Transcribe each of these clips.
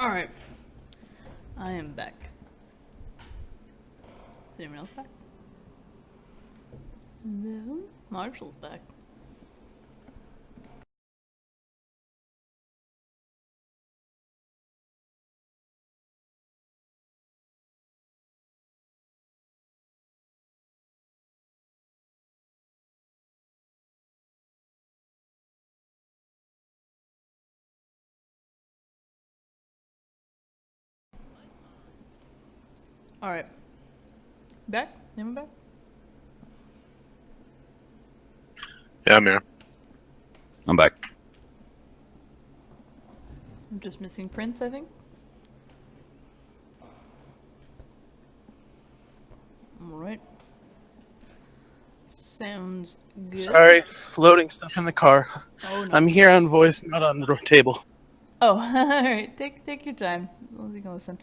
Alright. I am back. Is anyone else back? No. Marshall's back. Alright. Back? Anyone back? Yeah, I'm here. I'm back. I'm just missing Prince, I think. Alright. Sounds good. Sorry, loading stuff in the car. Oh, no. I'm here on voice, not on table. Oh, alright. Take your time. As long as you can listen.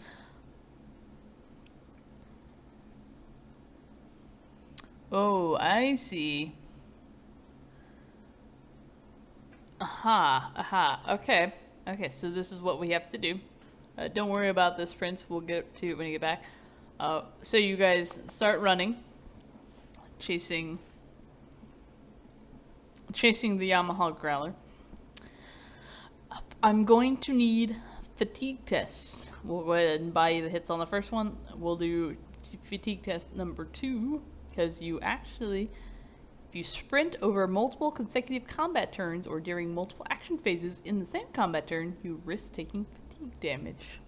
Oh, I see. Aha. Okay. Okay, so this is what we have to do. Don't worry about this, Prince. We'll get to it when you get back. So you guys start running. Chasing the Yamaha Growler. I'm going to need fatigue tests. We'll go ahead and buy you the hits on the first one. We'll do fatigue test number 2, because you actually, if you sprint over multiple consecutive combat turns or during multiple action phases in the same combat turn, you risk taking fatigue damage.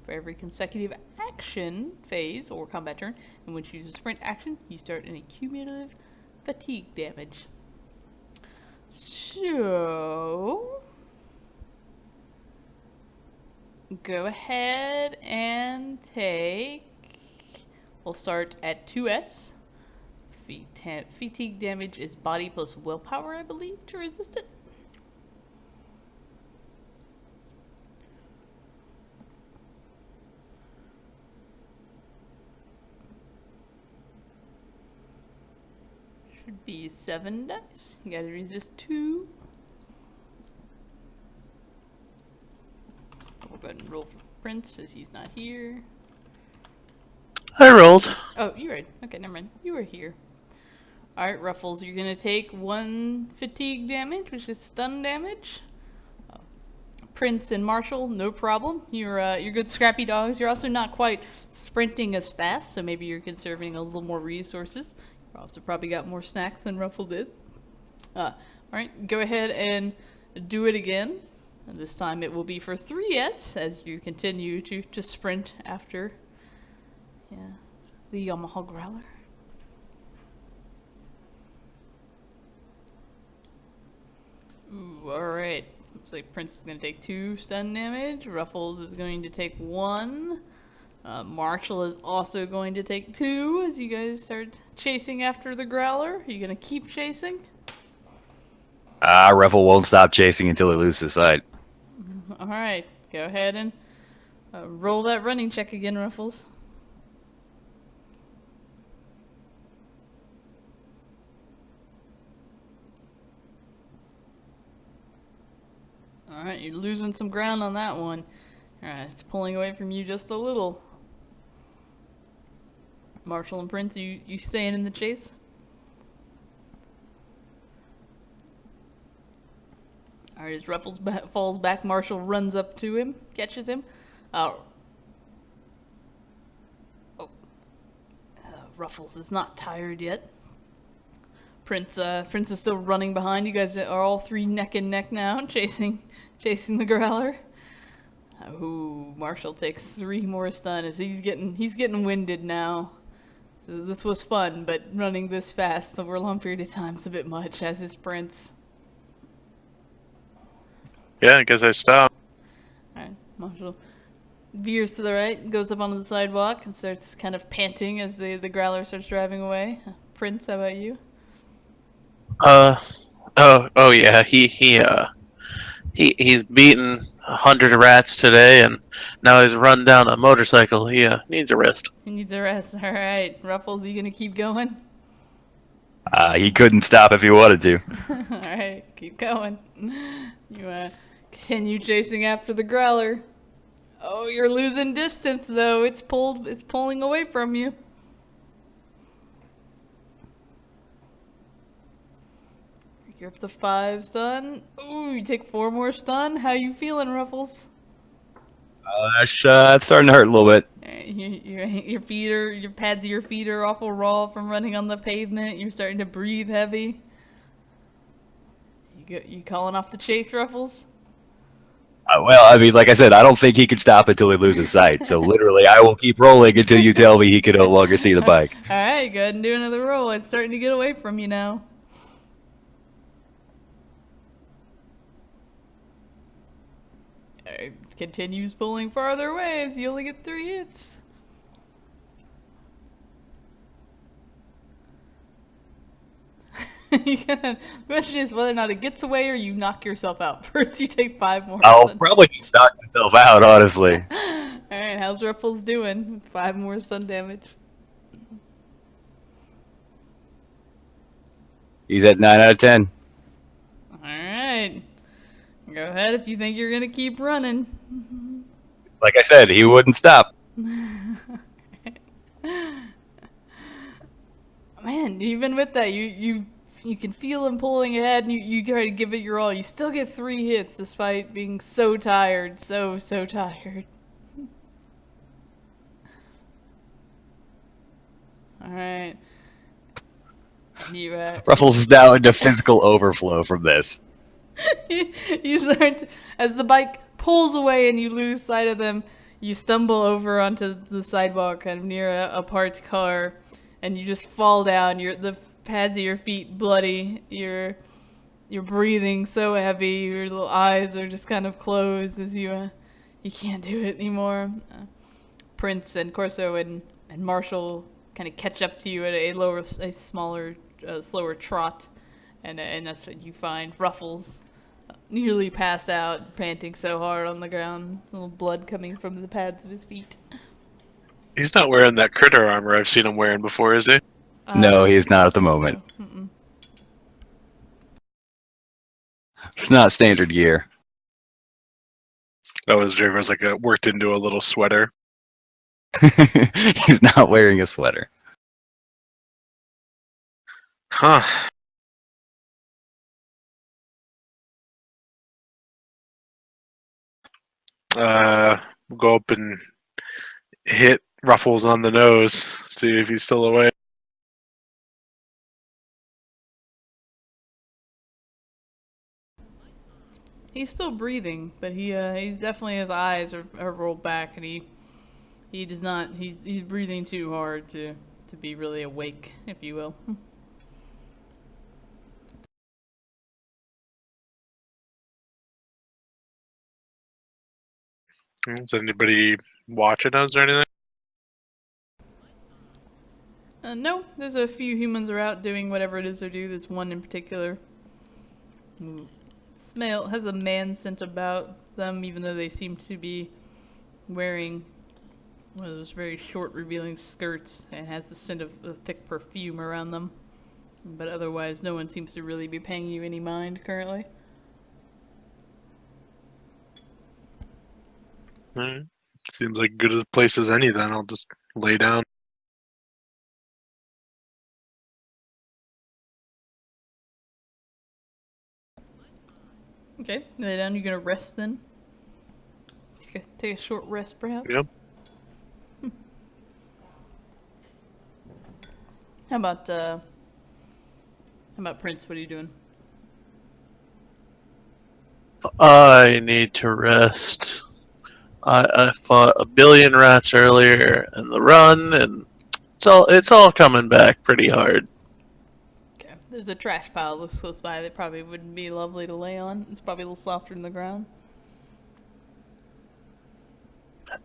For every consecutive action phase or combat turn in which you use a sprint action, you start an cumulative fatigue damage. So, go ahead and take, we'll start at 2S. Fatigue damage is body plus willpower, I believe, to resist it. Should be 7 dice. You gotta resist 2. We'll go ahead and roll for Prince as he's not here. I rolled. Oh, you're right. Okay, never mind. You were here. Alright, Ruffles, you're gonna take 1 fatigue damage, which is stun damage. Prince and Marshall, no problem. You're good scrappy dogs. You're also not quite sprinting as fast, so maybe you're conserving a little more resources. You also probably got more snacks than Ruffle did. Alright, go ahead and do it again. And this time it will be for 3S as you continue to sprint after the Yamaha Growler. Ooh, alright. Looks like Prince is going to take 2 stun damage. Ruffles is going to take 1. Marshall is also going to take 2 as you guys start chasing after the Growler. Are you going to keep chasing? Revel won't stop chasing until he loses sight. Alright, go ahead and roll that running check again, Ruffles. Alright, you're losing some ground on that one. Alright, it's pulling away from you just a little. Marshall and Prince, you staying in the chase? Alright, as Ruffles falls back, Marshall runs up to him, catches him. Ruffles is not tired yet. Prince is still running behind. You guys are all 3 neck and neck now, chasing the Growler. Ooh, Marshall takes 3 more stun as he's getting winded now. So this was fun, but running this fast over a long period of time is a bit much, as is Prince. Yeah, I guess I stopped. Alright, Marshall veers to the right, goes up onto the sidewalk, and starts kind of panting as the Growler starts driving away. Prince, how about you? Oh yeah, he's beaten 100 rats today, and now he's run down a motorcycle. He needs a rest. He needs a rest. Alright, Ruffles, you gonna keep going? He couldn't stop if he wanted to. Alright, keep going. You continue chasing after the Growler. Oh, you're losing distance though. It's pulling away from you. You're up to 5 stun. Ooh, you take 4 more stun. How you feeling, Ruffles? It's starting to hurt a little bit. Your feet are, your pads of your feet are awful raw from running on the pavement. You're starting to breathe heavy. You calling off the chase, Ruffles? Well, I mean, like I said, I don't think he can stop until he loses sight. So literally, I will keep rolling until you tell me he can no longer see the bike. Alright, go ahead and do another roll. It's starting to get away from you now. It continues pulling farther away as you only get 3 hits. The question is whether or not it gets away or you knock yourself out. First, you take 5 more. I'll probably just knock myself out, honestly. Alright, how's Ruffles doing? 5 more stun damage. He's at 9 out of 10. Alright. Go ahead if you think you're gonna keep running. Like I said, he wouldn't stop. Man, even with that, you can feel him pulling ahead, and you try to give it your all. You still get 3 hits despite being so tired, so tired. All right. You Ruffles is now into physical overflow from this. you start to, as the bike pulls away and you lose sight of them. You stumble over onto the sidewalk, kind of near a parked car, and you just fall down. The pads of your feet bloody. You're breathing so heavy. Your little eyes are just kind of closed as you can't do it anymore. Prince and Corso and Marshall kind of catch up to you at a smaller, slower trot, and that's what you find. Ruffles, nearly passed out, panting so hard on the ground, little blood coming from the pads of his feet. He's not wearing that critter armor I've seen him wearing before, is he? No, he is not at the moment. So, mm-mm. It's not standard gear. That was Draver's like worked into a little sweater. He's not wearing a sweater. Huh. Go up and hit Ruffles on the nose, see if he's still awake. He's still breathing, but he's definitely, his eyes are rolled back, and he does not, he's breathing too hard to be really awake, if you will. Is anybody watching us or anything? No, there's a few humans are out doing whatever it is they do. There's one in particular who has a man scent about them, even though they seem to be wearing one of those very short, revealing skirts, and has the scent of a thick perfume around them. But otherwise, no one seems to really be paying you any mind currently. Alright. Seems like good a place as any then. I'll just lay down. Okay, lay down. You're gonna rest then? Take a short rest, perhaps? Yep. How about Prince? What are you doing? I need to rest. I fought a billion rats earlier in the run, and it's all coming back pretty hard. Okay, there's a trash pile that looks close by that probably wouldn't be lovely to lay on. It's probably a little softer than the ground.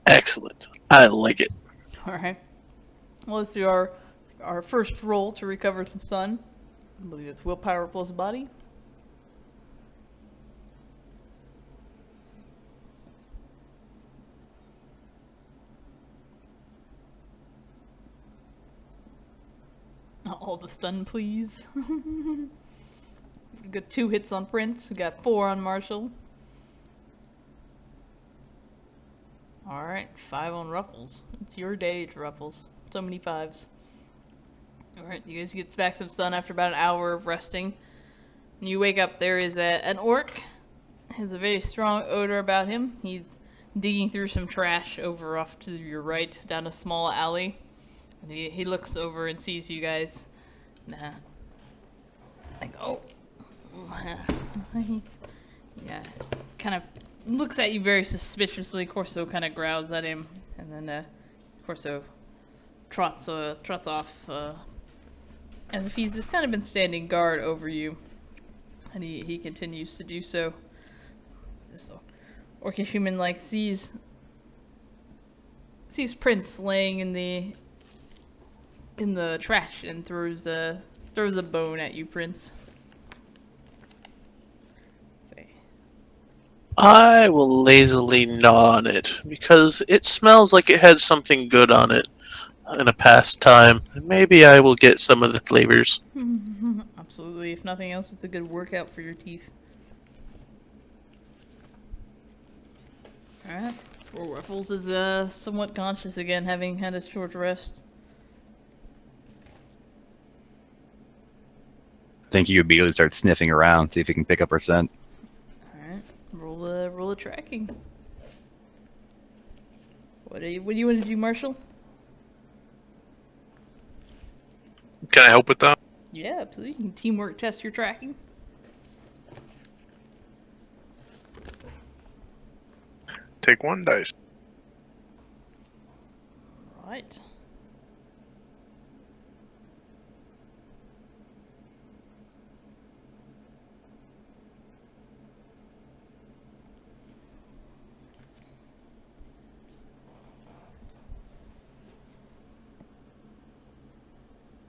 Excellent. I like it. Alright. Well, let's do our first roll to recover some sun. I believe it's willpower plus body. All the stun, please. We got 2 hits on Prince. We got 4 on Marshall. Alright, 5 on Ruffles. It's your day, Ruffles. So many 5s. Alright, you guys get back some sun after about an hour of resting. When you wake up, there is an orc. Has a very strong odor about him. He's digging through some trash over off to your right, down a small alley. And he looks over and sees you guys. Nah. Like, oh. Yeah. Kind of looks at you very suspiciously. Corso kind of growls at him. And then Corso trots off as if he's just kind of been standing guard over you. And he continues to do so. This orcish human like sees Prince laying in the trash and throws a bone at you, Prince. Say. I will lazily gnaw on it because it smells like it had something good on it in a past time. Maybe I will get some of the flavors. Absolutely. If nothing else, it's a good workout for your teeth. Alright. Poor Ruffles is somewhat conscious again, having had a short rest. I think you immediately start sniffing around, see if you can pick up her scent. Alright. Roll a tracking. What do you want to do, Marshall? Can I help with that? Yeah, absolutely. You can teamwork test your tracking. Take 1 dice. Right.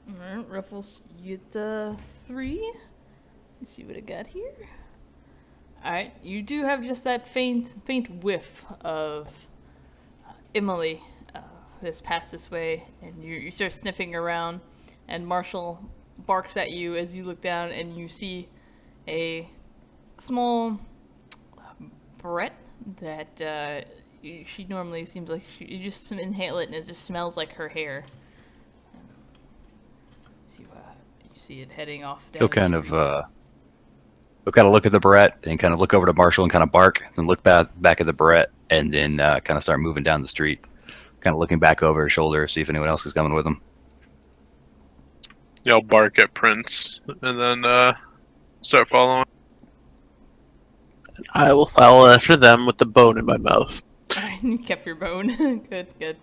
Alright, Ruffles, you get 3. Let's see what I got here. Alright, you do have just that faint whiff of Emily has passed this way, and you start sniffing around, and Marshall barks at you as you look down, and you see a small barrette that she normally seems like you just inhale it, and it just smells like her hair. You see it heading off down He'll the kind street. He'll kind of look at the barrette and kind of look over to Marshall and kind of bark, then look back at the barrette, and then kind of start moving down the street, kind of looking back over his shoulder, see if anyone else is coming with him. Yeah, I'll bark at Prince and then start following. I will follow after them with the bone in my mouth. Alright, you kept your bone. Good.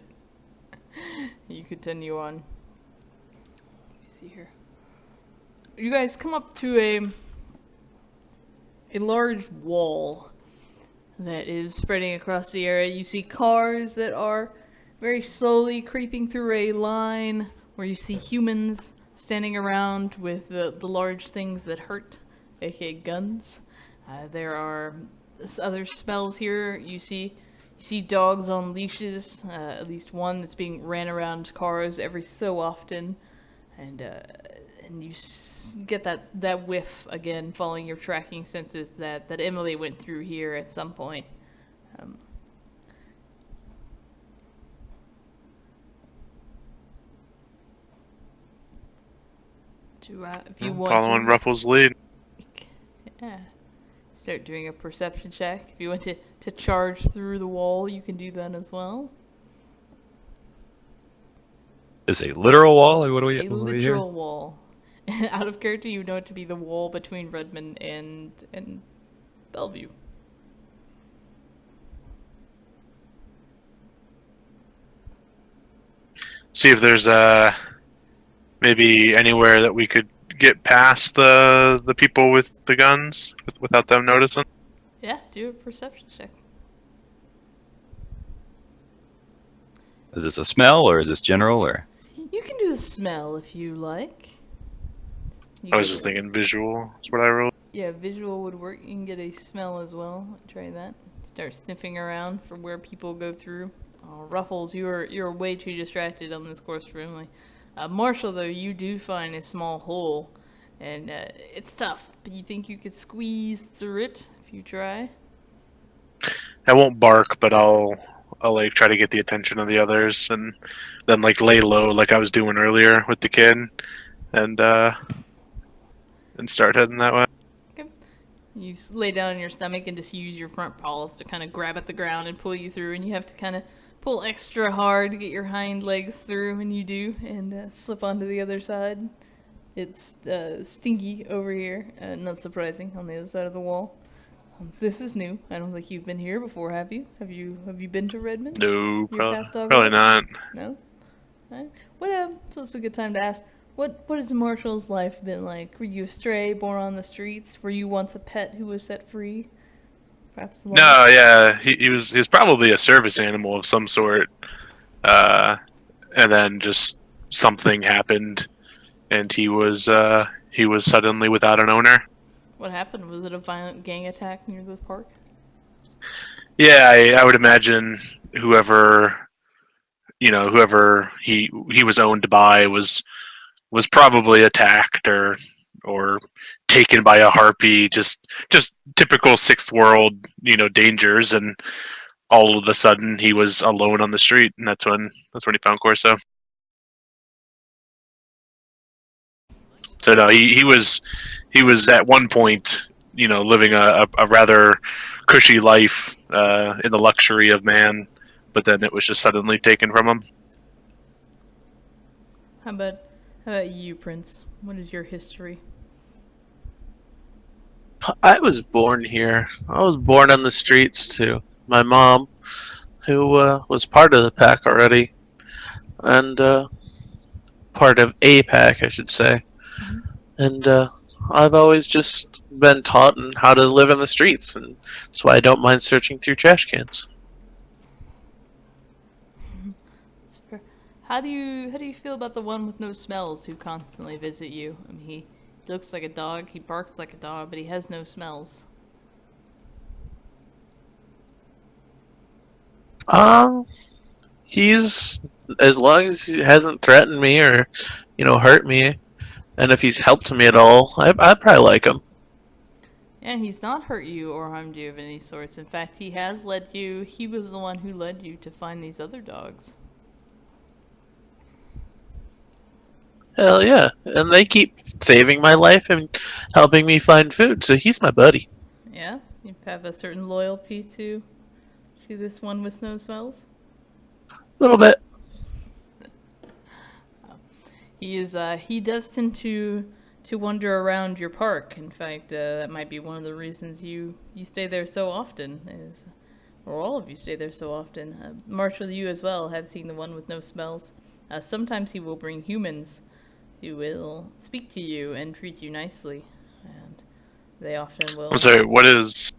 You continue on. Let me see here. You guys come up to a large wall that is spreading across the area. You see cars that are very slowly creeping through a line where you see humans standing around with the large things that hurt, aka guns. There are other smells here. You see dogs on leashes, at least one that's being ran around cars every so often, and you get that whiff again, following your tracking senses that Emily went through here at some point. If you want Following to, Ruffles' lead. yeah, start doing a perception check. If you want to charge through the wall, you can do that as well. Is it a literal wall, or what do we A hear? literal wall. Out of character, you know it to be the wall between Redmond and Bellevue. See if there's maybe anywhere that we could get past the people with the guns without them noticing. Yeah, do a perception check. Is this a smell, or is this general, or? You can do a smell if you like. I was just thinking visual is what I rolled. Yeah, visual would work. You can get a smell as well. Try that. Start sniffing around for where people go through. Oh, Ruffles, you're way too distracted on this course for Emily. Marshall, though, you do find a small hole, and it's tough, but you think you could squeeze through it if you try? I won't bark, but I'll I'll like try to get the attention of the others, and then like lay low like I was doing earlier with the kid, and start heading that way. Okay. You lay down on your stomach and just use your front paws to kind of grab at the ground and pull you through, and you have to kind of pull extra hard to get your hind legs through, and you do, and slip onto the other side. It's stinky over here, not surprising, on the other side of the wall. This is new. I don't think you've been here before, have you? Have you been to Redmond? No, Your past dog probably life? not. No? Alright. What, so it's a good time to ask, what has Marshall's life been like? Were you a stray, born on the streets? Were you once a pet who was set free? Perhaps lost? No, yeah, he was probably a service animal of some sort, and then just something happened, and he was suddenly without an owner. What happened? Was it a violent gang attack near the park? Yeah, I would imagine whoever he was owned by was probably attacked or taken by a harpy, just typical sixth world, dangers, and all of a sudden he was alone on the street, and that's when he found Corso. So no, he was at one point, living a rather cushy life in the luxury of man, but then it was just suddenly taken from him. How about you, Prince? What is your history? I was born here. I was born on the streets too. My mom, who was part of the pack already, and part of a pack, I should say. And I've always just been taught on how to live in the streets, and that's why I don't mind searching through trash cans. How do you feel about the one with no smells who constantly visit you? I mean, he looks like a dog, he barks like a dog, but he has no smells. He's, as long as he hasn't threatened me or, hurt me, and if he's helped me at all, I'd probably like him. Yeah, he's not hurt you or harmed you of any sorts. In fact, he was the one who led you to find these other dogs. Hell yeah. And they keep saving my life and helping me find food, so he's my buddy. Yeah? You have a certain loyalty to this one with no smells? A little bit. He does tend to wander around your park. In fact, that might be one of the reasons you stay there so often, or all of you stay there so often. Marshall, you as well have seen the one with no smells. Sometimes he will bring humans who will speak to you and treat you nicely, and they often will. I'm sorry, what is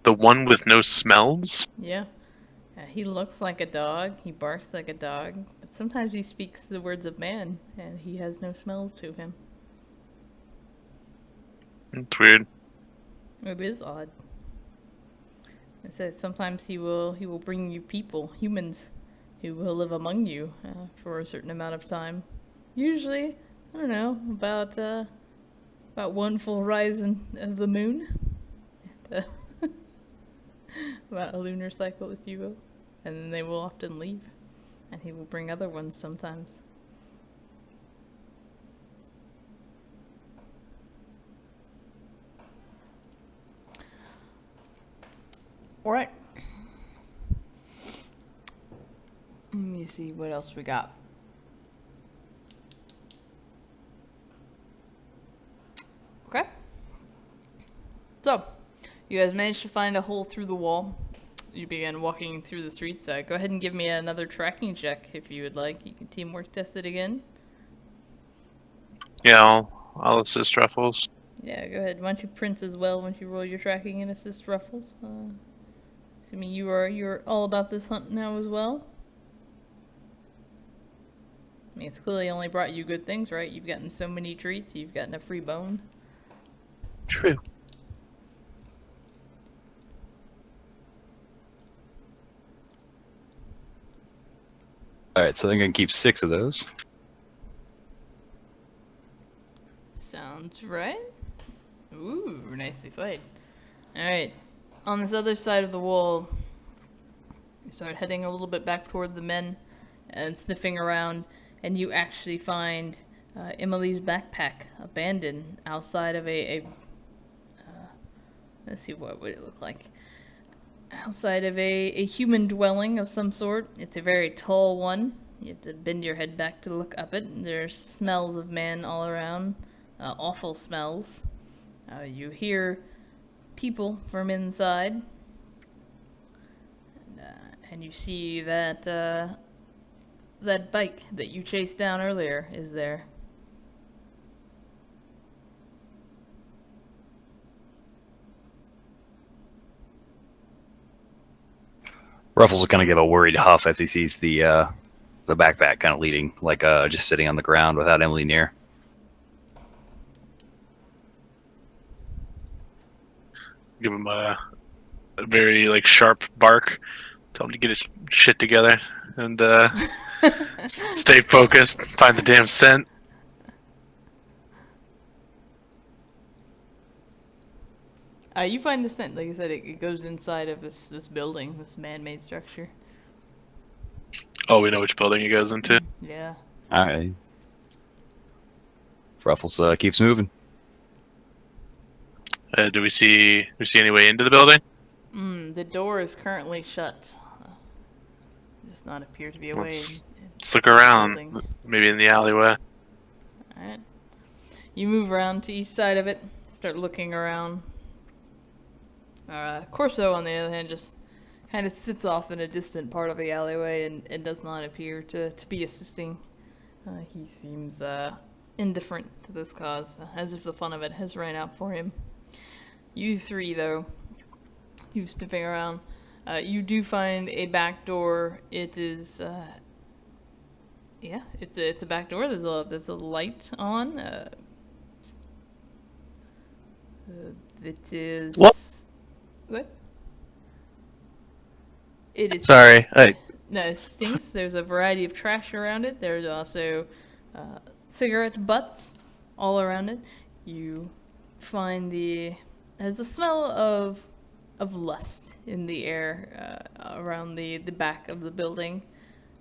the one with no smells? Yeah. He looks like a dog, he barks like a dog, but sometimes he speaks the words of man, and he has no smells to him. It's weird. It is odd. I said sometimes he will bring you people, humans, who will live among you for a certain amount of time. Usually, I don't know, about one full horizon of the moon. And, about a lunar cycle, if you will. And then they will often leave. And he will bring other ones sometimes. Alright. Let me see what else we got. Okay. So, you guys managed to find a hole through the wall. You began walking through the streets. Go ahead and give me another tracking check if you would like. You can teamwork test it again. Yeah, I'll assist Ruffles. Yeah, go ahead. Why don't you Prince as well once you roll your tracking and assist Ruffles. Assuming you're all about this hunt now as well. I mean, it's clearly only brought you good things, right? You've gotten so many treats. You've gotten a free bone. True. Alright, so I'm going to keep 6 of those. Sounds right. Ooh, nicely played. Alright. On this other side of the wall, You start heading a little bit back toward the men and sniffing around, and you actually find Emily's backpack abandoned outside of let's see, what would it look like? Outside of a human dwelling of some sort. It's a very tall one. You have to bend your head back to look up it. There's smells of man all around. Awful smells. You hear people from inside. And you see that that bike that you chased down earlier is there. Ruffles will kind of give a worried huff as he sees the backpack kind of leading, like just sitting on the ground without Emily near. Give him a very like sharp bark. Tell him to get his shit together and stay focused. Find the damn scent. You find this tent, like I said, it goes inside of this building, this man-made structure. Oh, we know which building he goes into. Yeah. All right. Ruffles keeps moving. Do we see any way into the building? The door is currently shut. Does not appear to be a way. Let's look around. Building. Maybe in the alleyway. Alright. You move around to each side of it, start looking around. Corso, on the other hand, just kind of sits off in a distant part of the alleyway and does not appear to be assisting. He seems indifferent to this cause, as if the fun of it has ran out for him. You three, though, you sniffing around, you do find a back door. It is, yeah, it's a back door. There's a light on. It is. What? What? It is. Sorry, No, it stinks. There's a variety of trash around it. There's also cigarette butts all around it. You find there's a smell of lust in the air around the back of the building.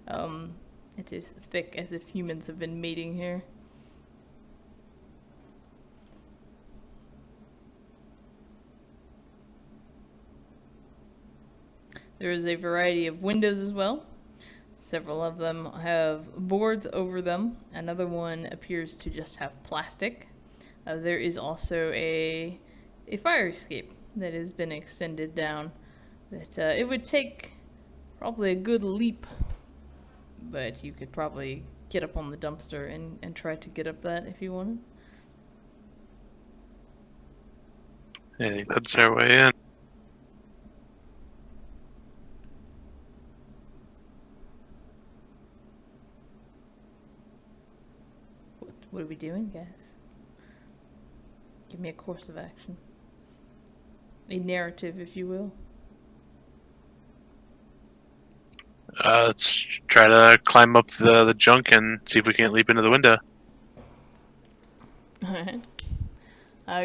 It is thick, as if humans have been mating here. There is a variety of windows as well. Several of them have boards over them. Another one appears to just have plastic. There is also a fire escape that has been extended down. That it would take probably a good leap, but you could probably get up on the dumpster and try to get up that if you wanted. I think that's our way in. What are we doing, guys? Give me a course of action. A narrative, if you will. Let's try to climb up the junk and see if we can't leap into the window. Alright.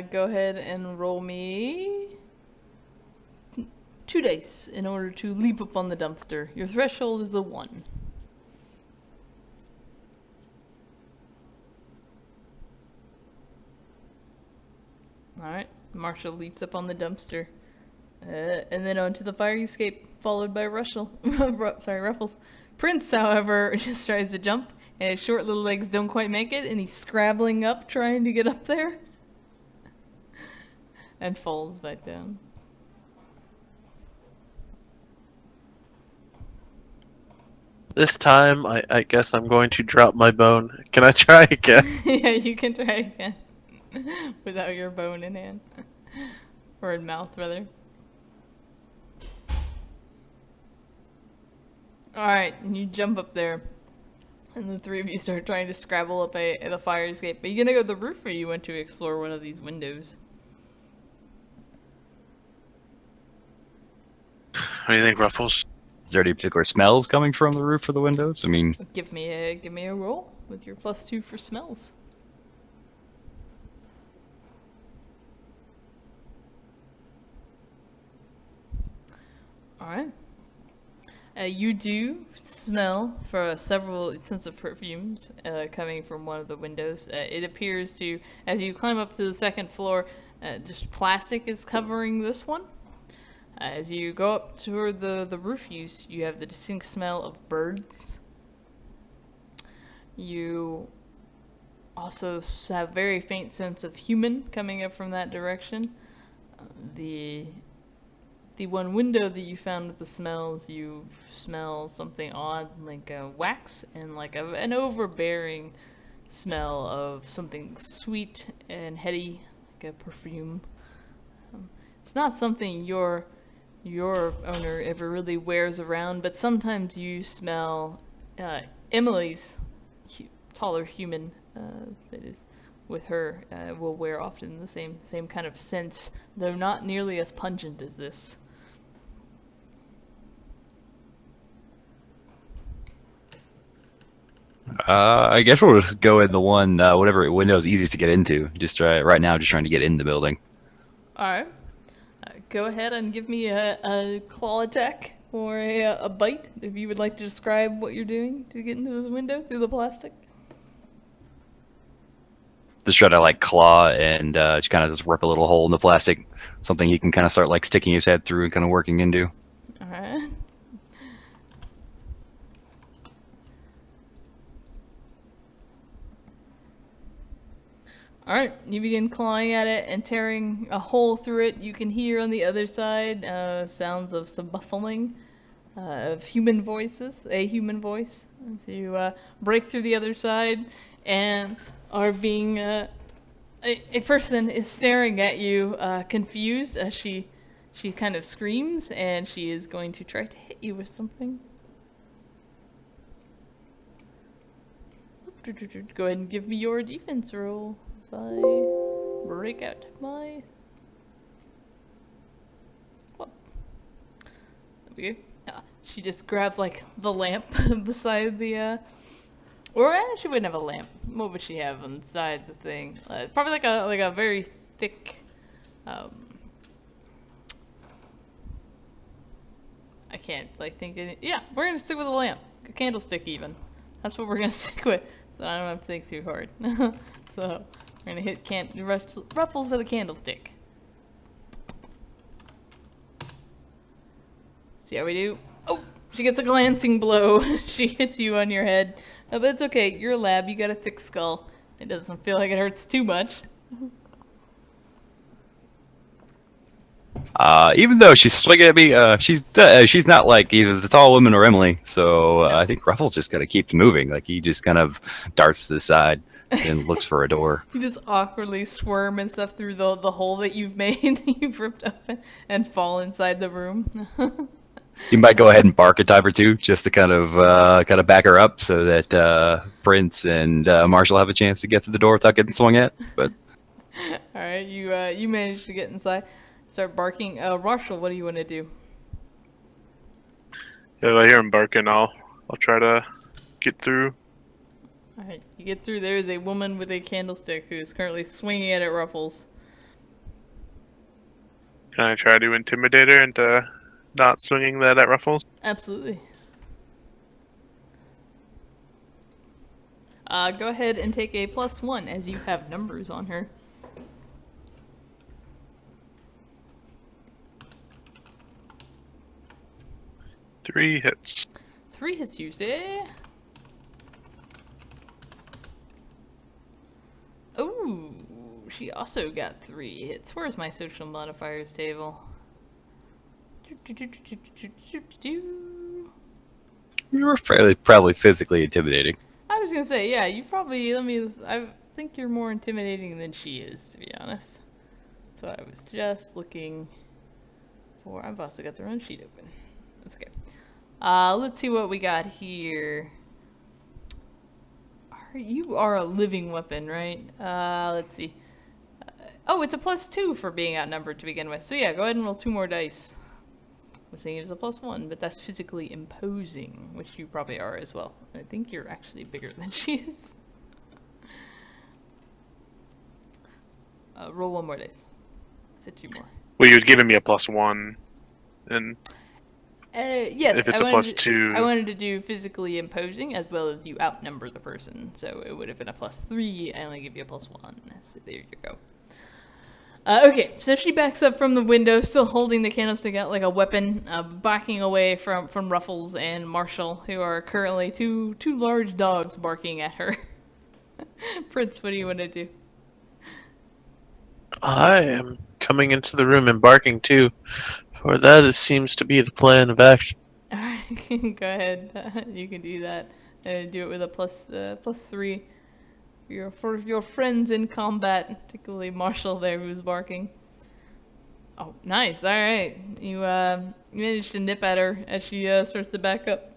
Go ahead and roll me 2 dice in order to leap up on the dumpster. Your threshold is a 1. Alright, Marshall leaps up on the dumpster. And then onto the fire escape, followed by Ruffles. Prince, however, just tries to jump, and his short little legs don't quite make it, and he's scrabbling up, trying to get up there. And falls back down. this time I guess I'm going to drop my bone. Can I try again? Yeah, you can try again. Without your bone in hand. Or in mouth, rather. Alright, and you jump up there. And the three of you start trying to scrabble up the fire escape. Are you gonna go to the roof, or you want to explore one of these windows? What do you think, Ruffles? Is there any particular smells coming from the roof or the windows? I mean, Give me a roll with your +2 for smells. Alright. You do smell for several scents of perfumes coming from one of the windows. It appears to, as you climb up to the second floor, just plastic is covering this one. As you go up toward the roof, you have the distinct smell of birds. You also have very faint sense of human coming up from that direction. The one window that you found with the smells, you smell something odd, like wax and like an overbearing smell of something sweet and heady, like a perfume. It's not something your owner ever really wears around, but sometimes you smell Emily's taller human that is with her will wear often the same kind of scents, though not nearly as pungent as this. I guess we'll just go in the one, whatever window is easiest to get into. Just try right now, just trying to get in the building. Alright. Go ahead and give me a claw attack or a bite, if you would like to describe what you're doing to get into this window through the plastic. Just try to like claw and just kind of just rip a little hole in the plastic, something he can kind of start like sticking his head through and kind of working into. Alright. Alright, you begin clawing at it and tearing a hole through it. You can hear on the other side sounds of some muffling of human voices, a human voice. As you break through the other side and are being... a person is staring at you, confused, as she kind of screams, and she is going to try to hit you with something. Go ahead and give me your defense roll as I break out my club. There we go. She just grabs like the lamp beside the or she wouldn't have a lamp. What would she have inside the thing? Probably like a very thick I can't like think of it. Yeah, we're gonna stick with a lamp. A candlestick even. That's what we're gonna stick with. So I don't have to think too hard. So we're gonna hit Ruffles with a candlestick. See how we do? Oh, she gets a glancing blow. She hits you on your head. But it's okay. You're a lab. You got a thick skull. It doesn't feel like it hurts too much. Even though she's swinging at me, she's not like either the tall woman or Emily. So I think Ruffles just gotta keep moving. Like he just kind of darts to the side and looks for a door. You just awkwardly squirm and stuff through the hole that you've made, you've ripped open, and fall inside the room. You might go ahead and bark a time or two just to kind of back her up so that Prince and Marshall have a chance to get to the door without getting swung at. But all right, you managed to get inside. Start barking. Marshall, what do you want to do? If I hear him barking, I'll try to get through. Alright, you get through. There is a woman with a candlestick who is currently swinging it at Ruffles. Can I try to intimidate her into not swinging that at Ruffles? Absolutely. Go ahead and take a +1 as you have numbers on her. Three hits. 3 hits you, say. Ooh, she also got 3 hits. Where's my social modifiers table? you were probably physically intimidating. I was gonna say, yeah, you probably, I think you're more intimidating than she is, to be honest. So I was just looking for, I've also got the run sheet open. That's okay. Let's see what we got here. You are a living weapon, right? Let's see. Oh, it's a +2 for being outnumbered to begin with. So yeah, go ahead and roll 2 more dice. I was saying it was a +1, but that's physically imposing, which you probably are as well. I think you're actually bigger than she is. Roll 1 more dice. Is it 2 more? Well, you had given me a +1, and Yes, If it's a plus two. I wanted to do physically imposing as well as you outnumber the person. So it would have been a +3. I only give you a +1. So there you go. Okay, so she backs up from the window, still holding the candlestick out like a weapon, backing away from Ruffles and Marshall, who are currently two large dogs barking at her. Prince, what do you want to do? I am coming into the room and barking too, for that seems to be the plan of action. Alright, go ahead. You can do that. Do it with a +3. For your friends in combat, particularly Marshall there who's barking. Oh, nice. Alright. You managed to nip at her as she starts to back up.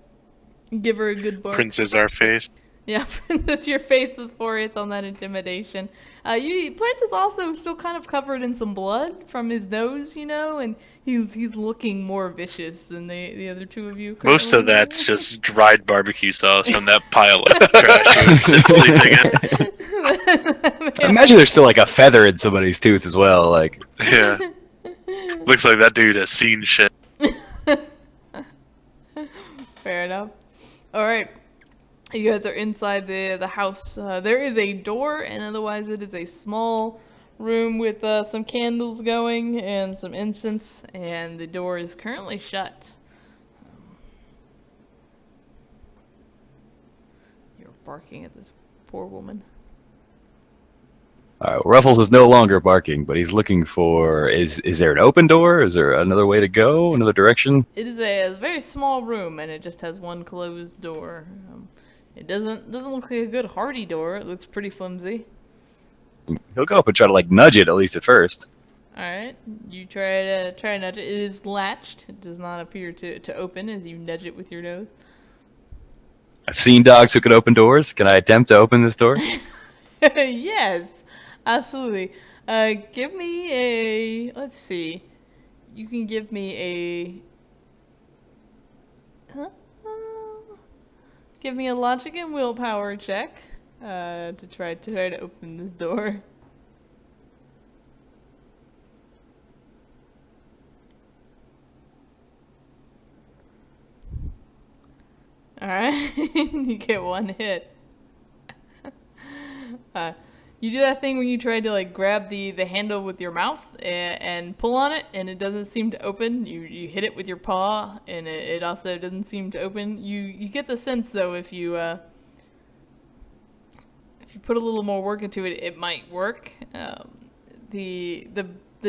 Give her a good bark. Prince is our face. Yeah, that's your face before it's on that intimidation. Prince is also still kind of covered in some blood from his nose, and he's looking more vicious than the other two of you. Most of that's just dried barbecue sauce from that pile of trash he was sleeping in. I imagine there's still like a feather in somebody's tooth as well. Like, Yeah. Looks like that dude has seen shit. Fair enough. All right. You guys are inside the house. There is a door, and otherwise it is a small room with some candles going and some incense, and the door is currently shut. You're barking at this poor woman. all right, Ruffles is no longer barking, but he's looking for. Is there an open door? Is there another way to go? Another direction? It is a very small room, and it just has one closed door. It doesn't look like a good hardy door. It looks pretty flimsy. He'll go up and try to like nudge it at least at first. All right, you try to nudge it. It is latched. It does not appear to open as you nudge it with your nose. I've seen dogs who can open doors. Can I attempt to open this door? Yes, absolutely. Give me a. Let's see. You can give me a. Give me a logic and willpower check to try to open this door. Alright, you get one hit. You do that thing when you try to like grab the handle with your mouth and pull on it, and it doesn't seem to open. You hit it with your paw, and it also doesn't seem to open. You get the sense though if you put a little more work into it, it might work. The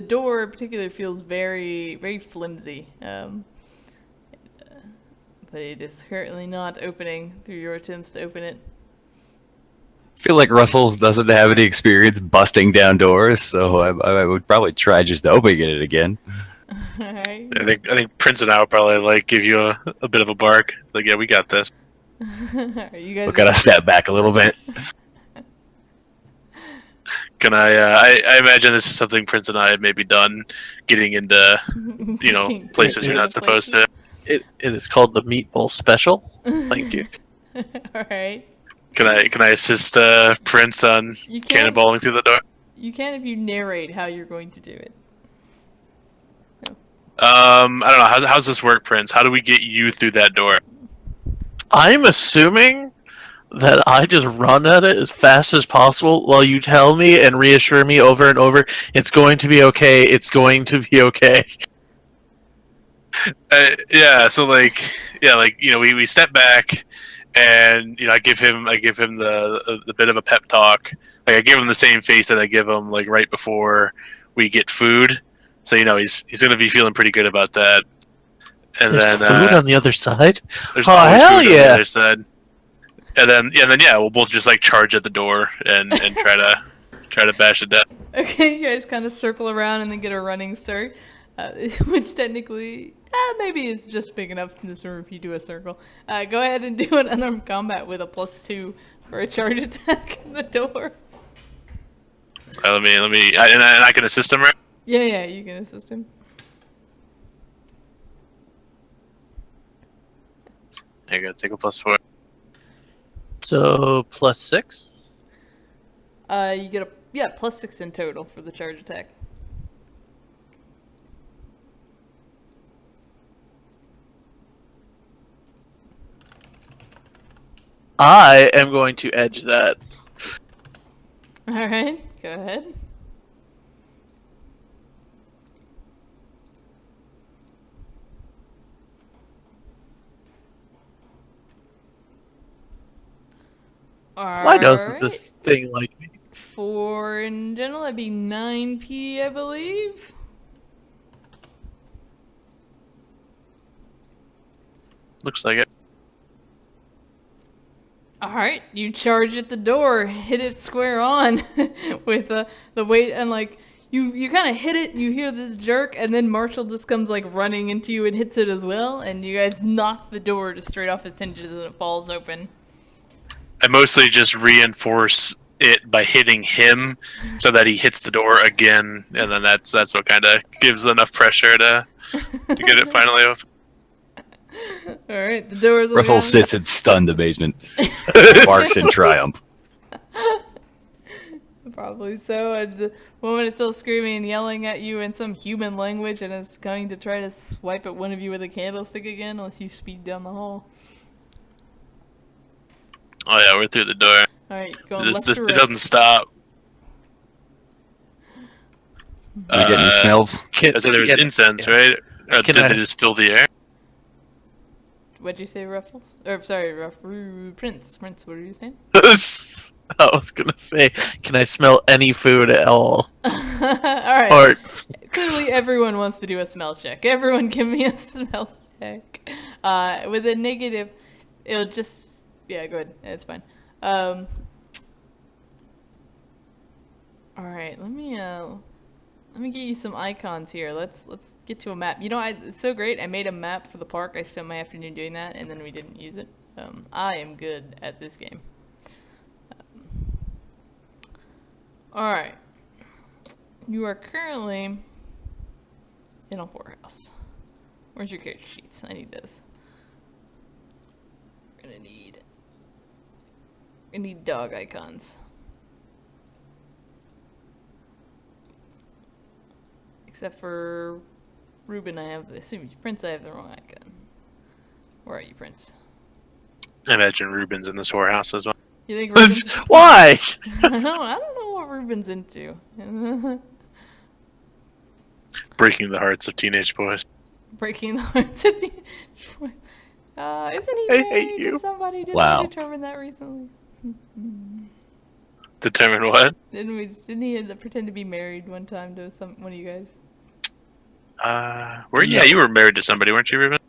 door in particular feels very very flimsy. But it is currently not opening through your attempts to open it. I feel like Ruffles doesn't have any experience busting down doors, so I would probably try just opening it again. Alright. I think Prince and I will probably like give you a bit of a bark. Like, yeah, we got this. You guys We'll kind of step back a little bit. Can I imagine this is something Prince and I have maybe done, getting into places you're not supposed to. It is called the Meatball Special. Thank you. Alright. Can I assist Prince on You can. cannonballing through the door? You can if you narrate how you're going to do it. I don't know. How's this work, Prince? How do we get you through that door? I'm assuming that I just run at it as fast as possible while you tell me and reassure me over and over, it's going to be okay, it's going to be okay. Yeah. So we step back, and I give him the bit of a pep talk. Like I give him the same face that I give him like right before we get food. So he's gonna be feeling pretty good about that. And There's then food on the other side? there's Oh, always hell food on the yeah. other side. And then we'll both just like charge at the door and try to bash it down. Okay, you guys kind of circle around and then get a running start. Which technically, maybe it's just big enough in this room if you do a circle. Go ahead and do an unarmed combat with a +2 for a charge attack at the door. Let me. I can assist him, right? Yeah, you can assist him. There you go. Take a +4. So, +6? You get a +6 in total for the charge attack. I am going to edge that. Alright, go ahead. Why doesn't Alright. this thing like me? For in general, that'd be 9p, I believe. Looks like it. Alright, you charge at the door, hit it square on with the weight, and like, you kind of hit it, you hear this jerk, and then Marshall just comes like running into you and hits it as well, and you guys knock the door just straight off its hinges and it falls open. I mostly just reinforce it by hitting him so that he hits the door again, and then that's what kind of gives enough pressure to get it finally open. Alright, the door is Ruffles sits in stunned amazement, barks in triumph. Probably so. And the woman is still screaming and yelling at you in some human language and is going to try to swipe at one of you with a candlestick again unless you speed down the hall. Oh yeah, we're through the door. Alright, going This left this to it right. doesn't stop. Do we get any smells? Can, I said there was can- incense, right? Or Can did I- they just fill the air? What'd you say, Ruffles? Or, sorry, Prince. Prince, what are you saying? I was gonna say, can I smell any food at all? Alright. Or Clearly everyone wants to do a smell check. Everyone give me a smell check. With a negative, it'll just... Yeah, go ahead. It's fine. Alright, let me get you some icons here. Let's get to a map. You know, it's so great. I made a map for the park. I spent my afternoon doing that, and then we didn't use it. I am good at this game. Alright. You are currently in a whorehouse. Where's your character sheets? I need those. We're gonna need dog icons. Except for Ruben, Prince, I have the wrong icon. Where are you, Prince? I imagine Ruben's in this whorehouse as well. You think Ruben's... why? I don't know what Ruben's into. Breaking the hearts of teenage boys. Breaking the hearts of the... isn't he I married hate to you. somebody? Didn't Wow. we determine that recently? Determine what? Didn't he pretend to be married one time to one of you guys? Yeah, you were married to somebody, weren't you, Ruben?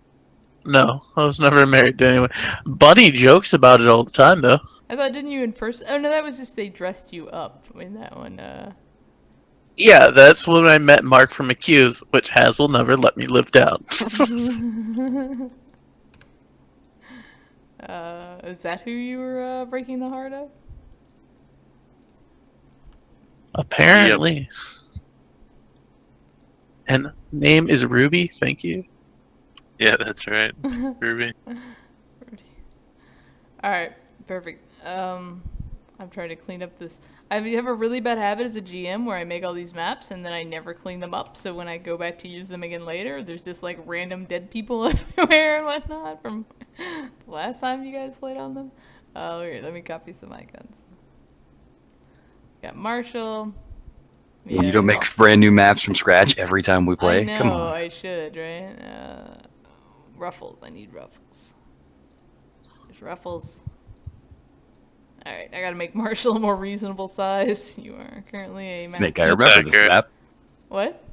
No, I was never married to anyone. Bunny jokes about it all the time, though. I thought, didn't you in person? Oh no, that was just they dressed you up in that one. Yeah, that's when I met Mark from Accused, which Has will never let me live down. Is that who you were breaking the heart of? Apparently. And name is Ruby, thank you. Yeah, that's right. Ruby. Alright, perfect. I'm trying to clean up this. I have a really bad habit as a GM where I make all these maps and then I never clean them up, so when I go back to use them again later, there's just like random dead people everywhere and whatnot from the last time you guys played on them. Here, let me copy some icons. Got Marshall. You don't make brand new maps from scratch every time we play? I know, Come on. I should, right? Ruffles, I need Ruffles. There's Ruffles. Alright, I gotta make Marshall a more reasonable size. You are currently a I map. think I That's remember this accurate. map. What?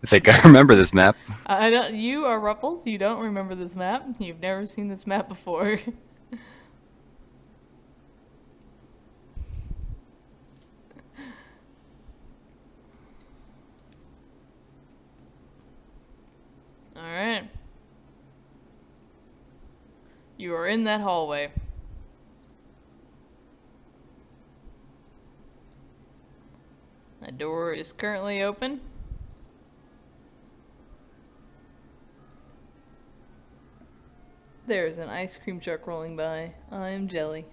I think I remember this map. I don't. You are Ruffles. You don't remember this map. You've never seen this map before. Alright. You are in that hallway. The door is currently open. There's an ice cream truck rolling by. I'm Jelly.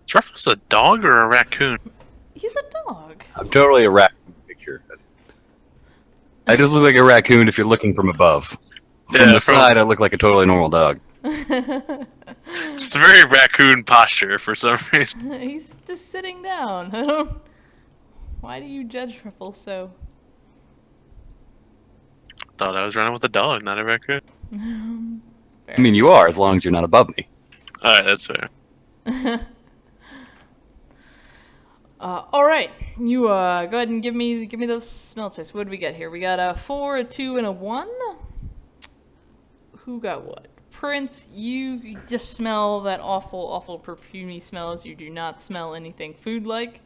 Is Ruffles a dog or a raccoon? He's a dog. I'm totally a raccoon picture. I just look like a raccoon if you're looking from above. From Yeah, the side, I look like a totally normal dog. It's a very raccoon posture for some reason. He's just sitting down. I don't. Why do you judge Ruffles so? Thought I was running with a dog, not a raccoon. I mean, you are, as long as you're not above me. Alright, that's fair. All right, you go ahead and give me those smell tests. What do we get here? We got a 4, a 2, and a 1. Who got what? Prince, you just smell that awful perfumey smells. You do not smell anything food-like.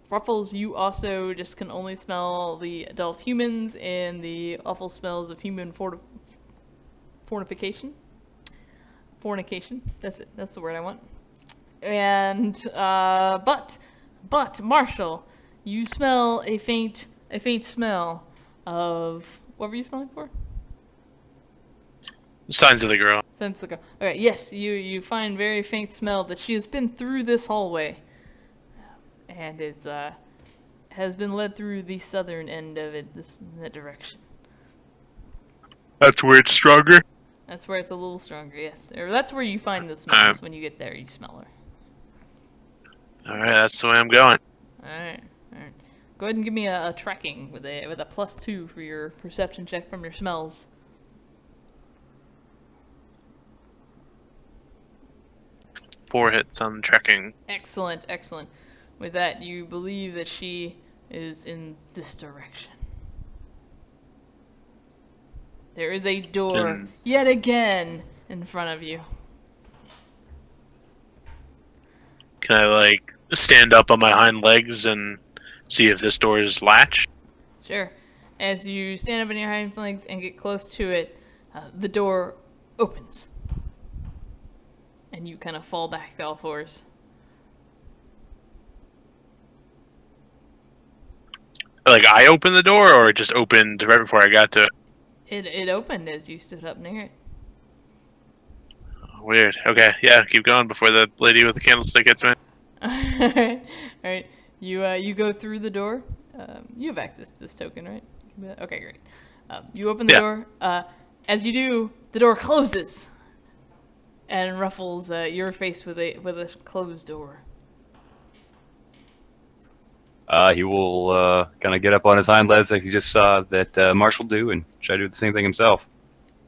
Ruffles, you also just can only smell the adult humans and the awful smells of human fornication. Fornication. That's it. That's the word I want. And but Marshall, you smell a faint smell of what were you smelling for? Signs of the girl. Sense the go. Okay, yes, you find very faint smell that she has been through this hallway, and has been led through the southern end of it, that direction. That's where it's stronger. That's where it's a little stronger, yes. Or that's where you find the smells. When you get there, you smell her. Alright, that's the way I'm going. Alright. Go ahead and give me a tracking with a +2 for your perception check from your smells. Four hits on tracking. Excellent. With that, you believe that she is in this direction. There is a door, yet again, in front of you. Can I, like, stand up on my hind legs and see if this door is latched? Sure. As you stand up on your hind legs and get close to it, the door opens. And you kind of fall back to all fours. Like, I opened the door, or it just opened right before I got to it? It opened as you stood up near it. Weird. Okay, yeah, keep going before the lady with the candlestick hits me. Alright. You go through the door. You have access to this token, right? Okay, great. You open the door. As you do, the door closes. And Ruffles, you're faced with a closed door. He will kind of get up on his hind legs like he just saw that Marshall do and try to do the same thing himself.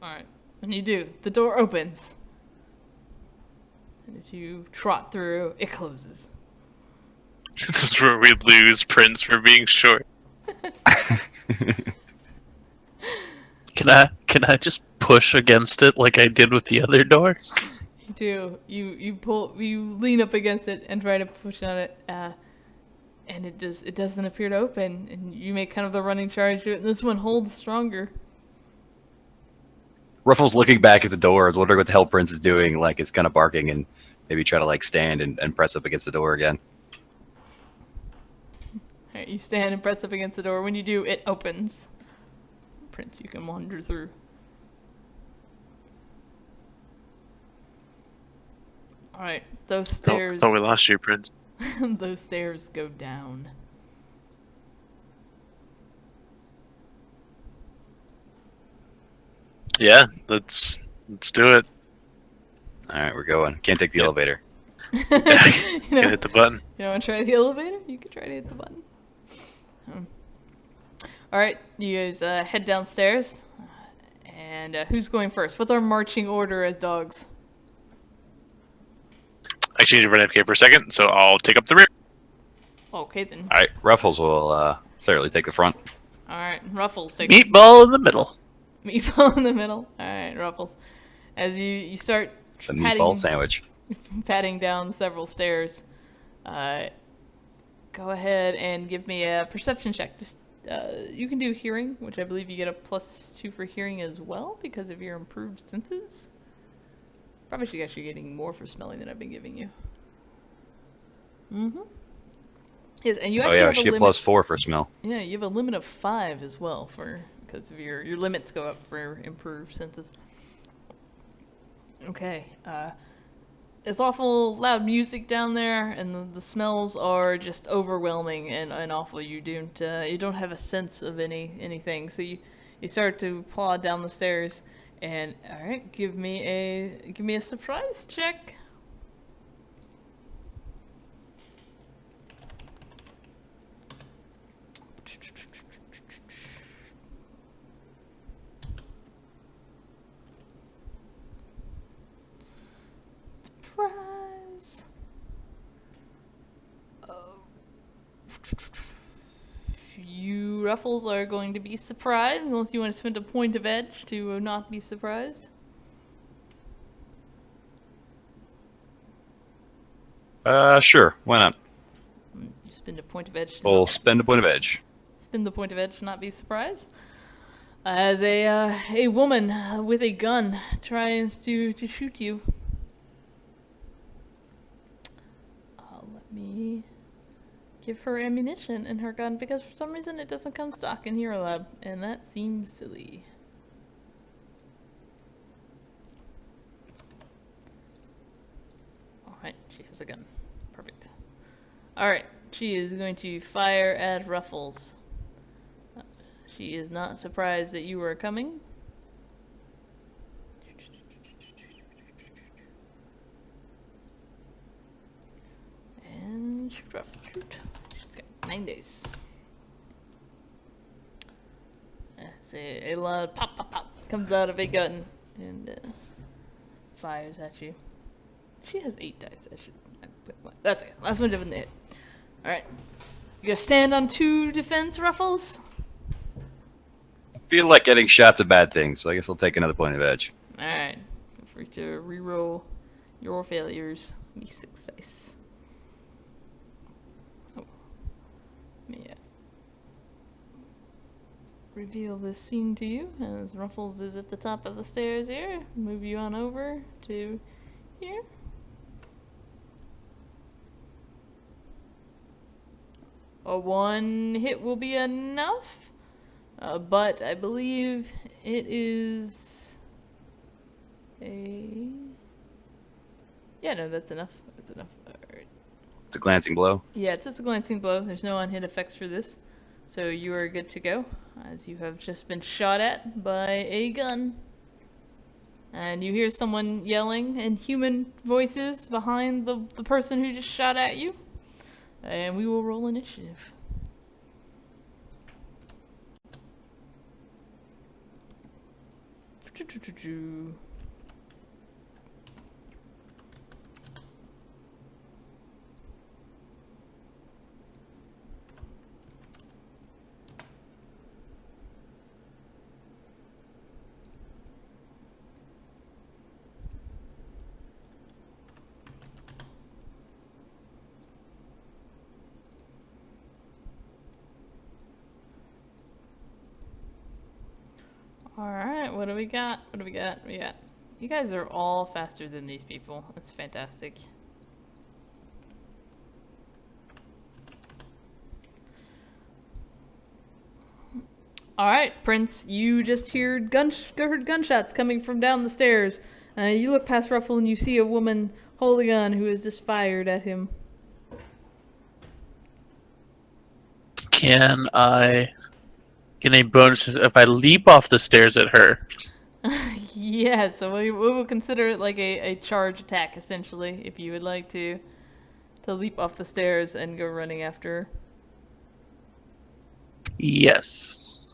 Alright. When you do, the door opens. And as you trot through, it closes. This is where we lose Prince for being short. Can I just push against it like I did with the other door? You do. You lean up against it and try to push on it, and it doesn't appear to open, and you make kind of the running charge to it, and this one holds stronger. Ruffles looking back at the door, wondering what the hell Prince is doing, like it's kind of barking and maybe try to like stand and press up against the door again. Alright, you stand and press up against the door. When you do, it opens. Prince, you can wander through. Alright, those stairs... Thought we lost you, Prince. Those stairs go down. Yeah, let's do it. All right, we're going. Can't take the elevator. You Can know, hit the button. you want to try the elevator? You can try to hit the button. Alright, you guys head downstairs. And who's going first? What's our marching order as dogs? I actually need to run AFK for a second, so I'll take up the rear. Okay then. All right, Ruffles will certainly take the front. Alright, Ruffles take Meatball in the middle. Meatball in the middle. Alright, Ruffles. As you start The meatball sandwich. patting down several stairs, go ahead and give me a perception check. Just you can do hearing, which I believe you get a +2 for hearing as well because of your improved senses. Probably should actually getting more for smelling than I've been giving you. Yes, and you actually have a she had limit. +4 for smell. Yeah, you have a limit of 5 as well because of your limits go up for improved senses. Okay, it's awful loud music down there, and the smells are just overwhelming and awful. You don't have a sense of anything, so you start to plod down the stairs, And all right, give me a surprise check. Surprise. You, Ruffles, are going to be surprised, unless you want to spend a point of edge to not be surprised. Sure. Why not? You spend a point of edge to We'll not spend a point of edge. spend the point of edge to not be surprised. As a woman with a gun tries to shoot you. Let me give her ammunition in her gun, because for some reason it doesn't come stock in Hero Lab, and that seems silly. Alright, she has a gun. Perfect. Alright, she is going to fire at Ruffles. She is not surprised that you are coming. And shoot, Ruffles, shoot. She's got 9 days. A loud pop, pop, pop comes out of a gun and fires at you. She has 8 dice. That's okay. Last one didn't hit. Alright. You gonna stand on 2 defense, Ruffles? I feel like getting shot's a bad thing, so I guess I'll take another point of edge. Alright. Feel free to reroll your failures. Me 6 dice. Oh. Let me reveal this scene to you as Ruffles is at the top of the stairs here. Move you on over to here. A 1 hit will be enough, but I believe it is a... Yeah, no, that's enough. That's enough. Alright. The glancing blow. Yeah, it's just a glancing blow. There's no unhit effects for this. So you are good to go, as you have just been shot at by a gun. And you hear someone yelling in human voices behind the person who just shot at you. And we will roll initiative. Alright, what do we got? What do we got? You guys are all faster than these people. That's fantastic. Alright, Prince, you just heard gunshots coming from down the stairs. You look past Ruffle and you see a woman hold a gun who has just fired at him. Can I get any bonuses if I leap off the stairs at her? Yeah, so we will consider it like a charge attack, essentially, if you would like to leap off the stairs and go running after her. Yes.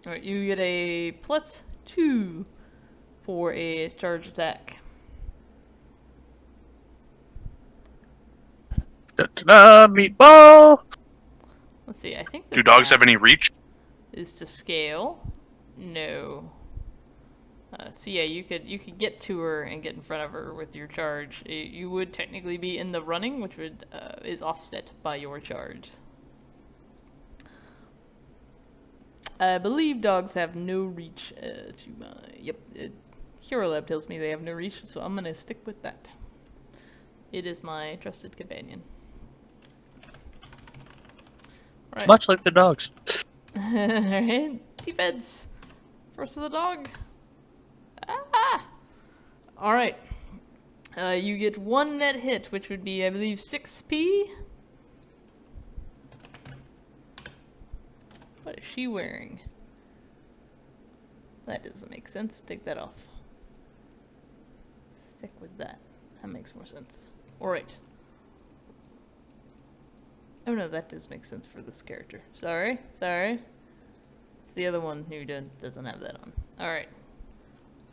Alright, you get a +2 for a charge attack. Da-da-da, meatball! Let's see, I think Do this dogs have map any reach? is to scale. No. So yeah, you could get to her and get in front of her with your charge. You would technically be in the running, which would is offset by your charge. I believe dogs have no reach to my... Yep, Hero Lab tells me they have no reach, so I'm gonna stick with that. It is my trusted companion. Right. Much like the dogs. Alright, defense versus the dog. Ah! Alright. You get 1 net hit, which would be, I believe, 6p. What is she wearing? that doesn't make sense. Take that off. Stick with that. That makes more sense. Alright. Oh no, that does make sense for this character. Sorry. It's the other one who doesn't have that on. Alright.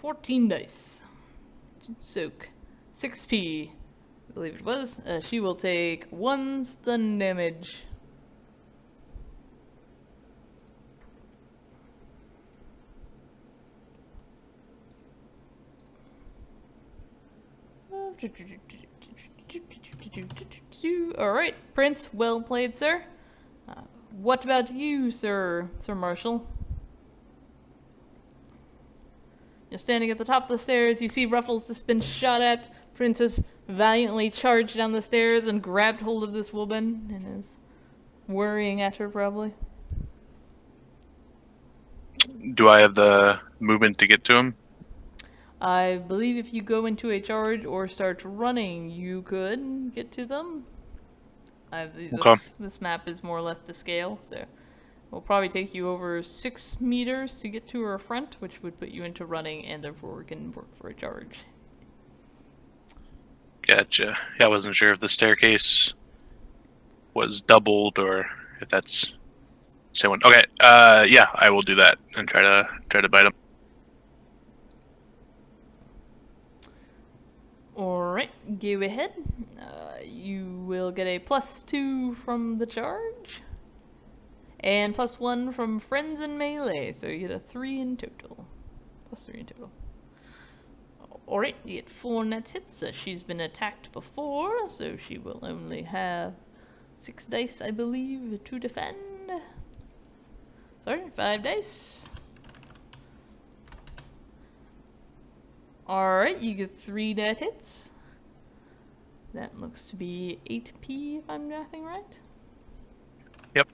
14 dice. Soak. 6p. I believe it was. She will take 1 stun damage. Alright, Prince, well played, sir. What about you, Sir Marshall? You're standing at the top of the stairs. You see Ruffles just been shot at. Prince has valiantly charged down the stairs and grabbed hold of this woman and is worrying at her, probably. Do I have the movement to get to him? I believe if you go into a charge or start running, you could get to them. Okay. This map is more or less to scale, so it will probably take you over 6 meters to get to her front, which would put you into running and therefore can work for a charge. Gotcha. Yeah, I wasn't sure if the staircase was doubled or if that's the same one. Okay. Yeah, I will do that and try to bite him. Alright, go ahead. You will get a +2 from the charge. And +1 from friends and melee, so you get a 3 in total. +3 in total. Alright, you get 4 net hits. She's been attacked before, so she will only have 6 dice, I believe, to defend. Sorry, 5 dice. Alright, you get 3 net hits. That looks to be 8p if I'm mathing right. Yep.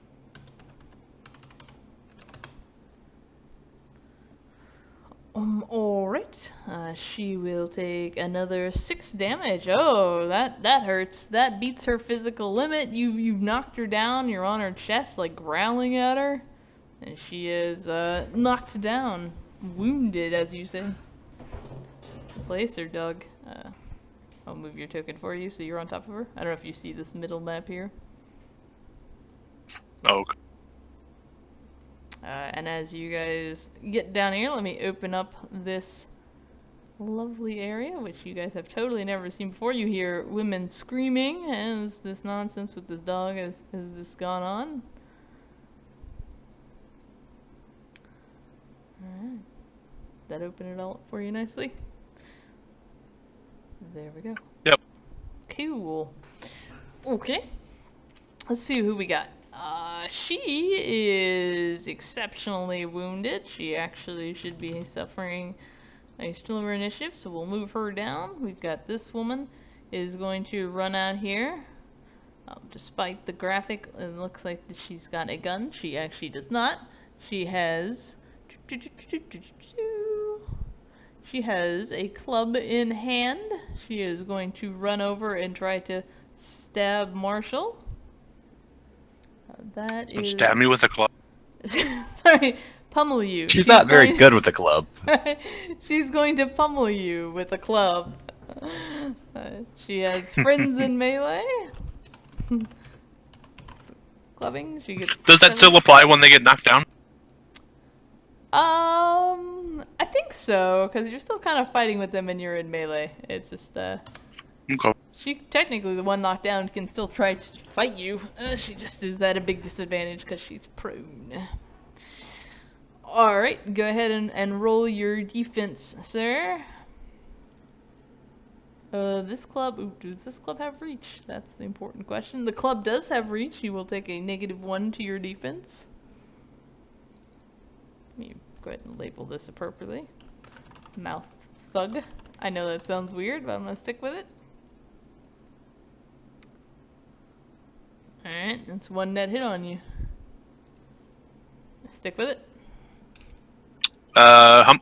Alright. She will take another 6 damage. Oh, that hurts. That beats her physical limit. You've knocked her down. You're on her chest, like growling at her. And she is knocked down. Wounded, as you say. Place her, Doug. I'll move your token for you so you're on top of her. I don't know if you see this middle map here. Oh, okay. And as you guys get down here, let me open up this lovely area, which you guys have totally never seen before. You hear women screaming as this nonsense with this dog has just gone on. Alright. That open it all up for you nicely? There we go. Yep. Cool. Okay. Let's see who we got. She is exceptionally wounded. She actually should be suffering a stronger initiative, so we'll move her down. We've got this woman is going to run out here. Despite the graphic, it looks like she's got a gun. She actually does not. She has a club in hand. She is going to run over and try to stab Marshall. That is... Stab me with a club. Sorry, pummel you. She's not very good with the club. She's going to pummel you with a club. She has friends in melee. Clubbing. She gets. Does that still apply when they get knocked down? I think so, because you're still kind of fighting with them and you're in melee. It's just, Okay. she, technically, the one knocked down can still try to fight you. She just is at a big disadvantage because she's prone. Alright, go ahead and roll your defense, sir. This club, ooh, does this club have reach? That's the important question. The club does have reach. You will take a -1 to your defense. Let me go ahead and label this appropriately. Mouth thug. I know that sounds weird, but I'm gonna stick with it. Alright, that's 1 net hit on you. Stick with it.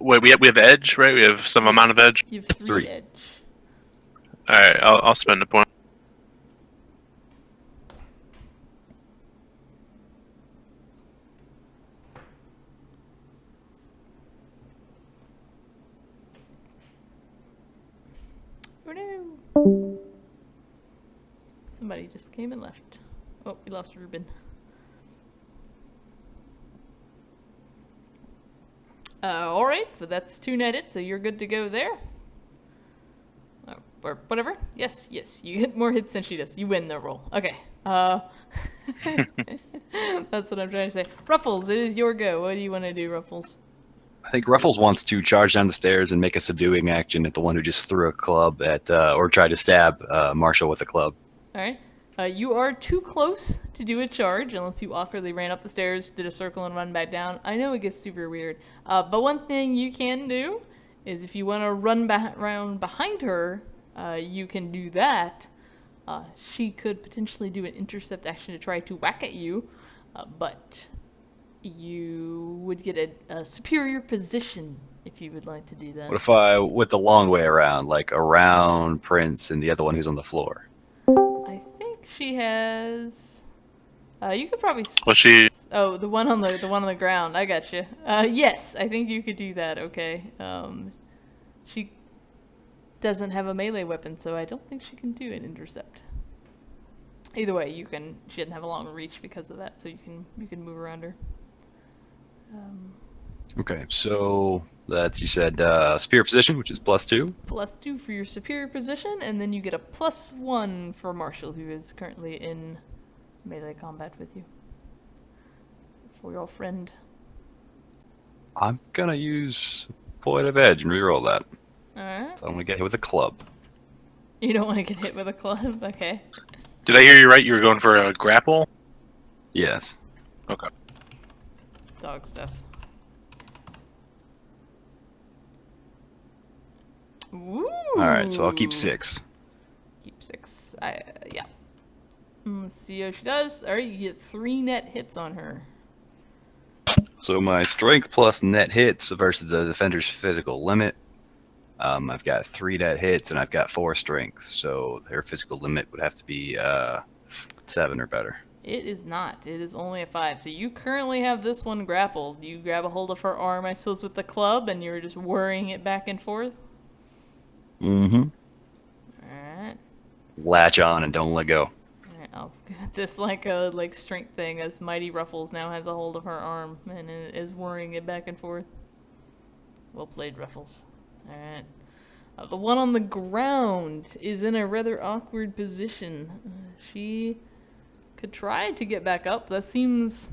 Wait, we have edge, right? We have some amount of edge. You have 3 edge. All right, I'll spend a point. Oh no! Somebody just came and left. Oh, we lost Ruben. Alright, but that's 2 netted, so you're good to go there. Oh, or whatever. Yes, you get more hits than she does. You win the roll. Okay. That's what I'm trying to say. Ruffles, it is your go. What do you want to do, Ruffles? I think Ruffles wants to charge down the stairs and make a subduing action at the one who just threw a club at, or tried to stab Marshall with a club. Alright. You are too close to do a charge unless you awkwardly ran up the stairs, did a circle, and run back down. I know it gets super weird. But one thing you can do is if you want to run around behind her, you can do that. She could potentially do an intercept action to try to whack at you, but you would get a superior position if you would like to do that. What if I went the long way around, like around Prince and the other one who's on the floor? I think she has. You could probably. Well, she. Oh, the one on the ground. I got you. Yes, I think you could do that. Okay. She doesn't have a melee weapon, so I don't think she can do an intercept. Either way, you can. She doesn't have a long reach because of that, so you can move around her. Okay, so that's, you said, superior position, which is +2. +2 for your superior position, and then you get a +1 for Marshall, who is currently in melee combat with you. For your friend. I'm gonna use Point of Edge and reroll that. Alright. So I'm gonna get hit with a club. You don't want to get hit with a club? Okay. Did I hear you right? You were going for a grapple? Yes. Okay. Dog stuff. Ooh. Alright, so I'll keep 6. Keep 6. Yeah. Let's see how she does. Alright, you get 3 net hits on her. So my strength plus net hits versus the defender's physical limit. I've got 3 net hits and I've got 4 strength, so her physical limit would have to be 7 or better. It is not. It is only a 5. So you currently have this one grappled. You grab a hold of her arm, I suppose, with the club, and you're just worrying it back and forth? Mm-hmm. Alright. Latch on and don't let go. Alright, I'll get this like a strength thing, as Mighty Ruffles now has a hold of her arm and is worrying it back and forth. Well played, Ruffles. Alright. The one on the ground is in a rather awkward position. She could try to get back up. That seems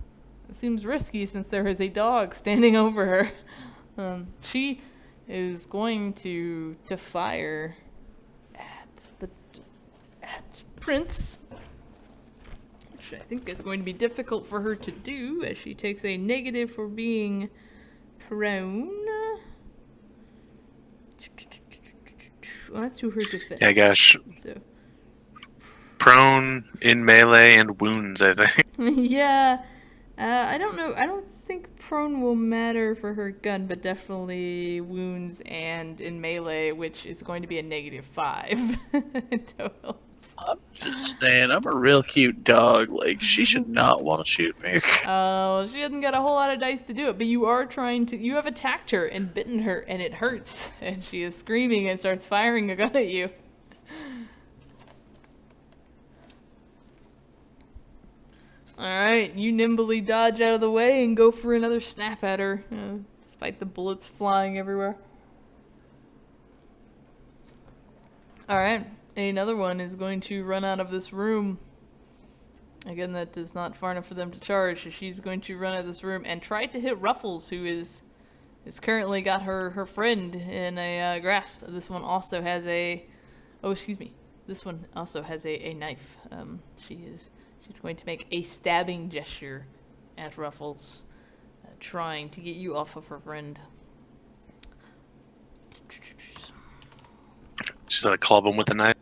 risky since there is a dog standing over her. She is going to fire at Prince, which I think is going to be difficult for her to do, as she takes a negative for being prone. Well, that's to her defense. Yeah, gosh. So. Prone, in melee, and wounds, I think. Yeah. I don't know. I don't think prone will matter for her gun, but definitely wounds and in melee, which is going to be a -5 in total. I'm just saying, I'm a real cute dog. Like, she should not want to shoot me. She hasn't got a whole lot of dice to do it, but you are trying to. You have attacked her and bitten her, and it hurts, and she is screaming and starts firing a gun at you. Alright, you nimbly dodge out of the way and go for another snap at her, despite the bullets flying everywhere. Alright, another one is going to run out of this room. Again, that is not far enough for them to charge, so she's going to run out of this room and try to hit Ruffles, who is currently got her friend in a grasp. This one also has a... Oh, excuse me. This one also has a knife. She's going to make a stabbing gesture at Ruffles, trying to get you off of her friend. She's gonna club him with a knife.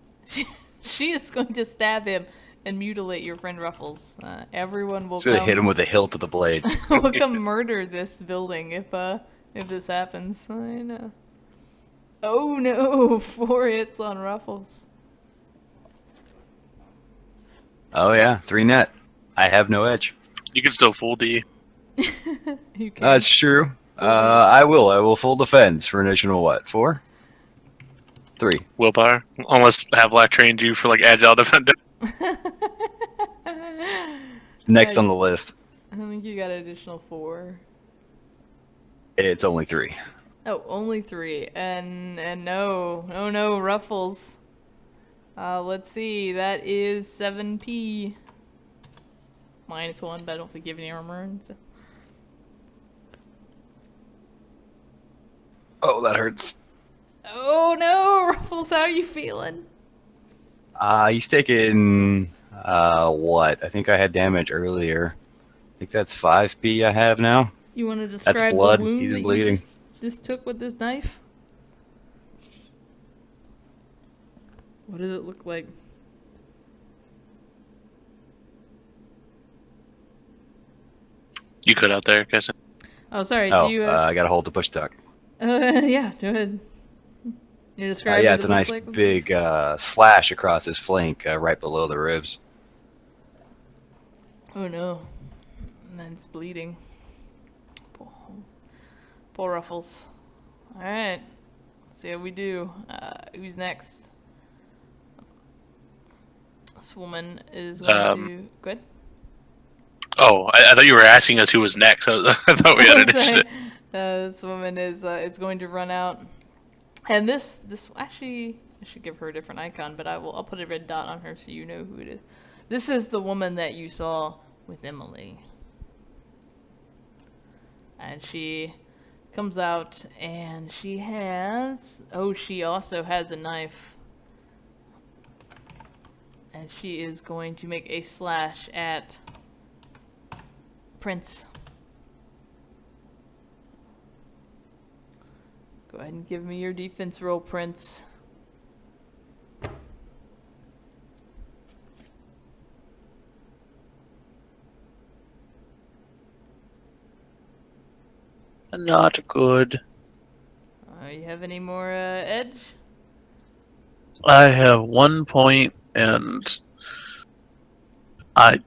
She is going to stab him and mutilate your friend Ruffles. Everyone will Just gonna hit him with the hilt of the blade. will come murder this building if this happens. I know. Oh no! 4 hits on Ruffles. Oh yeah, 3 net. I have no edge. You can still full D. You can. That's true. I will full defense for an additional what? 4? 3. Willpower. Unless Havelock trained you for like agile defender. Next on the list. I don't think you got an additional 4. It's only 3. Oh, only 3. And no, Ruffles. Let's see, that is 7p. -1, but I don't think you have any armor. So. Oh, that hurts. Oh no, Ruffles, how are you feeling? He's taking, what? I think I had damage earlier. I think that's 5p I have now. You want to describe blood. the wound He's that bleeding. you just took with this knife? What does it look like? You could out there, guys. Oh, sorry. Oh, Do you? I gotta hold the push tuck. Yeah, go ahead. You describe Yeah, what it's it a looks nice like? big slash across his flank, right below the ribs. Oh no. And then it's bleeding. Poor Ruffles. Alright. Let's see how we do. Who's next? This woman is going to... Good? Oh, I thought you were asking us who was next. I thought we had initiative. This woman is going to run out. And this actually, I should give her a different icon, but I'll put a red dot on her so you know who it is. This is the woman that you saw with Emily. And she comes out and she has, she also has a knife. And she is going to make a slash at Prince. Go ahead and give me your defense roll, Prince. Not good. You have any more edge? I have 1 point, and I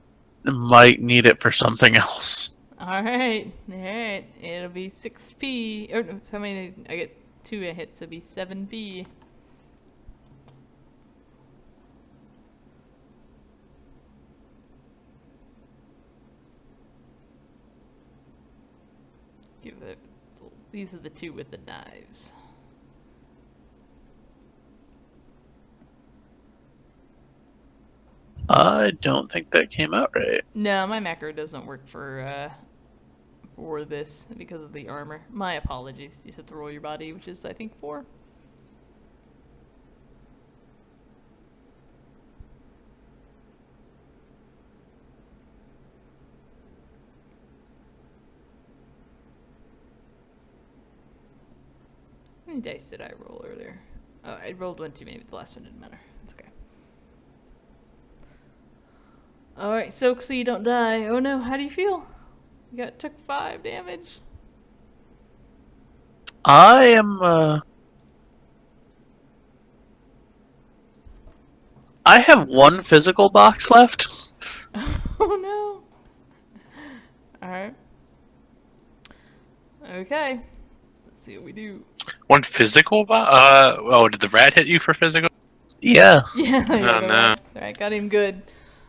might need it for something else. Alright. It'll be 6p. Or, so how many? I get 2 hits, so it'll be 7p. These are the 2 with the knives. I don't think that came out right. No, my macro doesn't work for this because of the armor. My apologies. You just have to roll your body, which is I think 4. How many dice did I roll earlier? Oh, I rolled 1 too many, but the last one didn't matter. It's okay. Alright, soak so you don't die. Oh no, how do you feel? You took 5 damage. I am, I have 1 physical box left. Oh no. Alright. Okay. Let's see what we do. 1 physical? Did the rat hit you for physical? Yeah. Yeah, Oh, no. Alright, got him good.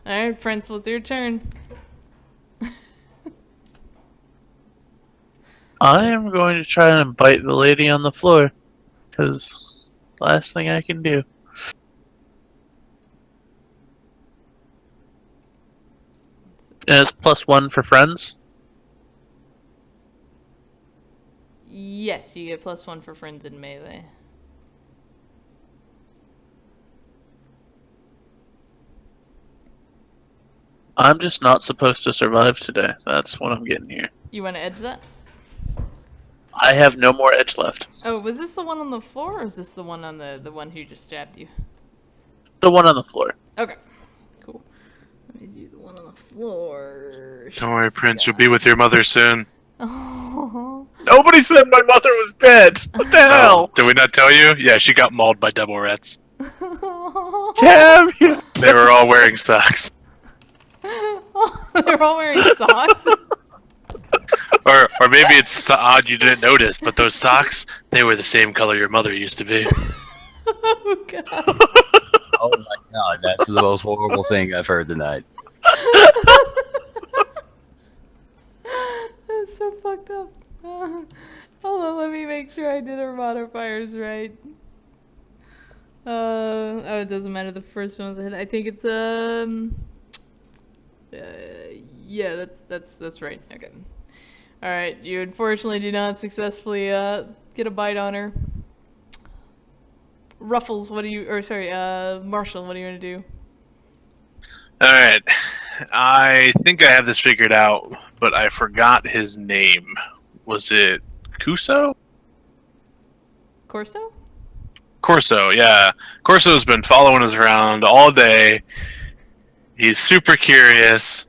Alright, Prince, what's your turn? I am going to try and bite the lady on the floor, because last thing I can do. And it's +1 for friends. Yes, you get +1 for friends in melee. I'm just not supposed to survive today. That's what I'm getting here. You want to edge that? I have no more edge left. Oh, was this the one on the floor, or is this the one on the one who just stabbed you? The one on the floor. Okay, cool. Let me do the one on the floor. Don't worry, Prince. You'll be with your mother soon. Oh. Nobody said my mother was dead. What the hell? Did we not tell you? Yeah, she got mauled by devil rats. Damn you! They were all wearing socks. They're all wearing socks. Or maybe it's odd you didn't notice, but those socks, they were the same color your mother used to be. Oh god. Oh my god, that's the most horrible thing I've heard tonight. That's so fucked up. Hold on, let me make sure I did our modifiers right. Oh, it doesn't matter. The first one was a hit. I think it's yeah, that's right. Okay. All right, you unfortunately do not successfully get a bite on her. Ruffles, what do you? Or sorry, Marshall, what are you gonna do? All right, I think I have this figured out, but I forgot his name. Was it Kuso? Corso? Corso, yeah. Corso's been following us around all day. He's super curious.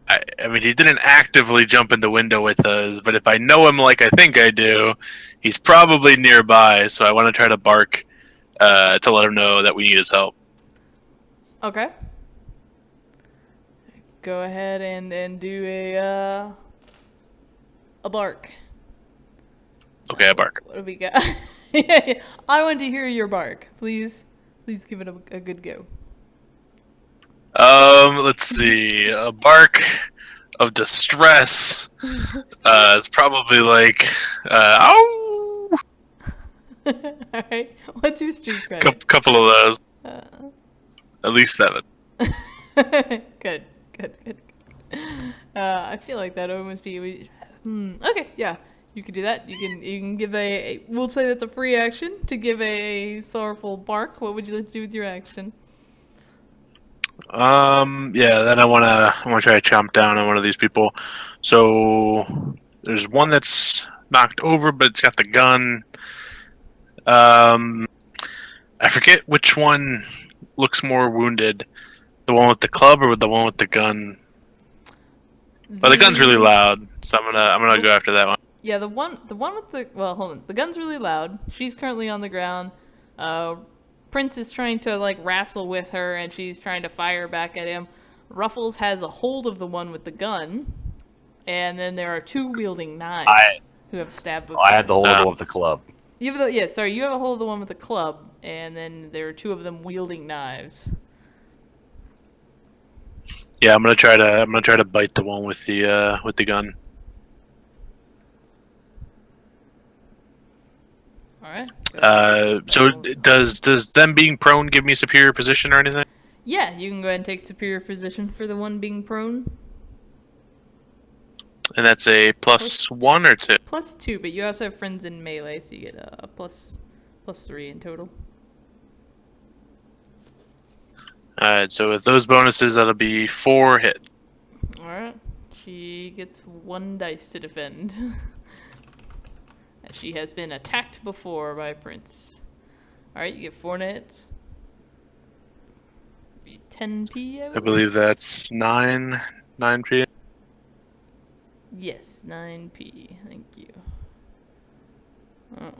I mean, he didn't actively jump in the window with us, but if I know him like I think I do, he's probably nearby, so I want to try to bark to let him know that we need his help. Okay. Go ahead and do a bark. Okay, I bark. What do we got? Yeah, I want to hear your bark. Please give it a good go. Let's see. A bark of distress. It's probably like, ow! Alright, what's your street credit? Couple of those. Uh, At least 7. good. I feel like that almost be. Okay, yeah, you can do that. You can give we'll say that's a free action to give a sorrowful bark. What would you like to do with your action? Yeah, then I wanna try to chomp down on one of these people. So there's one that's knocked over, but it's got the gun. I forget which one looks more wounded. The one with the club or the one with the gun? But the gun's really loud, so I'm gonna go after that one. Yeah, the one with the hold on. The gun's really loud. She's currently on the ground. Prince is trying to like wrestle with her, and she's trying to fire back at him. Ruffles has a hold of the one with the gun, and then there are two wielding knives who have stabbed. I had the hold of the club. You have you have a hold of the one with the club, and then there are two of them wielding knives. Yeah, I'm gonna try to bite the one with the gun. All right. So does them being prone give me superior position or anything? Yeah, you can go ahead and take superior position for the one being prone. And that's a +1 or 2? +2, but you also have friends in melee, so you get a +3 in total. Alright, so with those bonuses, that'll be 4 hits. Alright, she gets 1 dice to defend. She has been attacked before by Prince. Alright, you get 4 hits. 10p, I believe that's 9p. Yes, 9p. Thank you.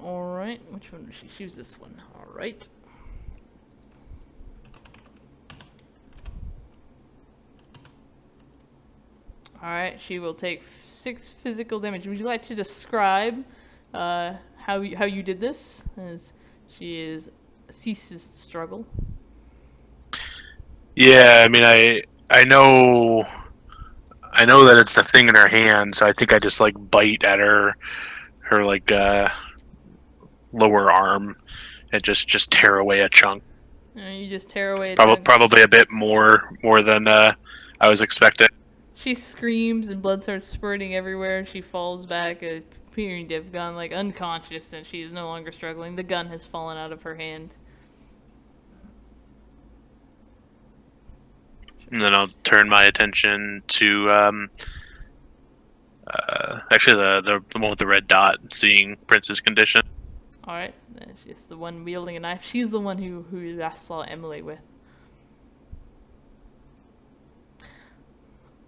Alright, which one does she choose? This one. Alright. Alright, she will take 6 physical damage. Would you like to describe how you did this? As she ceases to struggle. Yeah, I mean, I know that it's the thing in her hand, so I think I just like bite at her like lower arm and just tear away a chunk. You just tear away. Probably a bit more than I was expecting. She screams and blood starts spurting everywhere. She falls back, appearing to have gone like unconscious, and she is no longer struggling. The gun has fallen out of her hand. And then I'll turn my attention to actually the one with the red dot, seeing Prince's condition. Alright, she's the one wielding a knife. She's the one who last saw Emily with.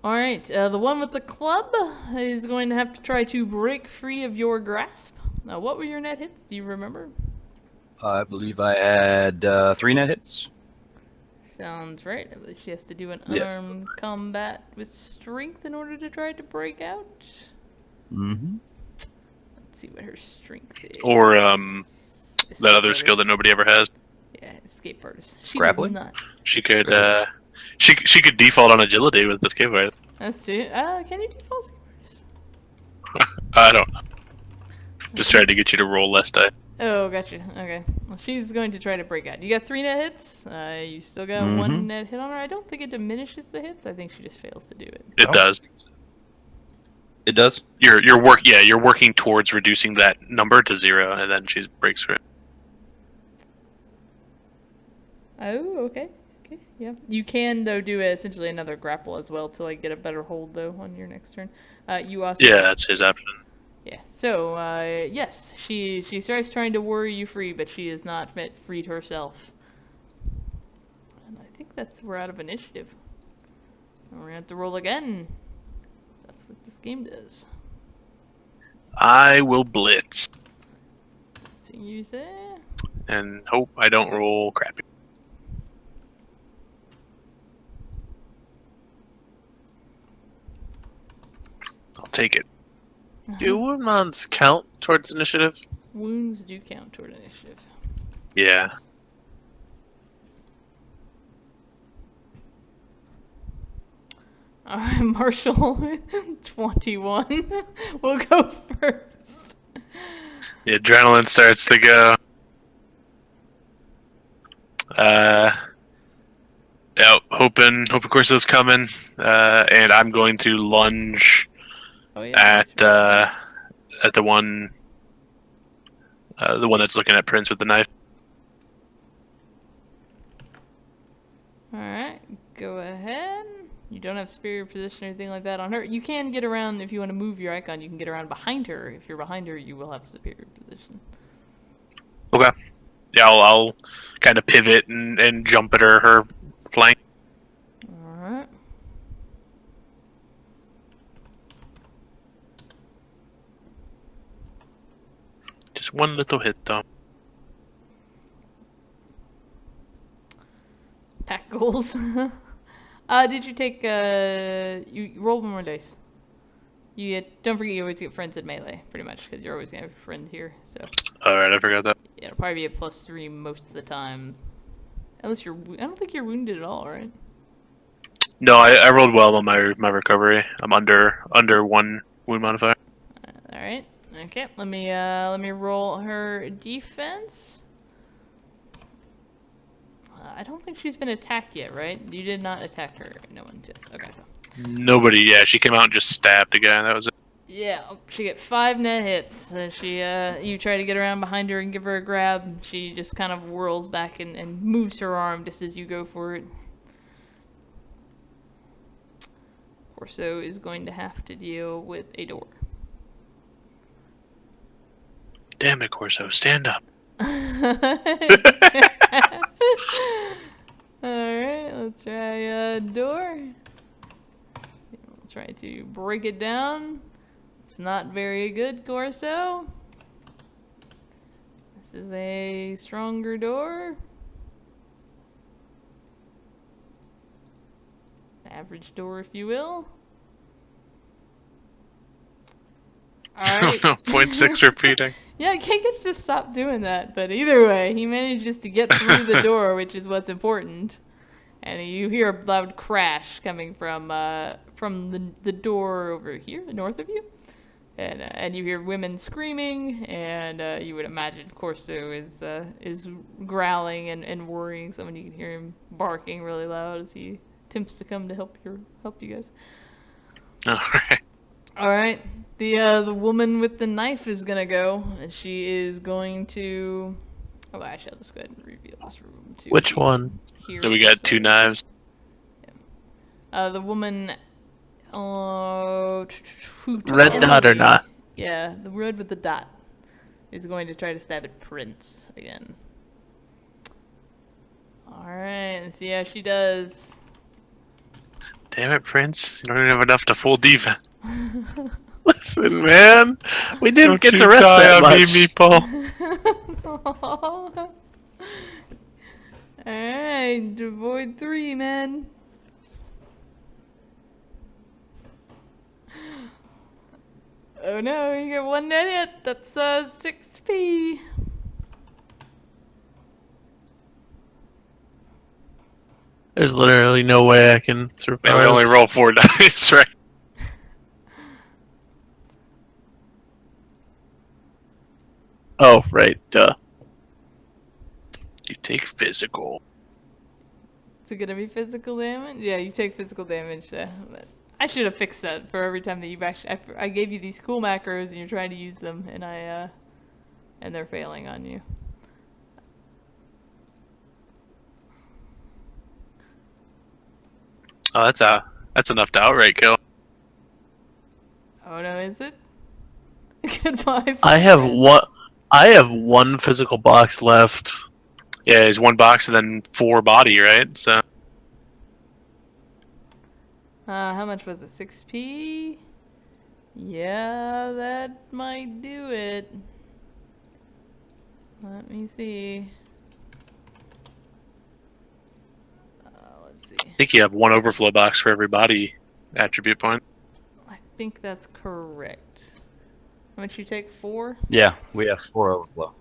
Alright, the one with the club is going to have to try to break free of your grasp. What were your net hits? Do you remember? I believe I had 3 net hits. Sounds right. I believe she has to do an unarmed combat with strength in order to try to break out. Mm-hmm. Let's see what her strength is. Or that other Escape skill that artist. nobody ever has. Yeah, escape artist. She Grappling? does not. She could she could default on agility with escape artist. That's too. Can you default escape artist? I don't know. Just tried to get you to roll less die. Oh, gotcha. Okay. Well, she's going to try to break out. You got 3 net hits. You still got 1 net hit on her. I don't think it diminishes the hits. I think she just fails to do it. It Oh. does. It does. You're working towards reducing that number to 0, and then she breaks through. Oh, okay. Okay, yeah. You can, though, do essentially another grapple as well to, like, get a better hold, though, on your next turn. You also... Yeah, that's his option. Yeah, so, yes, she starts trying to worry you free, but she is not freed herself. And I think we're out of initiative. And we're gonna have to roll again. That's what this game does. I will blitz So you say... and hope I don't roll crappy. I'll take it. Do wounds count towards initiative? Wounds do count toward initiative. Yeah. Alright, Marshall, 21. We'll go first. The adrenaline starts to go. Yeah, hoping Corso's coming, and I'm going to lunge Oh, yeah, at that's right. at the one that's looking at Prince with the knife. Alright, go ahead. You don't have superior position or anything like that on her. You can get around, if you want to move your icon, you can get around behind her. If you're behind her, you will have superior position. Okay. Yeah, I'll kind of pivot and jump at her flank. Alright. Just one little hit though. Pack goals. Did you take, you roll one more dice. Don't forget you always get friends at melee, pretty much, because you're always going to have a friend here, so. Alright, I forgot that. Yeah, it'll probably be a +3 most of the time. Unless I don't think you're wounded at all, right? No, I rolled well on my recovery. I'm under 1 wound modifier. Alright, okay, let me roll her defense. I don't think she's been attacked yet, right? You did not attack her. No one did. Okay, so. Nobody, yeah, she came out and just stabbed a guy, that was it. Yeah, she get 5 net hits. You try to get around behind her and give her a grab. And she just kind of whirls back and moves her arm just as you go for it. Corso is going to have to deal with a door. Damn it, Corso, stand up. Alright, let's try a door. We'll try to break it down. It's not very good, Corso. This is a stronger door. Average door, if you will. Alright. 0.6 repeating. Yeah, I can't get to stop doing that, but either way, he manages to get through the door, which is what's important. And you hear a loud crash coming from the door over here, north of you. And you hear women screaming, and you would imagine Corso is growling and worrying someone. You can hear him barking really loud as he attempts to come to help you guys. Alright. Alright, the woman with the knife is gonna go, and she is going to... Oh, actually, I'll just go ahead and reveal this room to Which one? here. So we got 2 knives. The woman... Red dot or not? Yeah, the red with the dot is going to try to stab at Prince again. Alright, let's see how she does. Damn it, Prince. You don't even have enough to full defense. Listen, man, we didn't Don't get you to rest die that on me, much. meatball. Alright, avoid 3, man. Oh no, you get 1 net hit. That's 6p. There's literally no way I can survive. And we only roll 4 dice, right? Oh, right, duh. You take physical. Is it gonna be physical damage? Yeah, you take physical damage. But I should have fixed that for every time that you've actually. I gave you these cool macros and you're trying to use them, and and they're failing on you. Oh, that's enough to outright kill. Oh no, is it? Goodbye. I have one physical box left. Yeah, he's 1 box and then 4 body, right? So How much was it? 6p? Yeah, that might do it. Let me see. Let's see. I think you have 1 overflow box for every body attribute point. I think that's correct. How much you take? 4? Yeah, we have 4 overflow.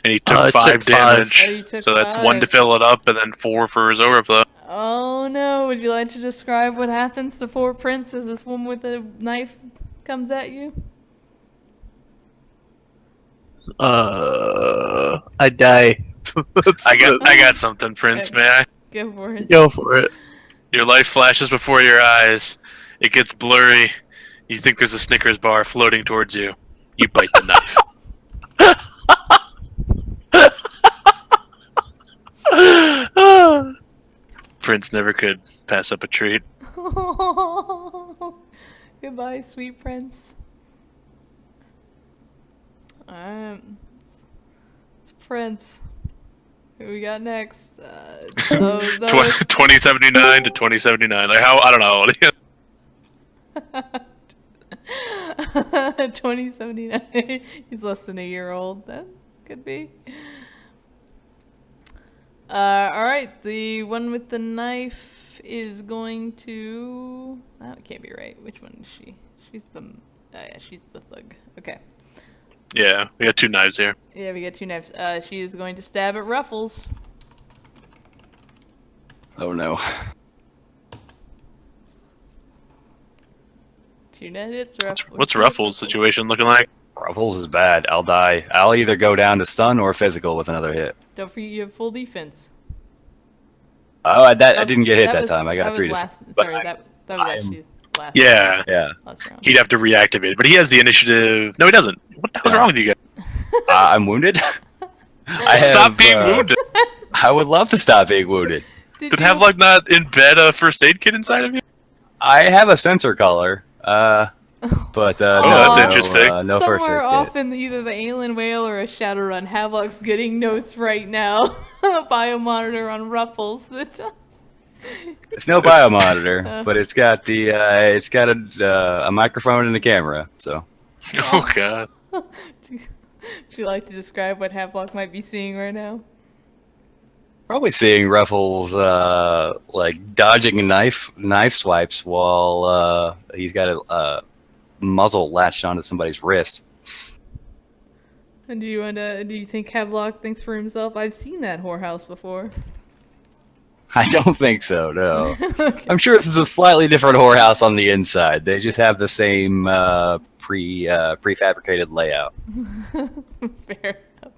And he took I 5 took 5. damage. Oh, you took So that's 1 to 5. fill it up and then 4 for his overflow. Oh no, would you like to describe what happens to poor Prince as this woman with a knife comes at you? I die. I got something, Prince, Okay. may I? Go for it. Go for it. Your life flashes before your eyes. It gets blurry. You think there's a Snickers bar floating towards you. You bite the knife. Prince never could pass up a treat. Goodbye, sweet Prince. It's Prince. Who we got next? Oh, no. 2079 to 2079. Like how? I don't know. 2079. He's less than a year old. That could be. Alright, the one with the knife is going to... That can't be right. Which one is she? She's the... yeah, she's the thug. Okay. Yeah, we got 2 knives here. Yeah, we got 2 knives. She is going to stab at Ruffles. Oh no. 2 net hits. What's Ruffles' situation looking like? Ruffles is bad. I'll die. I'll either go down to stun or physical with another hit. Don't forget you have full defense. Oh, I didn't get hit that time. I got that 3 was defense. last, But sorry, that was I am- actually last Yeah, Yeah. last round. he'd have to reactivate it, but he has the initiative. No, he doesn't. What the hell's Yeah. wrong with you guys? I'm wounded. I Stop have, being wounded. I would love to stop being wounded. Did Did you- Havelock not embed a first aid kit inside of you? I have a sensor collar. But Oh, no, that's no, interesting. No first aid Somewhere kit. off in either the Aelin Whale or a Shadowrun, Havelock's getting notes right now. A biomonitor on Ruffles. It's no biomonitor, Uh. but it's got a microphone and a camera. So Oh god. Would you like to describe what Havelock might be seeing right now? probably seeing Ruffles like dodging knife swipes while he's got a muzzle latched onto somebody's wrist. And do you think Havelock thinks for himself? I've seen that whorehouse before. I don't think so. No. Okay. I'm sure this is a slightly different whorehouse on the inside. They just have the same prefabricated layout. Fair enough.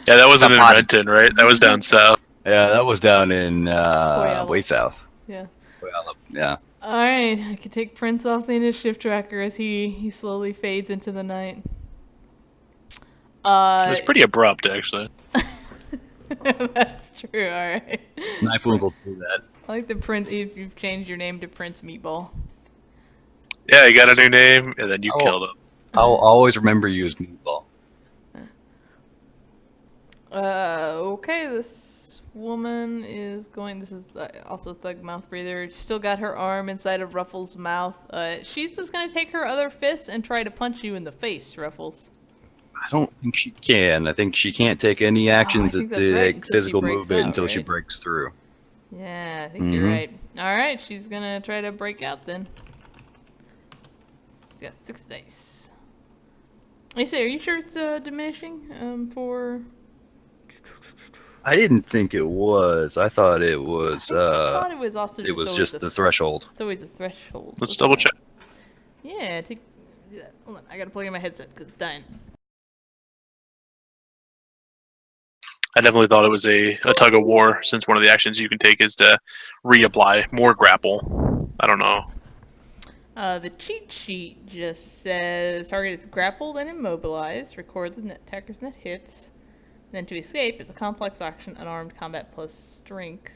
Yeah, that wasn't in Not Renton, right? That was down south. Yeah, that was down in Puyallup. way south. Yeah. Puyallup, yeah. Alright, I can take Prince off the initiative tracker as he slowly fades into the night. It was pretty abrupt, actually. That's true, alright. Knife wounds will do that. I like the Prince, if you've changed your name to Prince Meatball. Yeah, he got a new name, and then you Oh. killed him. I'll always remember you as Meatball. Okay, this woman is going, this is also Thug Mouth Breather, still got her arm inside of Ruffles' mouth. She's just gonna take her other fist and try to punch you in the face, Ruffles. I don't think she can. I think she can't take any actions think to that's right, take until she physical breaks movement out, until she right? breaks through. Yeah, I think you're Mhm. right. Alright, she's gonna try to break out then. She's got 6 dice. I say, are you sure it's diminishing? For... I didn't think it was. I thought it was. I thought it was also It was always just a, the threshold. it's always a threshold. Let's wasn't double it? check. Yeah, do that. Hold on, I gotta plug in my headset because it's dying. I definitely thought it was a tug of war, since one of the actions you can take is to reapply more grapple. I don't know. The cheat sheet just says target is grappled and immobilized. Record the attacker's net hits. Then to escape is a complex action, unarmed combat plus strength,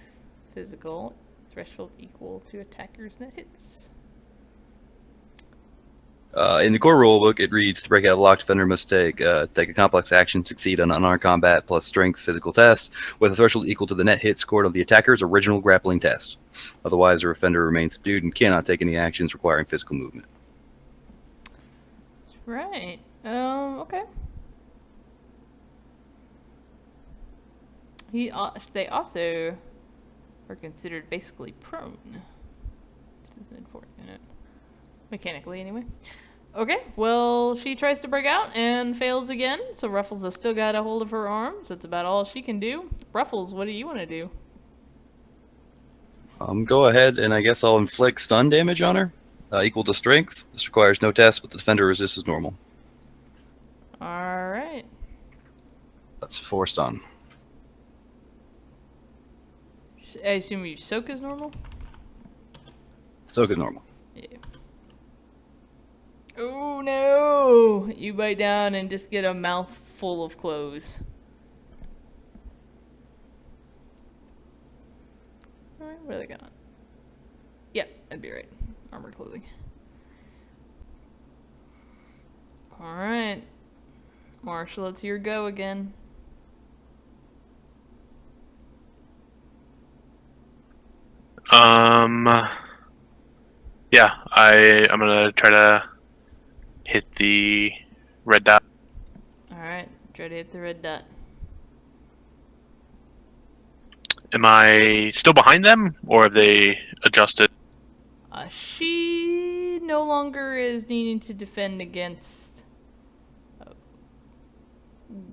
physical, threshold equal to attacker's net hits. In the core rulebook, it reads: to break out of lock, defender must take a complex action, succeed on unarmed combat plus strength physical test with a threshold equal to the net hit scored on the attacker's original grappling test. Otherwise, the offender remains subdued and cannot take any actions requiring physical movement. That's right. Okay. They also are considered basically prone, which is unfortunate. Mechanically, anyway. Okay, well, she tries to break out and fails again, so Ruffles has still got a hold of her arms. That's about all she can do. Ruffles, what do you want to do? Go ahead, and I guess I'll inflict stun damage on her, equal to strength. This requires no test, but the defender resists as normal. Alright. That's 4 stun. I assume you soak as normal? So good normal. Yeah. Oh no! You bite down and just get a mouthful of clothes. Alright, what do they got on? Yep, that'd be right. Armor clothing. Alright. Marshall, it's your go again. Yeah, I'm gonna try to hit the red dot. Alright, try to hit the red dot. Am I still behind them, or have they adjusted? She no longer is needing to defend against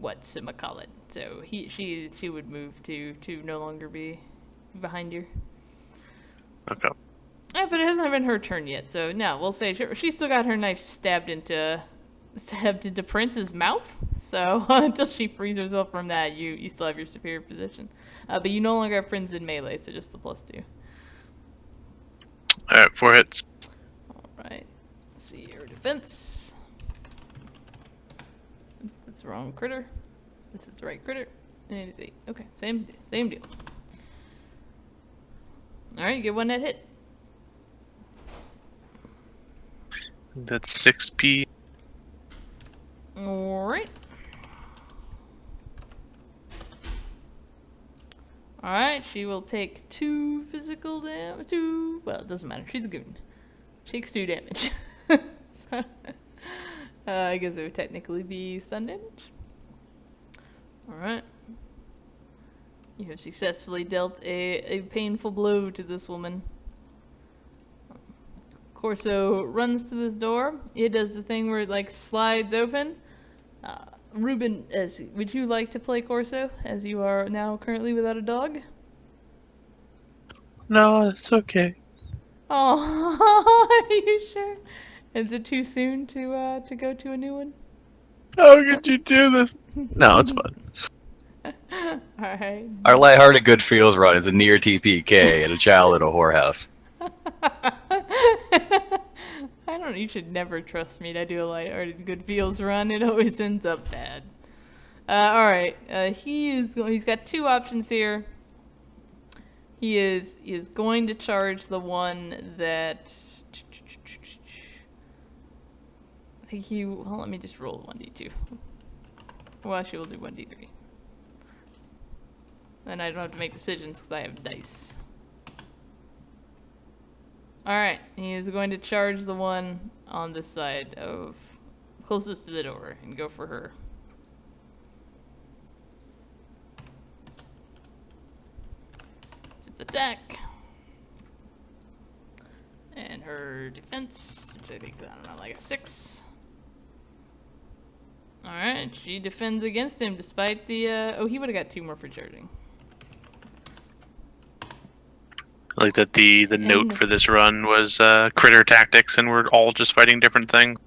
whatchamacallit. So she would move to no longer be behind you. Okay. But it hasn't been her turn yet, so no, we'll say she still got her knife stabbed into Prince's mouth. So until she frees herself from that, you still have your superior position. But you no longer have friends in melee, so just the +2. Alright, 4 hits. Alright. Let's see her defense. That's the wrong critter. This is the right critter. And it is 8. Okay, same deal. Alright, you get one net hit. That's 6p. Alright. Alright, she will take 2 physical damage. Well, it doesn't matter. She's a goon. Takes 2 damage. So, I guess it would technically be stun damage. Alright. You have successfully dealt a painful blow to this woman. Corso runs to this door. It does the thing where it like slides open. Ruben, would you like to play Corso, as you are now currently without a dog? No, it's okay. Oh, are you sure? Is it too soon to go to a new one? How could you do this? No, it's fun. Alright. Our lighthearted good feels run is a near TPK and a child at a whorehouse. I don't. You should never trust me to do a lighthearted good feels run. It always ends up bad. All right. He's got 2 options here. He is going to charge the one that. I think he. Well, let me just roll 1d2. Well, actually, we'll do 1d3. Then I don't have to make decisions because I have dice. Alright, he is going to charge the one on this side of closest to the door and go for her. Just attack. And her defense, which I think, I don't know, like a 6. Alright, she defends against him despite the, oh, he would have got 2 more for charging. Like that the note And- for this run was critter tactics, and we're all just fighting different things.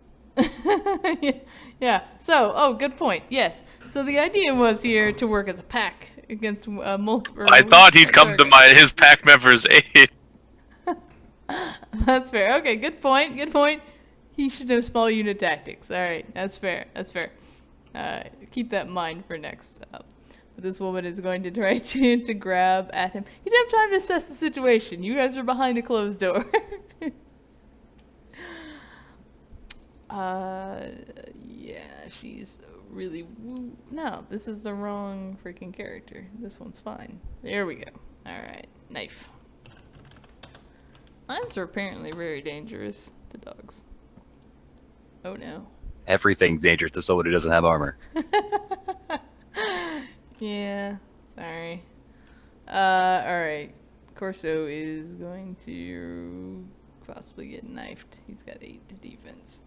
Yeah. So, oh, good point. Yes. So the idea was here to work as a pack against multiple. I thought he'd come to his pack members' aid. That's fair. Okay, good point. Good point. He should know small unit tactics. All right, that's fair. That's fair. Keep that in mind for next. This woman is going to try to grab at him. He didn't have time to assess the situation. You guys are behind a closed door. Yeah, she's really no, this is the wrong freaking character. This one's fine. There we go. Alright, knife. Lions are apparently very dangerous to dogs. Oh no. Everything's dangerous to someone who doesn't have armor. Yeah, sorry. Alright. Corso is going to possibly get knifed. He's got 8 to defense.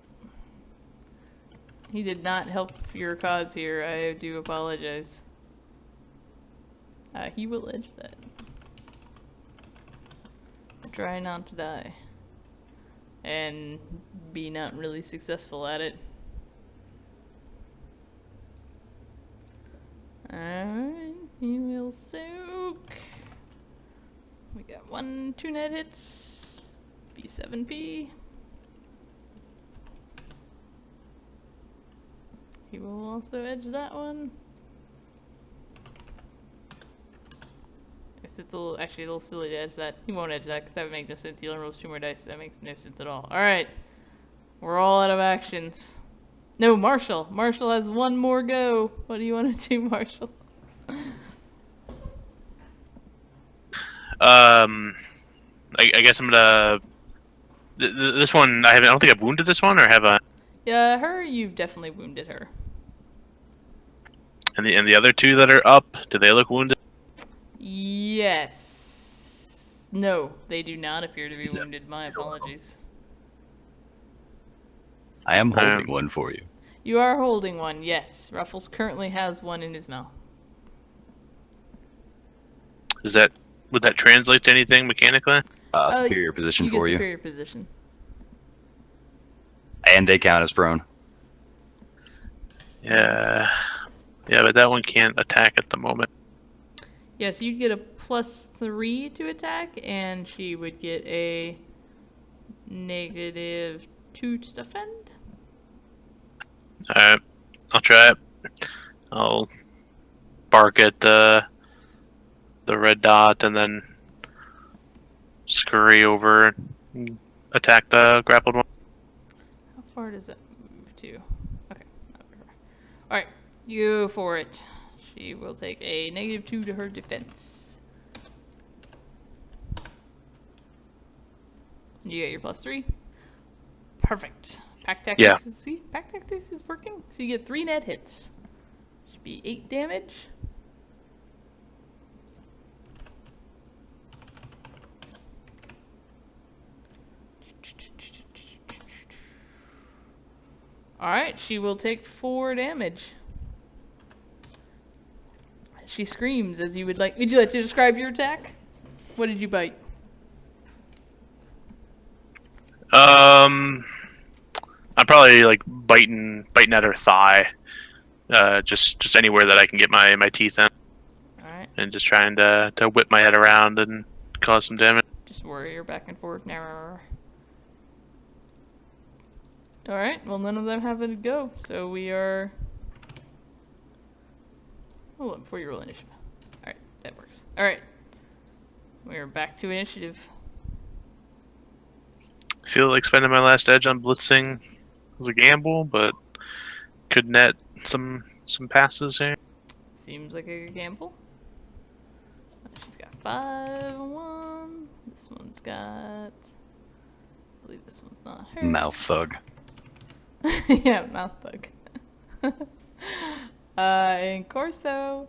He did not help your cause here. I do apologize. He will edge that. Try not to die. And be not really successful at it. Alright, he will soak. We got 2 net hits. B7P. He will also edge that one. It's a little silly to edge that. He won't edge that because that would make no sense. He only rolls 2 more dice. That makes no sense at all. Alright. We're all out of actions. No, Marshall. Marshall has 1 more go. What do you want to do, Marshall? I guess I'm gonna. This one, I don't think I've wounded this one, or have I? Yeah, her, you've definitely wounded her. And the other 2 that are up, do they look wounded? Yes. No, they do not appear to be wounded. My apologies. I am holding one for you. You are holding one, yes. Ruffles currently has one in his mouth. Would that translate to anything mechanically? Superior position you get for you. superior position. And they count as prone. Yeah, but that one can't attack at the moment. Yes, you'd get a +3 to attack, and she would get a -2 to defend. Alright, I'll try it. I'll bark at the red dot and then scurry over and attack the grappled one. How far does that move to? Okay, not very far. Alright, you go for it. She will take a -2 to her defense. You get your +3. Perfect. Pack tactics. Yeah. See, pack tactics is working. So you get 3 net hits. Should be 8 damage. Alright, she will take 4 damage. She screams as you would like. Would you like to describe your attack? What did you bite? I'm probably like biting at her thigh. Just anywhere that I can get my teeth in. Alright. And just trying to whip my head around and cause some damage. Just warrior back and forth. Alright, well none of them have a go, so we are... Hold on, before you roll initiative. Alright, that works. Alright. We are back to initiative. I feel like spending my last edge on blitzing was a gamble, but could net some passes here. Seems like a gamble. She's got 5 and 1. This one's got... I believe this one's not her. Mouth thug. Yeah, mouth bug. And Corso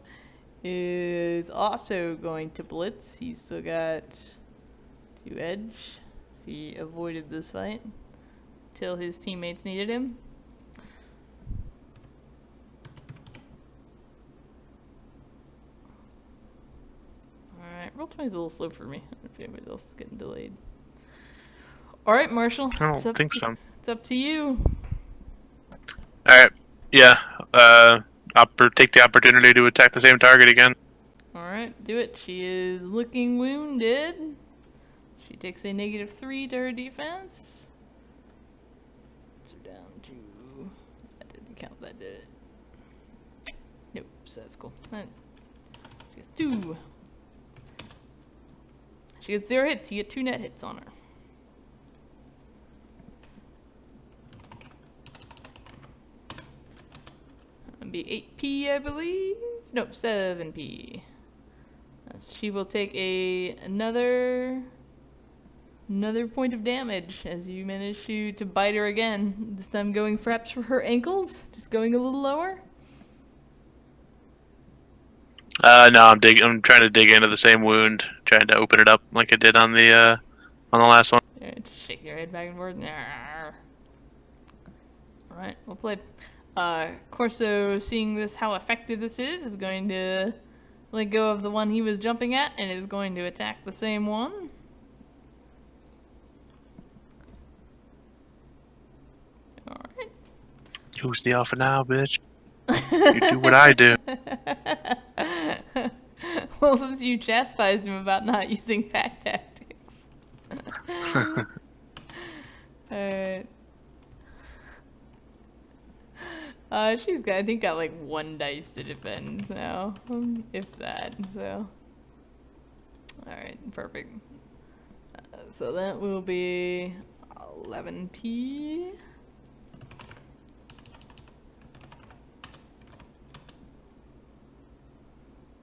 is also going to blitz. He's still got 2 edge. He avoided this fight till his teammates needed him. Alright, Roll 20 is a little slow for me. I don't know if anybody else is getting delayed. Alright, Marshall. I don't think so. It's up to you. All right. Yeah. I'll take the opportunity to attack the same target again. Alright, do it. She is looking wounded. She takes a -3 to her defense. So down to... That didn't count, that did it. Nope, so that's cool. She gets 2. She gets 0 hits. You get 2 net hits on her. That'd be 8p, I believe. Nope, 7p. She will take another point of damage as you manage to bite her again. This time going perhaps for her ankles, just going a little lower. No, I'm trying to dig into the same wound, trying to open it up like I did on the last one. Alright, just shake your head back and forth. Alright, well played. Corso, seeing this, how effective this is going to let go of the one he was jumping at and is going to attack the same one. Alright. Who's the alpha now, bitch? You do what I do. Well, since you chastised him about not using pack tactics. Alright. She's got, I think, got like 1 dice to defend now, if that, so. Alright, perfect. So that will be 11p.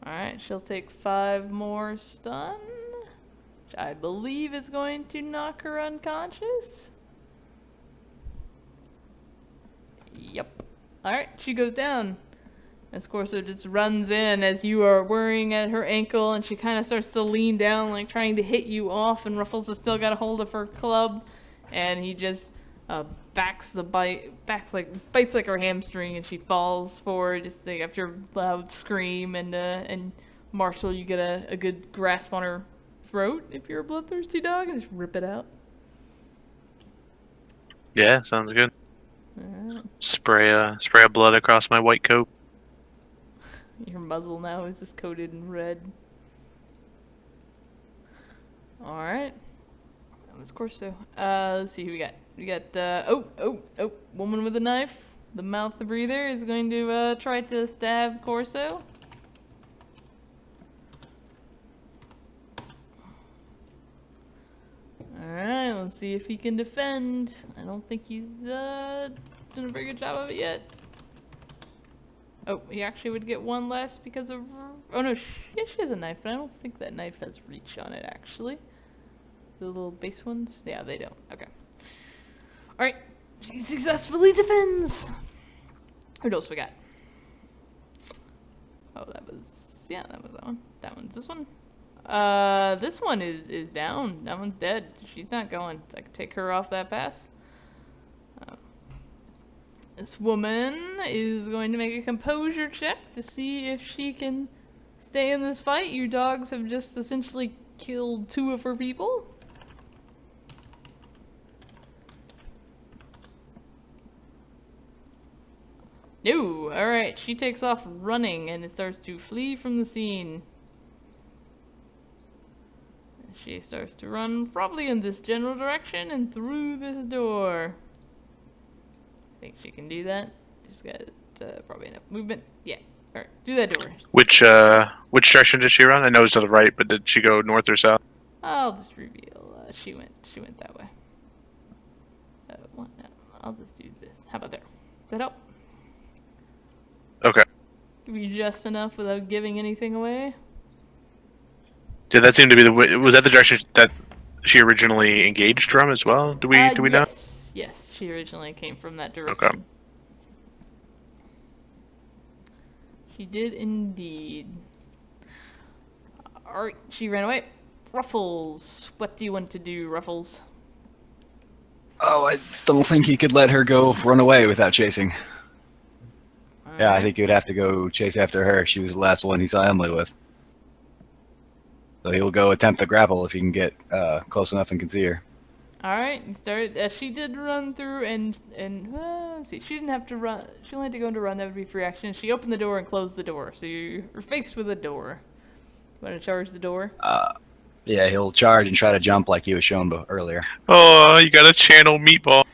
Alright, she'll take 5 more stun, which I believe is going to knock her unconscious. Yep. Alright, she goes down. As Corso just runs in as you are worrying at her ankle, and she kind of starts to lean down, like trying to hit you off, and Ruffles has still got a hold of her club, and he just bites like her hamstring, and she falls forward just like after a loud scream, and Marshall, you get a good grasp on her throat if you're a bloodthirsty dog, and just rip it out. Yeah, sounds good. Alright. Spray of blood across my white coat. Your muzzle now is just coated in red. Alright. That was Corso. Let's see who we got. We got, woman with a knife. The mouth breather is going to try to stab Corso. Alright, let's see if he can defend. I don't think he's done a very good job of it yet. Oh, he actually would get 1 less because of... Oh no, yeah, she has a knife, but I don't think that knife has reach on it, actually. The little base ones? Yeah, they don't. Okay. Alright, she successfully defends! What else we got? Oh, that was... Yeah, that was that one. That one's this one. This one is down. That one's dead. She's not going. I can take her off that pass. This woman is going to make a composure check to see if she can stay in this fight. You dogs have just essentially killed 2 of her people. No! Alright, she takes off running and it starts to flee from the scene. She starts to run probably in this general direction and through this door. I think she can do that. She's got probably enough movement. Yeah. Alright, do that door. Which direction did she run? I know it's to the right, but did she go north or south? I'll just reveal. She went that way. What? No, I'll just do this. How about there? Does that help? Okay. Give you just enough without giving anything away. Did that seem to be the way? Was that the direction that she originally engaged from as well? Do we know? Yes, she originally came from that direction. Okay. She did indeed. Alright, she ran away. Ruffles, what do you want to do, Ruffles? Oh, I don't think he could let her go run away without chasing. Yeah, I think he would have to go chase after her. She was the last one he saw Emily with. So he'll go attempt to grapple if he can get close enough and can see her. Alright, you started. She did run through and let's see, she didn't have to run. She only had to go into run. That would be free action. She opened the door and closed the door, so you're faced with a door. You want to charge the door? Yeah, he'll charge and try to jump like he was shown earlier. Oh, you gotta channel Meatball.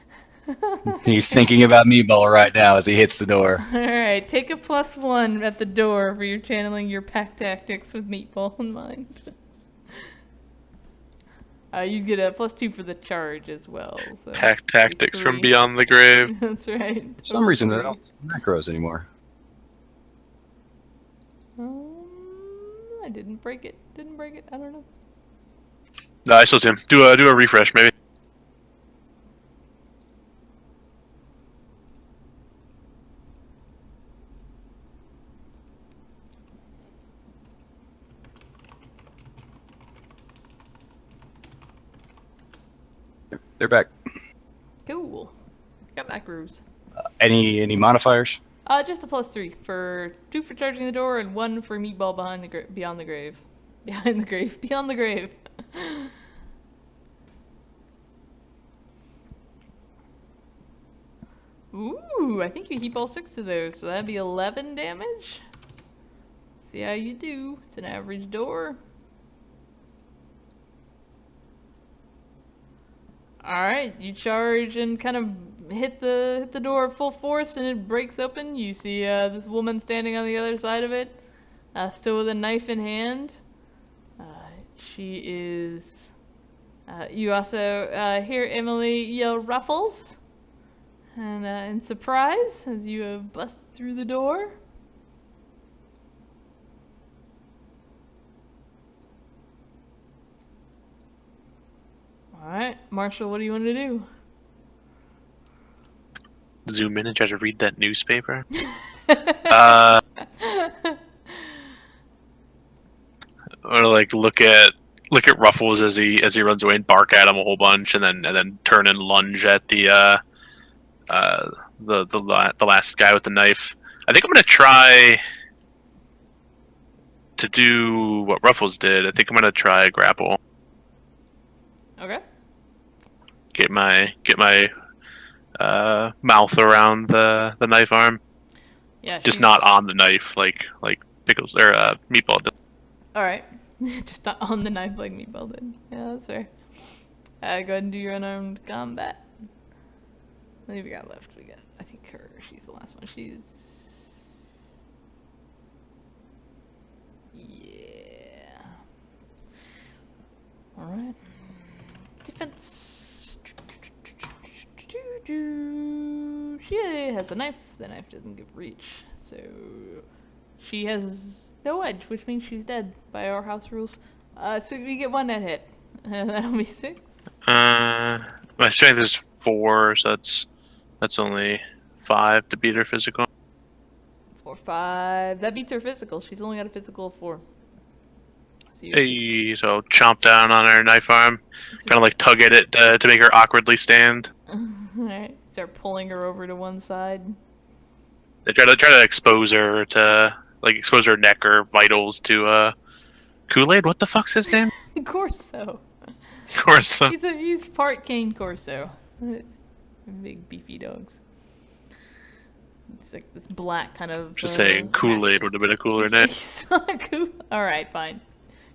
He's thinking about Meatball right now as he hits the door. Alright, take a +1 at the door for you channeling your pack tactics with Meatball in mind. You get a +2 for the charge as well. So Pack tactics from 3. beyond the grave. That's right. For some reason, they 3. don't macros anymore. I didn't break it. Didn't break it. I don't know. No, I still see him. Do a refresh, maybe. They're back. Cool. Got that grooves. Any modifiers? Just a +3 for 2 for charging the door and 1 for Meatball beyond the grave. Behind the grave. Beyond the grave. Ooh, I think you keep all 6 of those, so that'd be 11 damage. See how you do. It's an average door. Alright, you charge and kind of hit the door at full force and it breaks open. You see this woman standing on the other side of it, still with a knife in hand. She is... you also hear Emily yell Ruffles. And in surprise, as you bust through the door. Alright, Marshall, what do you want to do? Zoom in and try to read that newspaper. Or like look at Ruffles as he runs away and bark at him a whole bunch, and then turn and lunge at the last guy with the knife. I think I'm gonna try to do what Ruffles did. I think I'm gonna try grapple. Okay. Get my mouth around the knife arm. Yeah. Just not on the knife like Pickles or Meatball did. Alright. Just not on the knife like Meatball did. Yeah, that's fair. Go ahead and do your unarmed combat. What do we got left? We got, I think her. She's the last one. She's... Yeah. Alright. Defense. She has a knife. The knife doesn't give reach. So she has no edge, which means she's dead by our house rules. So we get 1 net hit. That'll be 6. My strength is 4, so that's only 5 to beat her physical. 4, 5. That beats her physical. She's only got a physical of 4. So Hey, so chomp down on her knife arm, kind of like tug at it to make her awkwardly stand. Alright, start pulling her over to one side. They try to expose her to expose her neck or vitals to Kool-Aid. What the fuck's his name? Corso. Corso. He's part cane Corso. Big beefy dogs. It's like this black kind of. Just saying, Kool-Aid would have been a cooler name. It's not cool. All right, fine.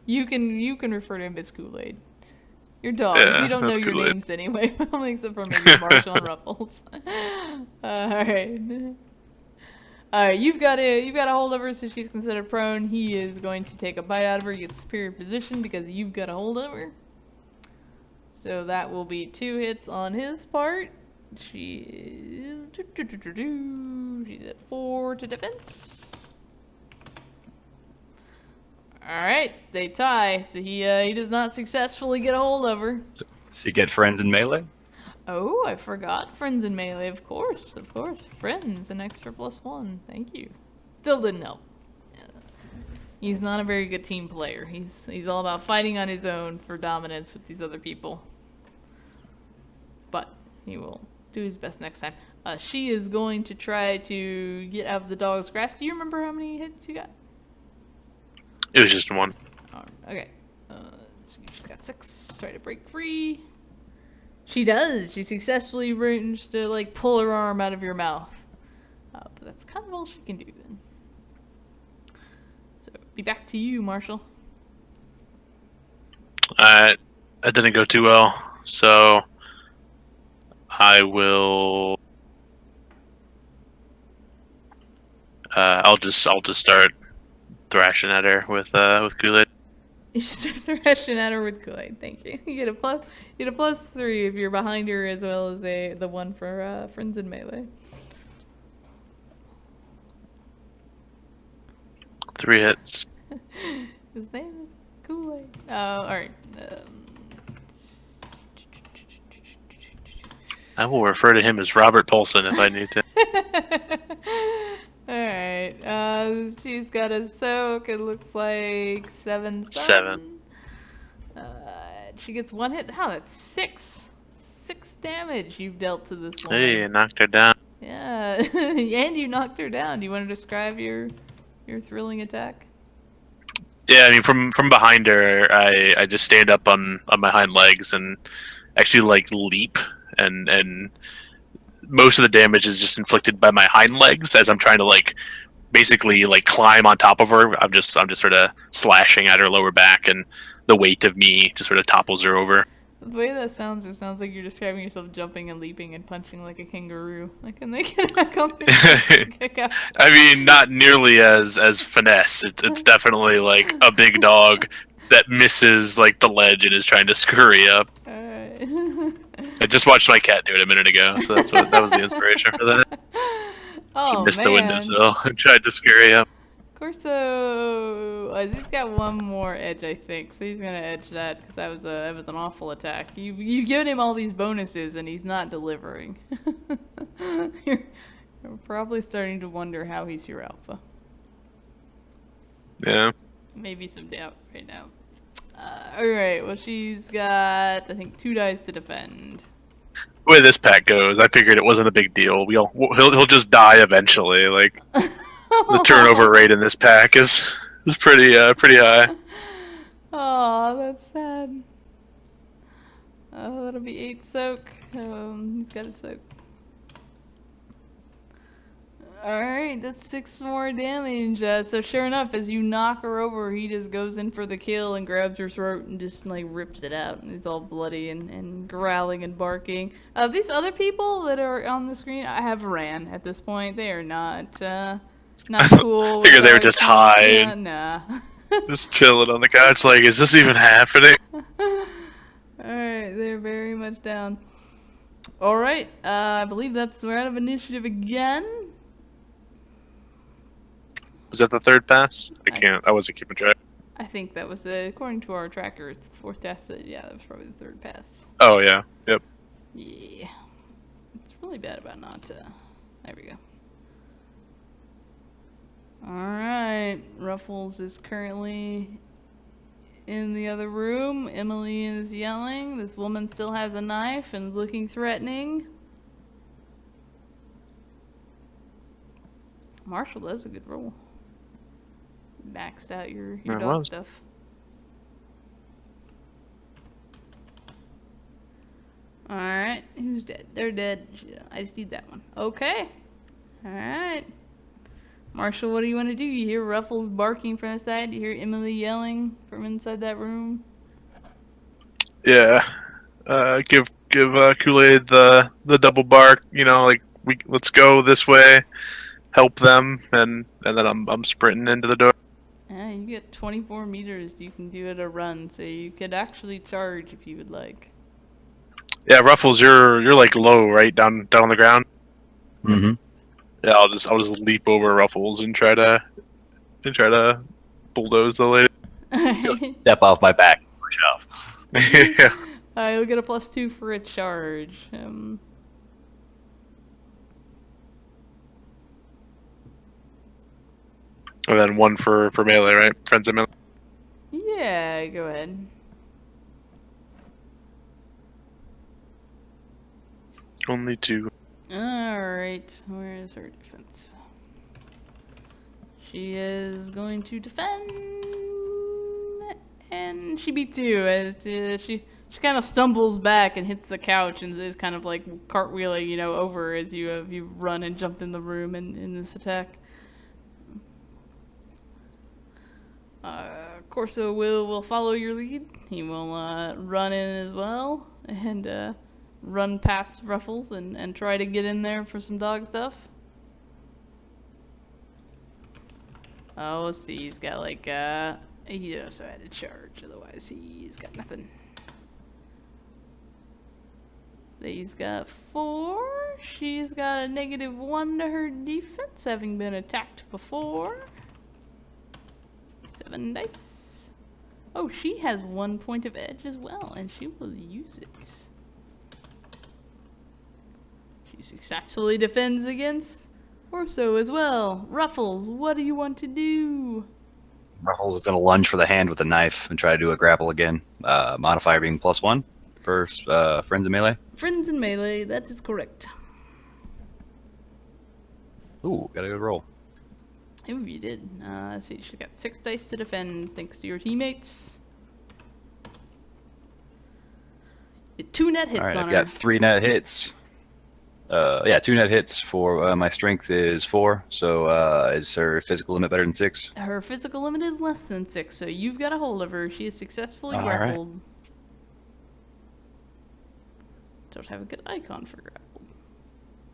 You can refer to him as Kool-Aid. Your dogs. Yeah, you don't know that's your Kool-Aid. names anyway, except for maybe Marshall and Ruffles. All right. Alright, you've got a hold of her, so she's considered prone. He is going to take a bite out of her, get superior position because you've got a hold of her. So that will be 2 hits on his part. She is she's at 4 to defense. Alright, they tie. So he does not successfully get a hold of her. Does he get friends in melee? Oh, I forgot friends in melee, of course. Friends, an extra +1. Thank you. Still didn't help. He's not a very good team player. He's all about fighting on his own for dominance with these other people. But he will do his best next time. She is going to try to get out of the dog's grasp. Do you remember how many hits you got? It was just 1. Oh, okay. So she's got 6. Try to break free. She does. She successfully managed to like pull her arm out of your mouth. But that's kind of all she can do then. So be back to you, Marshall. That didn't go too well, so I will. I'll just start thrashing at her with Kool-Aid. You start thrashing at her with Kool-Aid. Thank you. You get a +3 if you're behind her, as well as the 1 for friends in melee. 3 hits. His name is Kool-Aid. Alright. I will refer to him as Robert Paulson if I need to. Alright. She's got a soak. It looks like 7. 7. She gets 1 hit. How? That's 6. 6 damage you've dealt to this woman. Hey, I knocked her down. Yeah, and you knocked her down. Do you want to describe your thrilling attack? Yeah, I mean, from behind her, I just stand up on my hind legs and actually like leap, and most of the damage is just inflicted by my hind legs as I'm trying to like basically like climb on top of her. I'm just sort of slashing at her lower back, and the weight of me just sort of topples her over. The way that sounds, it sounds like you're describing yourself jumping and leaping and punching like a kangaroo. Like, and they get back on their kick out. I mean, not nearly as finesse. It's definitely like a big dog that misses like the ledge and is trying to scurry up. Alright. I just watched my cat do it a minute ago, so that was the inspiration for that. Oh, She missed the man. windowsill and tried to scurry up. Corso, he's got 1 more edge, I think, so he's gonna edge that because that was an awful attack. You've given him all these bonuses and he's not delivering. you're probably starting to wonder how he's your alpha. Yeah. Maybe some doubt right now. Alright, well she's got, I think, 2 dice to defend. The way this pack goes, I figured it wasn't a big deal. He'll just die eventually. Like the turnover rate in this pack is pretty high. Aw, that's sad. That'll be 8 soak. He's got a soak. Alright, that's 6 more damage. So sure enough, as you knock her over, he just goes in for the kill and grabs her throat and just like rips it out. And it's all bloody and growling and barking. These other people that are on the screen, I have ran at this point. They are not cool. I figured they were just high. Nah. Just chilling on the couch. Like, is this even happening? Alright, they're very much down. Alright, I believe we're out of initiative again. Was that the 3rd pass? I wasn't keeping track. I think that was, according to our tracker, it's the 4th pass. Yeah, that was probably the 3rd pass. Oh yeah, yep. Yeah. It's really bad about not, there we go. Alright, Ruffles is currently in the other room. Emily is yelling. This woman still has a knife and is looking threatening. Marshall, that was a good roll. Maxed out your It dog was. stuff. Alright, who's dead? They're dead. I just need that one. Okay. Alright. Marshall, what do you want to do? You hear Ruffles barking from the side. You hear Emily yelling from inside that room. Yeah. Give Kool-Aid the double bark. You know, like let's go this way, help them, and then I'm sprinting into the door. Yeah, you get 24 meters. You can do it a run, so you could actually charge if you would like. Yeah, Ruffles, you're like low, right down on the ground. Mm-hmm. Yeah, I'll just leap over Ruffles and try to bulldoze the lady. Alright. Step off my back. Push off. Yeah. You'll get a +2 for a charge. And then 1 for melee, right? Friends of melee. Yeah, go ahead. Only 2. Alright, where is her defense? She is going to defend And she beats you as she kind of stumbles back and hits the couch and is kind of like cartwheeling, over as you run and jump in the room in this attack. Corso will follow your lead. He will run in as well and run past Ruffles and try to get in there for some dog stuff. Oh, let's see. He's got like he also had a charge. Otherwise, he's got nothing. He's got 4. She's got a -1 to her defense, having been attacked before. 7 dice. Oh, she has 1 point of edge as well, and she will use it. She successfully defends against Corso as well. Ruffles, what do you want to do? Ruffles is going to lunge for the hand with the knife and try to do a grapple again. Modifier being +1 for friends in melee. Friends in melee, that is correct. Ooh, got a good roll. Ooh, you did. Let's see, she's got 6 dice to defend thanks to your teammates. 2 net hits All right, on I've her. got 3 net hits. 2 net hits for my strength is 4. So is her physical limit better than 6? Her physical limit is less than 6, so you've got a hold of her. She is successfully All right. grappled. Don't have a good icon for grappled.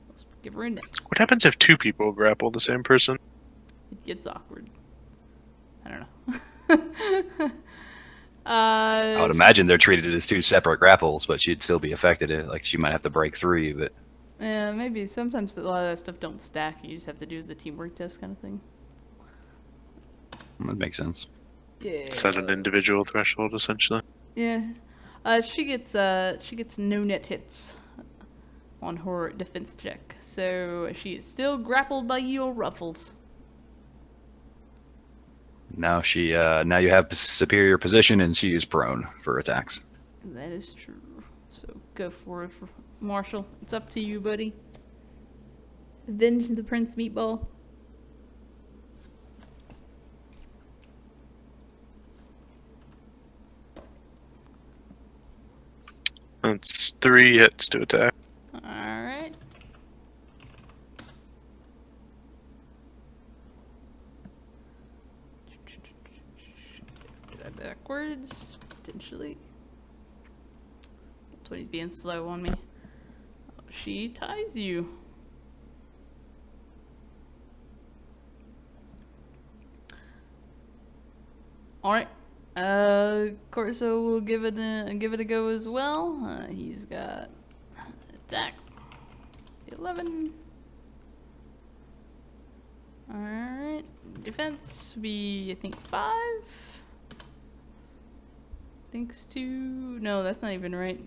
Let's give her a net. What happens if 2 people grapple the same person? It gets awkward. I don't know. I would imagine they're treated as 2 separate grapples, but she'd still be affected. Like she might have to break 3, but Yeah, maybe sometimes a lot of that stuff don't stack. You just have to do as a teamwork test kind of thing. that makes sense. Yeah. Set an individual threshold, essentially. Yeah. She gets no net hits on her defense check, so she is still grappled by your Ruffles. Now now you have superior position, and she is prone for attacks. That is true. So go for it, Marshall. It's up to you, buddy. Avenge the Prince Meatball. That's 3 hits to attack. Alright. Backwards, potentially. That's what he's being slow on me. She ties you. Alright. Corso will give it a go as well. He's got attack 11. Alright. Defense would be, I think, 5. Thanks to... No, that's not even right.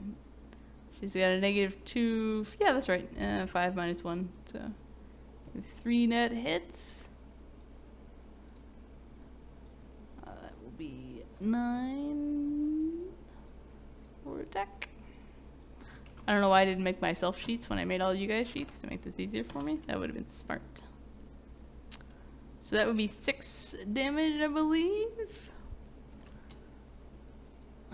She's got a -2. Yeah, that's right. 5 minus 1. So 3 net hits. That will be 9 for attack. I don't know why I didn't make myself sheets when I made all you guys sheets to make this easier for me. That would have been smart. So that would be 6 damage, I believe.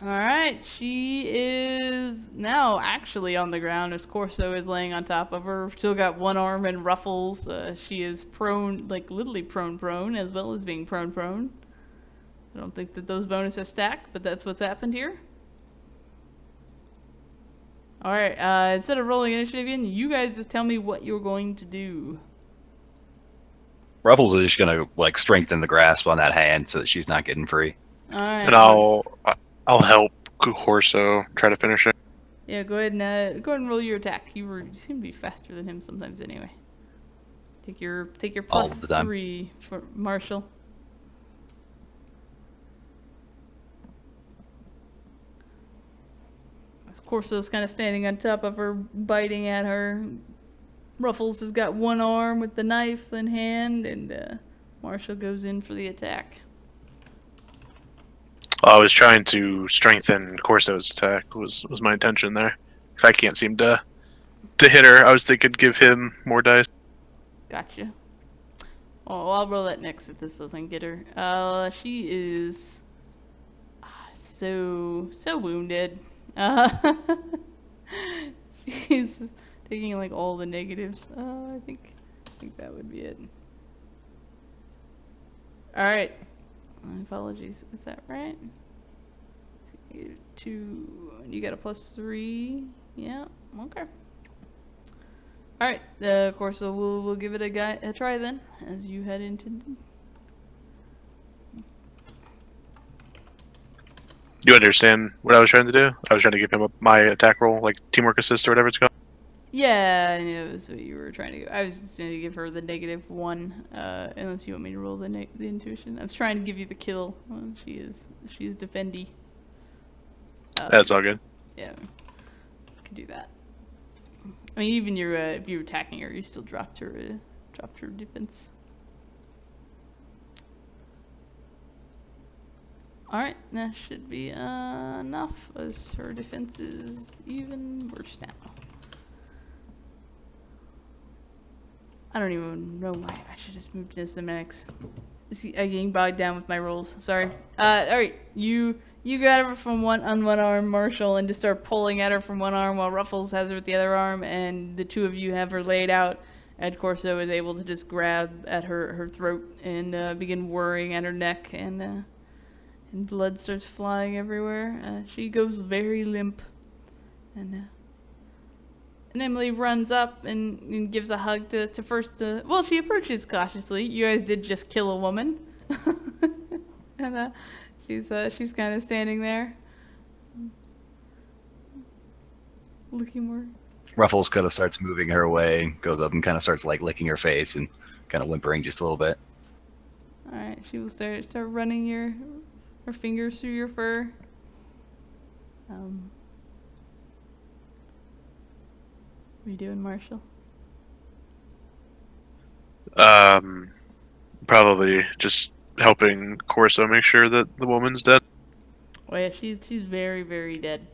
Alright, she is now actually on the ground as Corso is laying on top of her. Still got 1 arm and Ruffles. She is prone, like literally prone, as well as being prone. I don't think that those bonuses stack, but that's what's happened here. Alright, instead of rolling initiative in, you guys just tell me what you're going to do. Ruffles is just gonna like strengthen the grasp on that hand so that she's not getting free. Alright. And I'll help Corso try to finish it. Yeah, go ahead and roll your attack. You seem to be faster than him sometimes anyway. Take your All plus the time. 3 for Marshall. As Corso's kind of standing on top of her, biting at her. Ruffles has got 1 arm with the knife in hand, and Marshall goes in for the attack. I was trying to strengthen Corso's attack. Was my intention there? Because I can't seem to hit her. I was thinking give him more dice. Gotcha. Oh, I'll roll that next if this doesn't get her. She is so wounded. She's taking like all the negatives. I think that would be it. All right. My apologies. Is that right? Two. You got a +3. Yeah. Okay. All right. Of course, so we'll give it a try then, as you head into. You understand what I was trying to do? I was trying to give him my attack roll, like teamwork assist or whatever it's called. Yeah, I knew that's what you were trying to do. I was just going to give her the -1, unless you want me to roll the intuition. I was trying to give you the kill. Well, she's defendy. That's all good. Yeah, could do that. I mean, even your if you were attacking her, you still dropped her defense. All right, that should be enough, as her defense is even worse now. I don't even know why. I should just move to Cinematics. I'm getting bogged down with my rolls. Sorry. Alright. You got her from one arm, Marshall, and just start pulling at her from one arm while Ruffles has her with the other arm, and the two of you have her laid out. Ed Corso is able to just grab at her throat and begin worrying at her neck, and blood starts flying everywhere. She goes very limp, and Emily runs up and gives a hug to first. Well, she approaches cautiously. You guys did just kill a woman, and she's kind of standing there, looking more. Ruffles kind of starts moving her away, goes up and kind of starts like licking her face and kind of whimpering just a little bit. All right, she will start running her fingers through your fur. What are you doing, Marshall? Probably just helping Corso make sure that the woman's dead. Oh yeah, she's very, very dead.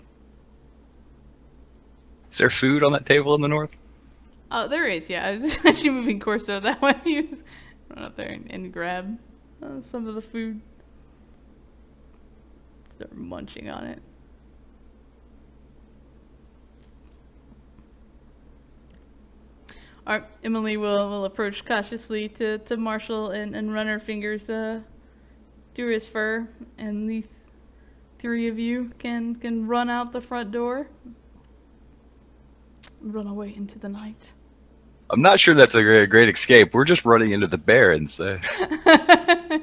Is there food on that table in the north? Oh, there is. Yeah, I was actually moving Corso that way. He was run up there and grab some of the food. Start munching on it. Alright, Emily will approach cautiously to Marshall and run her fingers through his fur, and the three of you can run out the front door. Run away into the night. I'm not sure that's a great escape. We're just running into the Barrens.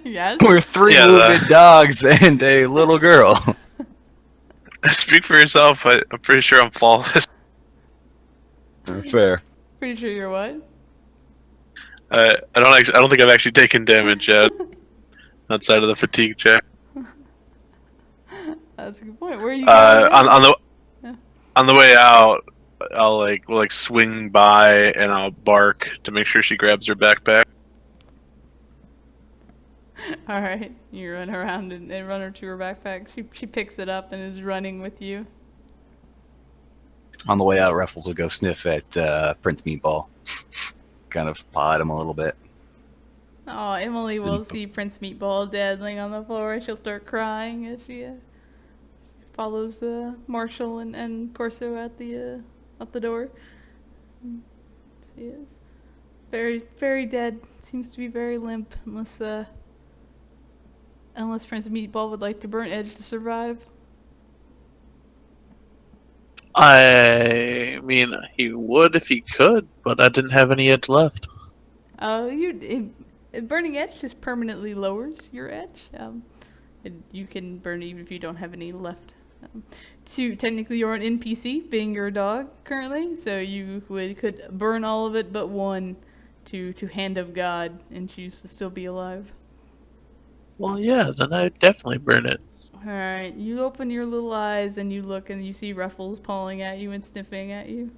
Yes? We're three wounded dogs and a little girl. Speak for yourself. I'm pretty sure I'm flawless. Fair. Pretty sure you're what? I don't think I've actually taken damage yet. Outside of the fatigue check. That's a good point. Where are you going? On the way out, I'll we'll swing by and I'll bark to make sure she grabs her backpack. Alright, you run around and run her to her backpack. She picks it up and is running with you. On the way out, Ruffles will go sniff at Prince Meatball. Kind of paw at him a little bit. Oh, Emily will see Prince Meatball dead laying on the floor. She'll start crying as she follows Marshall and Corso at the door. She is very, very dead. Seems to be very limp, unless Prince Meatball would like to burn Edge to survive. I mean, he would if he could, but I didn't have any edge left. Burning Edge just permanently lowers your edge. You can burn even if you don't have any left. Technically, you're an NPC, being your dog currently, so you could burn all of it but one to Hand of God and choose to still be alive. Well, yeah, then I'd definitely burn it. Alright, you open your little eyes and you look and you see Ruffles pawing at you and sniffing at you.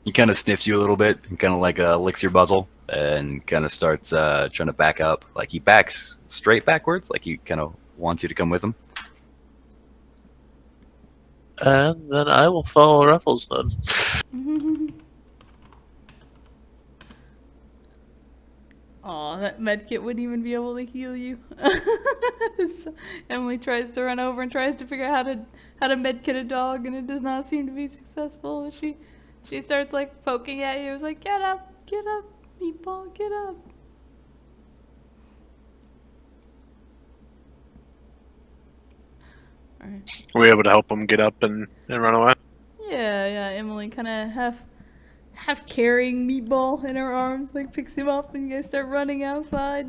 He kind of sniffs you a little bit and kind of licks your muzzle and kind of starts trying to back up. Like he backs straight backwards, like he kind of wants you to come with him. And then I will follow Ruffles then. Aw, that medkit wouldn't even be able to heal you. So Emily tries to run over and tries to figure out how to medkit a dog, and it does not seem to be successful. She starts like poking at you. It's like, get up, meatball, get up. Alright. Were we able to help him get up and run away? Yeah, Emily kind of half carrying Meatball in her arms, like picks him up, and you guys start running outside,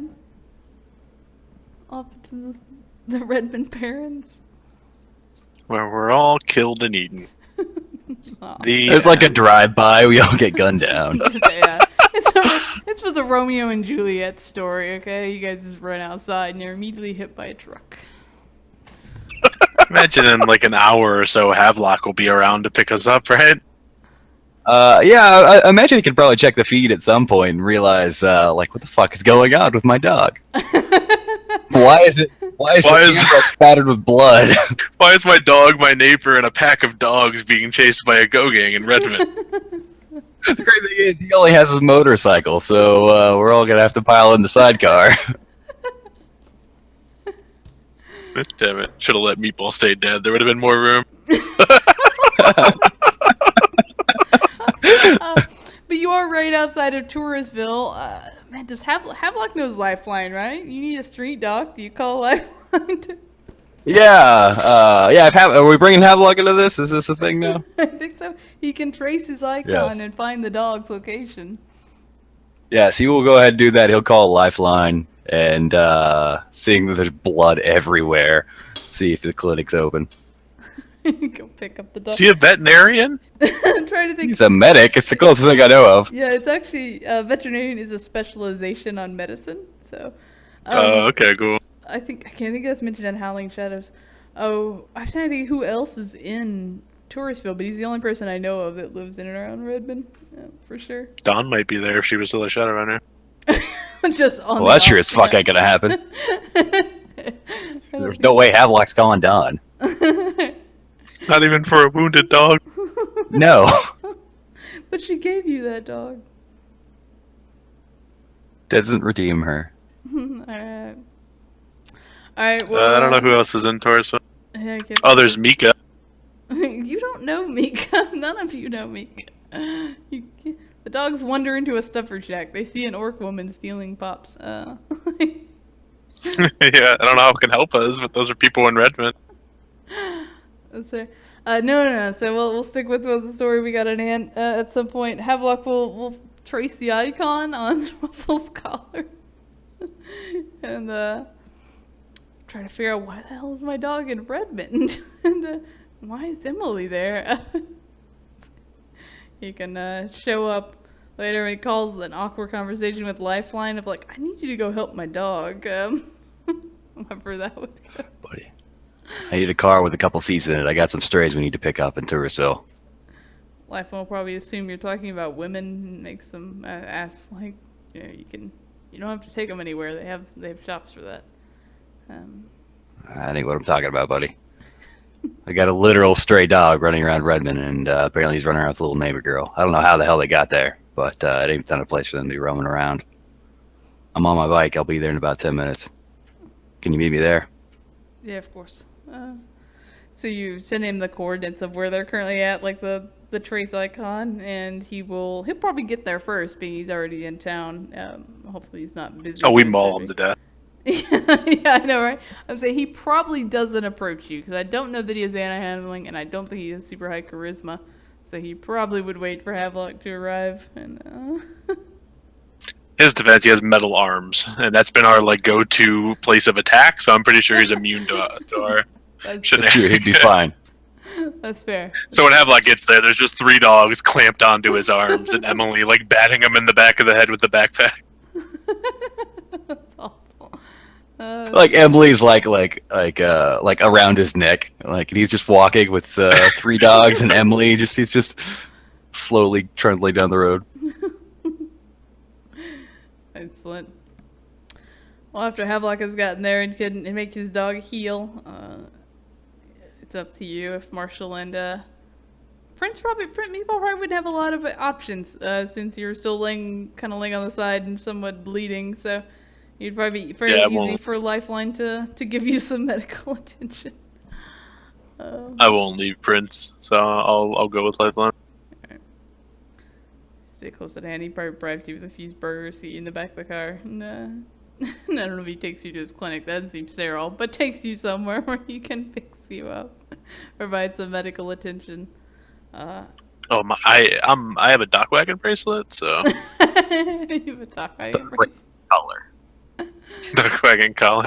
off to the Redmond parents. Where we're all killed and eaten. Aw. There's like a drive-by. We all get gunned down. Yeah, it's for the Romeo and Juliet story. Okay, you guys just run outside and you're immediately hit by a truck. Imagine in like an hour or so, Havelock will be around to pick us up, right? Yeah, I imagine he could probably check the feed at some point and realize, like, what the fuck is going on with my dog? Why is the camera spattered with blood? Why is my dog, my neighbor, and a pack of dogs being chased by a go gang in Redmond? The great thing is he only has his motorcycle, so we're all gonna have to pile in the sidecar. Damn it! Should have let Meatball stay dead. There would have been more room. But you are right outside of Touristville. Man, does Havelock knows Lifeline, right? You need a street dog. Do you call Lifeline? Yeah, are we bringing Havelock into this? Is this a thing now? I think so. He can trace his icon Yes. and find the dog's location. Yes, he will go ahead and do that. He'll call Lifeline and seeing that there's blood everywhere, see if the clinic's open. Go pick up the dog. Is he a veterinarian? I'm trying to think. He's a medic. It's the closest thing I know of. Yeah, it's actually veterinarian is a specialization on medicine. So. Okay, cool. I can't think that's mentioned in Howling Shadows. Oh, I'm trying to think who else is in Touristville, but he's the only person I know of that lives in and around Redmond, for sure. Dawn might be there if she was still a Shadowrunner. Just on. Well, that sure as fuck ain't gonna happen. There's no way Havelock's calling Dawn. Not even for a wounded dog. No. But she gave you that dog. Doesn't redeem her. Alright. Alright, well. I don't know who else is in Touristville. Yeah, I guess- Oh, there's Mika. You don't know Mika. None of you know Mika. The dogs wander into a stuffer shack. They see an orc woman stealing pops. Yeah, I don't know how it can help us, but those are people in Redmond. That's fair. No. So we'll stick with the story we got in hand. At some point, Havelock will trace the icon on Ruffle's collar, and try to figure out why the hell is my dog in Redmond, and why is Emily there? He can show up later and he calls an awkward conversation with Lifeline of like, I need you to go help my dog. Whatever that would go. Buddy, I need a car with a couple seats in it. I got some strays we need to pick up in Touristville. Lifeline will probably assume you're talking about women and makes them ask like, you don't have to take them anywhere. They have shops for that. I think what I'm talking about, buddy. I got a literal stray dog running around Redmond, and apparently he's running around with a little neighbor girl. I don't know how the hell they got there, but it ain't a place for them to be roaming around. I'm on my bike. I'll be there in about 10 minutes. Can you meet me there? Yeah, of course. So you send him the coordinates of where they're currently at, like the trace icon, and he'll probably get there first, being he's already in town. Hopefully he's not busy. Oh, we maul him to death. Yeah, I know, right? I'm saying he probably doesn't approach you, because I don't know that he has anti-handling, and I don't think he has super high charisma. So he probably would wait for Havelock to arrive, and His defense, he has metal arms, and that's been our like go-to place of attack. So I'm pretty sure he's immune to our that's, That's true. He'd be fine. that's fair. So when Havelock gets there, there's just 3 dogs clamped onto his arms, and Emily like batting him in the back of the head with the backpack. That's awful. Like Emily's like around his neck, like, and he's just walking with 3 dogs, and Emily he's just slowly trundling down the road. Excellent. Well, after Havelock has gotten there and can make his dog heal, it's up to you if Marshall and Prince Meatball probably wouldn't have a lot of options since you're still kind of laying on the side and somewhat bleeding. So you'd probably be fairly Yeah, easy well- for Lifeline to give you some medical attention. I won't leave Prince, so I'll go with Lifeline. Stay close at hand. He probably bribes you with a few burgers to eat in the back of the car. And, I don't know if he takes you to his clinic. That seems sterile, but takes you somewhere where he can fix you up, provide some medical attention. Oh my! I have a dock wagon bracelet, so You have a talk about your bracelet. Color. dock wagon collar.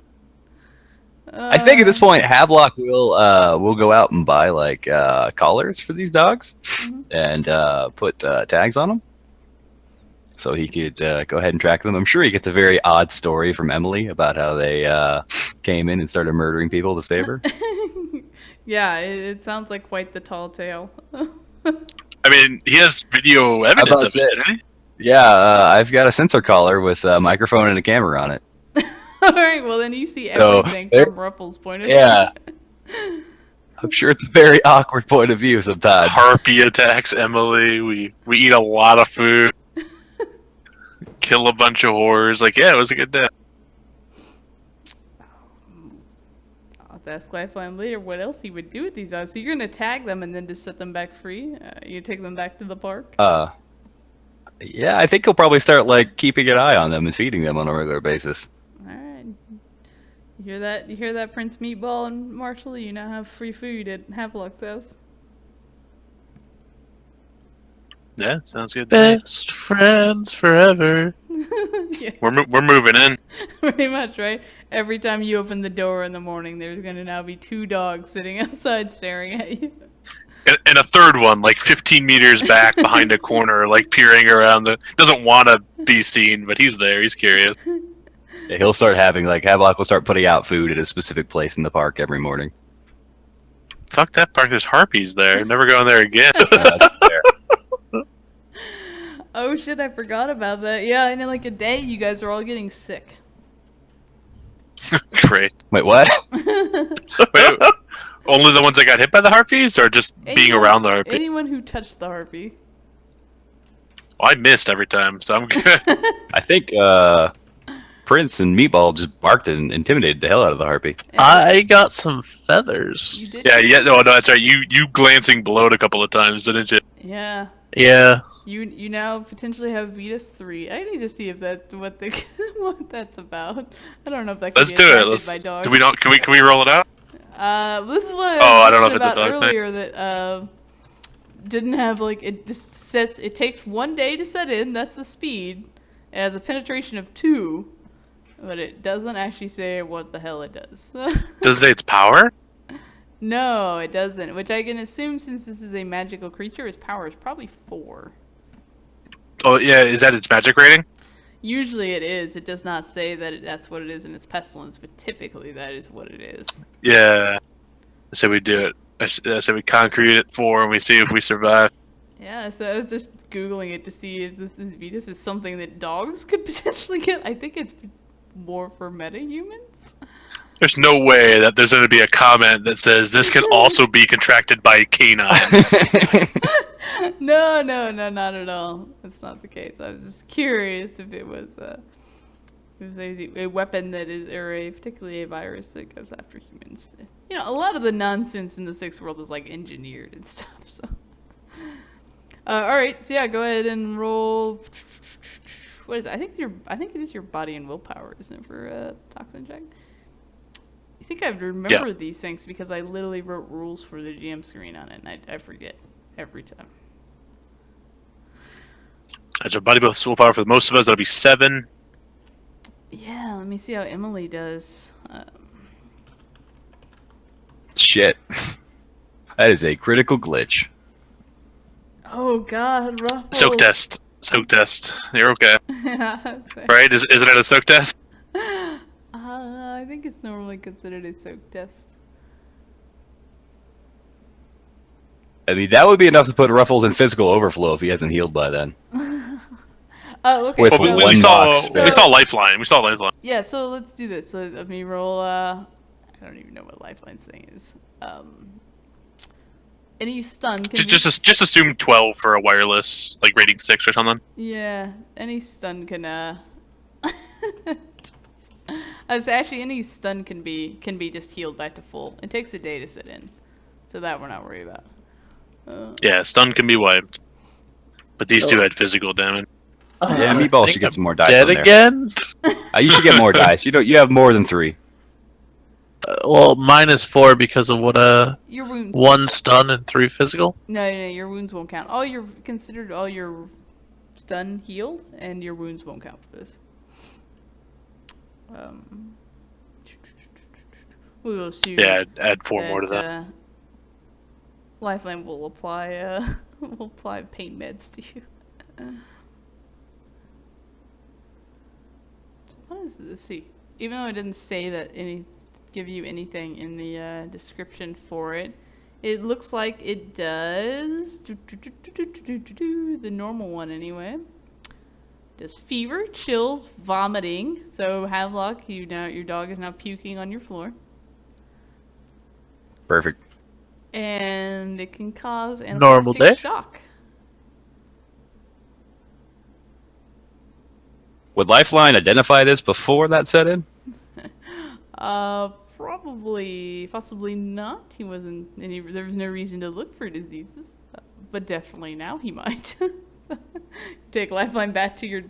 I think at this point, Havelock will go out and buy like collars for these dogs Mhm. and put tags on them, so he could go ahead and track them. I'm sure he gets a very odd story from Emily about how they came in and started murdering people to save her. Yeah, it sounds like quite the tall tale. I mean, he has video evidence about of it, doesn't he? Yeah, I've got a sensor collar with a microphone and a camera on it. Alright, well then you see So, everything there- from Ruffles' point of view. Yeah. I'm sure it's a very awkward point of view sometimes. Harpy attacks Emily. We eat a lot of food. Kill a bunch of whores. Like, yeah, it was a good day. I'll have to ask Lifeline later what else he would do with these dogs. So you're gonna tag them and then just set them back free? You take them back to the park? Yeah, I think he'll probably start like keeping an eye on them and feeding them on a regular basis. Alright. You hear that? You hear that, Prince Meatball and Marshall? You now have free food at Havelock's house. Yeah, sounds good. to me. Best friends forever. Yeah, We're moving in. pretty much, right? Every time you open the door in the morning, there's gonna now be 2 dogs sitting outside staring at you. And a third one, like 15 meters back behind a corner, like peering around. Doesn't want to be seen, but he's there. He's curious. Yeah, he'll start having like Havelock will start putting out food at a specific place in the park every morning. Fuck that park. There's harpies there. Never going there again. There. Oh shit, I forgot about that. Yeah, and in like a day, you guys are all getting sick. Great. Wait, what? Wait, only the ones that got hit by the harpies, or just being around the harpy? Anyone who touched the harpy. Well, I missed every time, so I'm good. I think Prince and Meatball just barked and intimidated the hell out of the harpy. I got some feathers. You did? Yeah, no, that's right. You glancing below it a couple of times, didn't you? Yeah. Yeah. You now potentially have Vetus 3. I need to see if that's what what that's about. I don't know if that can Let's be do it. attracted Let's. by dogs. Do we not? Can we roll it out? This is what I was Oh, I don't know talking if it's a about dog thing. earlier that didn't have like it just says it takes 1 day to set in. That's the speed. It has a penetration of 2, but it doesn't actually say what the hell it does. Does it say its power? No, it doesn't. Which I can assume since this is a magical creature, its power is probably 4. Oh yeah, is that its magic rating? Usually it is. It does not say that that's what it is in its pestilence, but typically that is what it is. Yeah. I said we do it. I said we concrete it 4 and we see if we survive. Yeah, so I was just Googling it to see if this is Vetus is something that dogs could potentially get. I think it's more for meta-humans. There's no way that there's going to be a comment that says this can also be contracted by canines. No, not at all. That's not the case. I was just curious if it was a weapon that is, or particularly a virus that goes after humans. You know, a lot of the nonsense in the Sixth World is like engineered and stuff. So, all right. So yeah, go ahead and roll. What is it? I think it is your body and willpower, isn't it, for toxin check? You think I'd remember these things because I literally wrote rules for the GM screen on it, and I forget every time. That's a body buff willpower for most of us. That'll be 7. Yeah, let me see how Emily does. Shit. That is a critical glitch. Oh God, Ruffles. Soak test. Soak test. You're okay, Yeah, that's fair. right? Isn't it a soak test? I think it's normally considered a soak test. I mean, that would be enough to put Ruffles in physical overflow if he hasn't healed by then. Oh, okay. With so, Well, one we saw box. we saw Lifeline. We saw Lifeline. yeah, so let's do this. So let me roll. I don't even know what Lifeline's thing is. any stun can Just assume 12 for a wireless, like rating 6 or something. Yeah, any stun can I was actually any stun can be just healed back to full. It takes a day to sit in, so that we're not worried about. Yeah, stun can be wiped. But these So- two had physical damage. Yeah, I Meatball think should get I'm some more dice dead on there. again? You should get more dice. You have more than 3. Well, -4 because of what Your wounds. 1 stun and 3 physical. No, your wounds won't count. All your stun healed, and your wounds won't count for this. We will assume. Yeah, add 4 more to that. Lifeline will apply pain meds to you. What is this? See, even though it didn't say that give you anything in the description for it, it looks like it does the normal one anyway. Does fever, chills, vomiting. So Havelock, your dog is now puking on your floor. Perfect. And it can cause Normal anaphylactic day? shock. Would Lifeline identify this before that set in? Possibly not. He wasn't there was no reason to look for diseases, but definitely now he might. Take Lifeline back to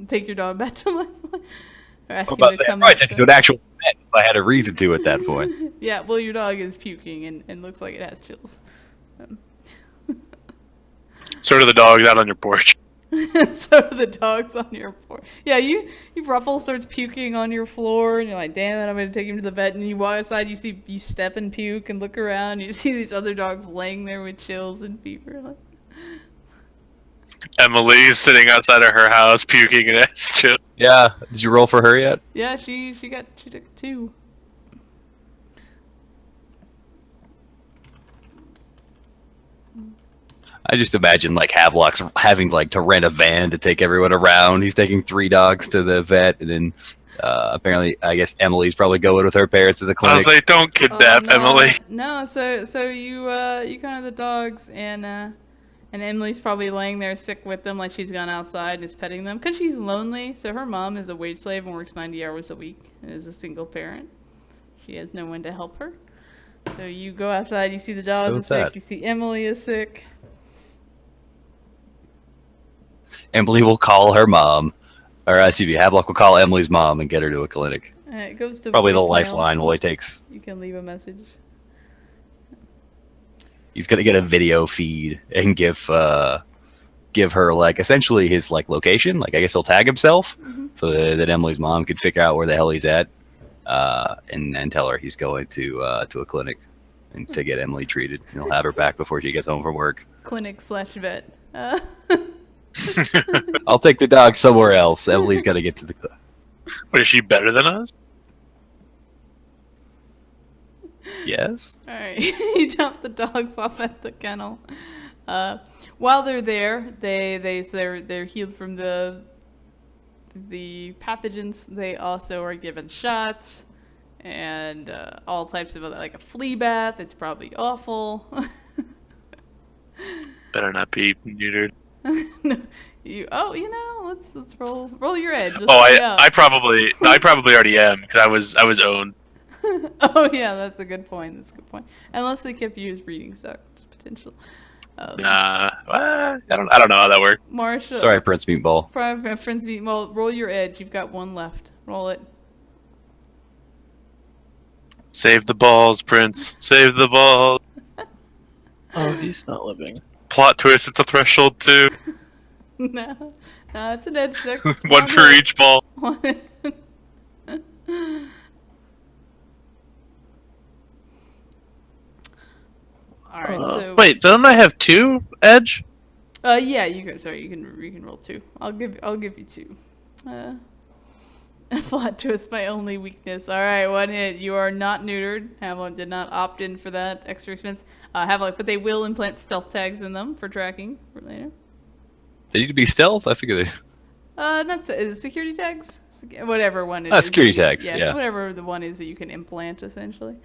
take your dog back to Lifeline. Or ask I'm him about to to say, come I'd out take it to an actual vet if I had a reason to at that point. Yeah, well, your dog is puking and looks like it has chills. Sort of the dogs out on your porch. So the dog's on your floor. Yeah, you Ruffle starts puking on your floor, and you're like, damn it, I'm gonna take him to the vet. And you walk outside, you step and puke and look around, and you see these other dogs laying there with chills and fever. Like, Emily's sitting outside of her house puking and has chill. Yeah. Did you roll for her yet? yeah, she took 2. I just imagine like Havelock's having like to rent a van to take everyone around. He's taking 3 dogs to the vet, and then apparently, I guess Emily's probably going with her parents to the I clinic. was like, don't kidnap no, Emily. No, so you kind of the dogs, and Emily's probably laying there sick with them, like she's gone outside and is petting them, because she's lonely. So her mom is a wage slave and works 90 hours a week and is a single parent. She has no one to help her. So you go outside, you see the dogs So are sick, sad. you see Emily is sick. Emily will call her mom, or excuse me, Havelock will call Emily's mom and get her to a clinic. It goes to Probably the voicemail. Lifeline only takes. You can leave a message. He's gonna get a video feed and give her like essentially his like location. Like I guess he'll tag himself so that Emily's mom could figure out where the hell he's at, and tell her he's going to a clinic and to get Emily treated. And he'll have her back before she gets home from work. Clinic/vet. I'll take the dog somewhere else. Emily's got to get to the. Wait, is she better than us? Yes. Alright, you dump the dogs off at the kennel. While they're there, they're healed from the pathogens. They also are given shots and all types of other, like a flea bath. It's probably awful. Better not be neutered. No, let's roll your edge. Let's Oh, find out. I probably already am because I was owned. Oh yeah, that's a good point. That's a good point. Unless they kept you as breeding stock, it's potential. Nah, I don't know how that works. Marsha. Sorry, Prince Meatball. Friends meet. Well, roll your edge. You've got 1 left. Roll it. Save the balls, Prince. Save the balls. Oh, he's not living. Plot twist. It's a threshold too. No, it's an edge check. One for each ball. Alright, so Wait, don't I have 2 edge? yeah, you can. Sorry, you can roll 2. I'll give you 2. Plot twist, my only weakness. Alright, 1 hit. You are not neutered. Havelock did not opt in for that extra expense. Havelock, but they will implant stealth tags in them for tracking for later. They need to be stealth. I figure they. Not is it security tags? Whatever one it is. Security tags, yeah. So whatever the one is that you can implant, essentially.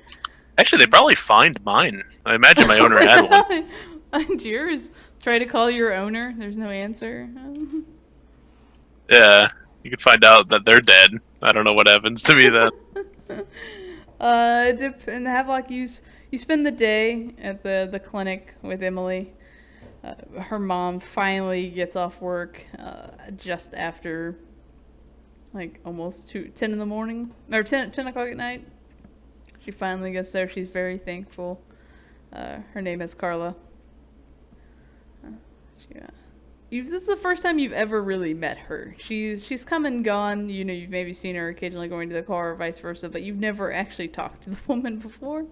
Actually, they probably find mine. I imagine my owner had one. Find yours. Try to call your owner. There's no answer. Yeah, you could find out that they're dead. I don't know what happens to me then. In Havelock, you spend the day at the clinic with Emily. Her mom finally gets off work just after like almost 10 in the morning or 10 o'clock at night. She finally gets there. She's very thankful. Her name is Carla. This is the first time you've ever really met her. She's come and gone. You know, you've maybe seen her occasionally going to the car or vice versa, but you've never actually talked to the woman before.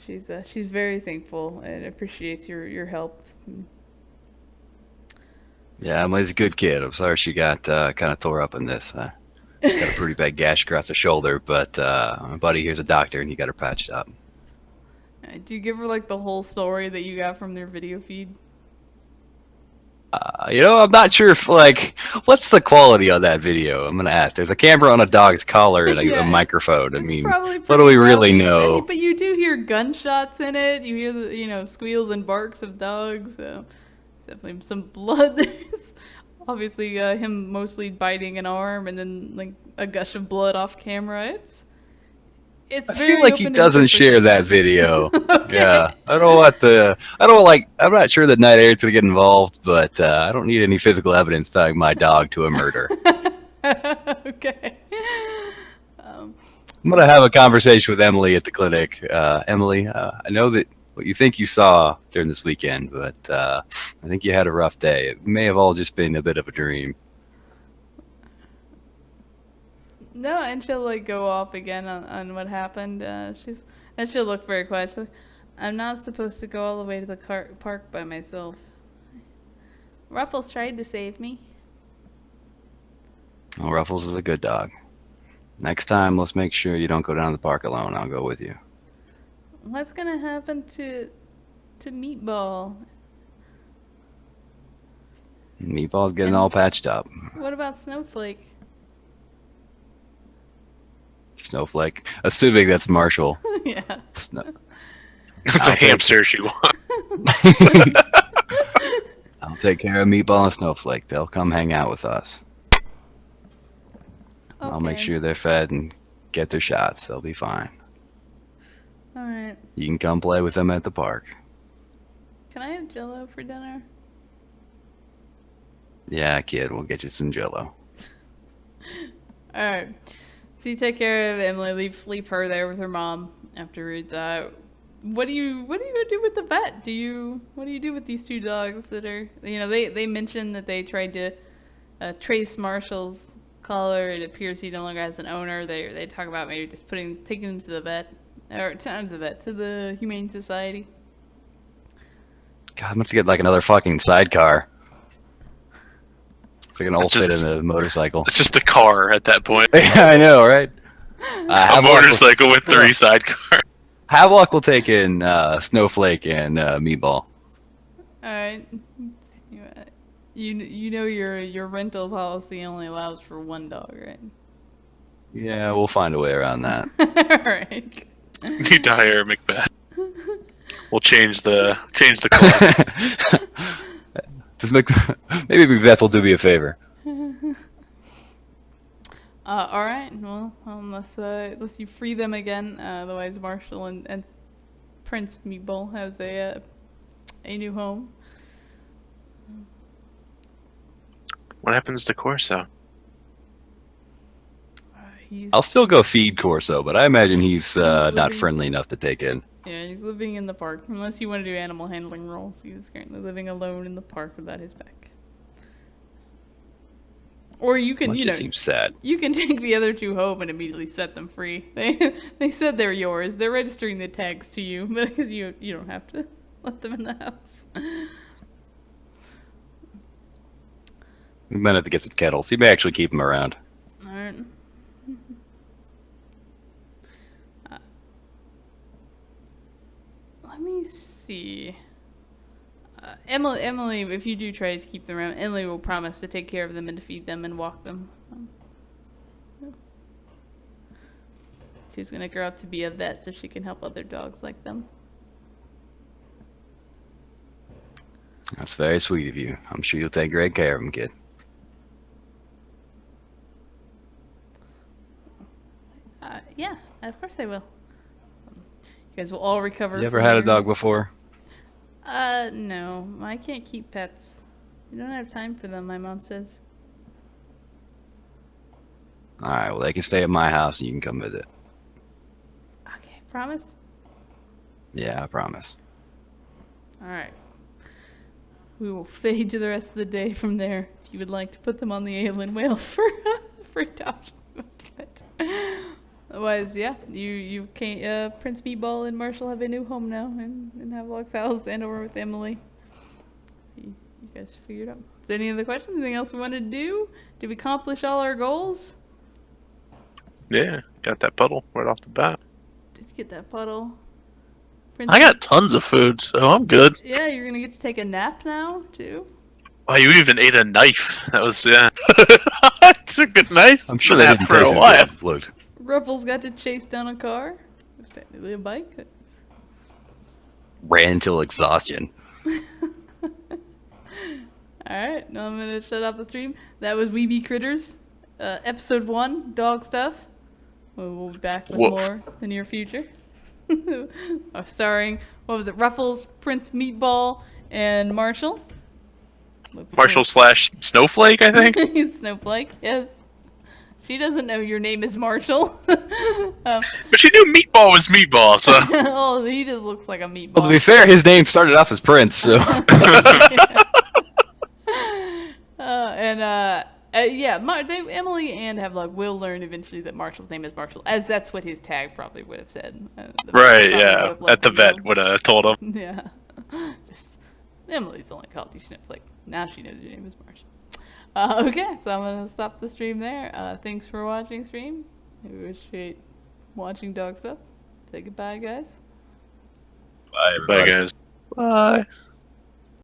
She's very thankful and appreciates your help. Yeah, Emily's a good kid. I'm sorry she got kind of tore up in this. Got a pretty bad gash across the shoulder, but my buddy here's a doctor and he got her patched up. Do you give her like the whole story that you got from their video feed? I'm not sure if what's the quality on that video? I'm gonna ask. There's a camera on a dog's collar and a microphone. I mean, what do we really know? But you do hear gunshots in it. You hear the squeals and barks of dogs. So definitely some blood. There's obviously him mostly biting an arm and then like a gush of blood off camera. It's I very feel like he open and doesn't super share that sensitive. video. Okay. Yeah, I'm not sure that Night Air's gonna get involved, but I don't need any physical evidence tying my dog to a murder. Okay. I'm gonna have a conversation with Emily at the clinic. Emily, I know that what you think you saw during this weekend, but I think you had a rough day. It may have all just been a bit of a dream. No, and she'll like go off again on what happened. She'll look very quiet. She's like, I'm not supposed to go all the way to the park by myself. Ruffles tried to save me. Well, Ruffles is a good dog. Next time, let's make sure you don't go down to the park alone. I'll go with you. What's gonna happen to Meatball? Meatball's getting And all patched up. What about Snowflake? Snowflake. Assuming that's Marshall. Yeah. It's a I'll take hamster she wants. I'll take care of Meatball and Snowflake. They'll come hang out with us. I'll make Okay. sure they're fed and get their shots. They'll be fine. All right. You can come play with them at the park. Can I have Jello for dinner? Yeah, kid, we'll get you some Jello. All right. So you take care of Emily. Leave her there with her mom afterwards. What do you do with the vet? What do you do with these two dogs that are they mentioned that they tried to trace Marshall's collar. It appears he no longer has an owner. They talk about maybe just taking him to the vet or not to the vet, to the Humane Society. God, I'm to get like another fucking sidecar. It's like an old It's fit just- in a motorcycle. It's just a car at that point. Yeah, I know, right? A motorcycle with 3 sidecars. Havelock will take in Snowflake and Meatball. All right. You know your rental policy only allows for one dog, right? Yeah, we'll find a way around that. All right. You die or Macbeth. We'll change the clause. Maybe Macbeth will do me a favor. All right. Well, unless you free them again, otherwise Marshall and Prince Meatball has a new home. What happens to Corso? He's I'll still go feed Corso, but I imagine he's not living- friendly enough to take in. he's living in the park. Unless you want to do animal handling roles, he's currently living alone in the park without his pet. Or you can, That just seems sad. you can take the other two home and immediately set them free. They said they're yours. They're registering the tags to you, but because you don't have to let them in the house. We might have to get some kettles. He may actually keep him around. All right. Let me see. Emily, if you do try to keep them around, Emily will promise to take care of them and to feed them and walk them. She's gonna grow up to be a vet so she can help other dogs like them. That's very sweet of you. I'm sure you'll take great care of him, kid. Yeah, of course I will. You guys will all recover. You ever from had a your- dog before? No. I can't keep pets. You don't have time for them, my mom says. All right, well, they can stay at my house and you can come visit. Okay, promise? Yeah, I promise. Alright. We will fade to the rest of the day from there. If you would like to put them on the Aelin whale for adoption. Otherwise, yeah, you can't. Prince Meatball and Marshall have a new home now in Havelock's house and over with Emily. See, you guys figured out. Is there any other questions? Anything else we wanted to do? Did we accomplish all our goals? Yeah, got that puddle right off the bat. Did you get that puddle? Prince I got tons of food, so I'm good. Yeah, you're gonna get to take a nap now too. Oh, you even ate a knife. That was I took a nice I'm sure they nap didn't for taste a as while. good as it looked. Ruffles got to chase down a car. It's technically a bike. Ran until exhaustion. Alright, now I'm gonna shut off the stream. That was Weeby Critters, episode 1, dog stuff. We'll be back with Woof. more in the near future. Starring, what was it, Ruffles, Prince Meatball, and Marshall. Marshall / Snowflake, I think. Snowflake, yes. She doesn't know your name is Marshall. But she knew Meatball was Meatball, so. Oh, he just looks like a meatball. Well, to be fair, his name started off as Prince, so. Emily and Havelock will learn eventually that Marshall's name is Marshall, as that's what his tag probably would have said. The Right, probably yeah. would have let At the them vet know. would have told him. Yeah. Just, Emily's only called you Snowflake. Now she knows your name is Marshall. Okay, so I'm going to stop the stream there. Thanks for watching stream. We appreciate watching dog stuff. Say goodbye, guys. Bye, everybody. Bye, guys. Bye.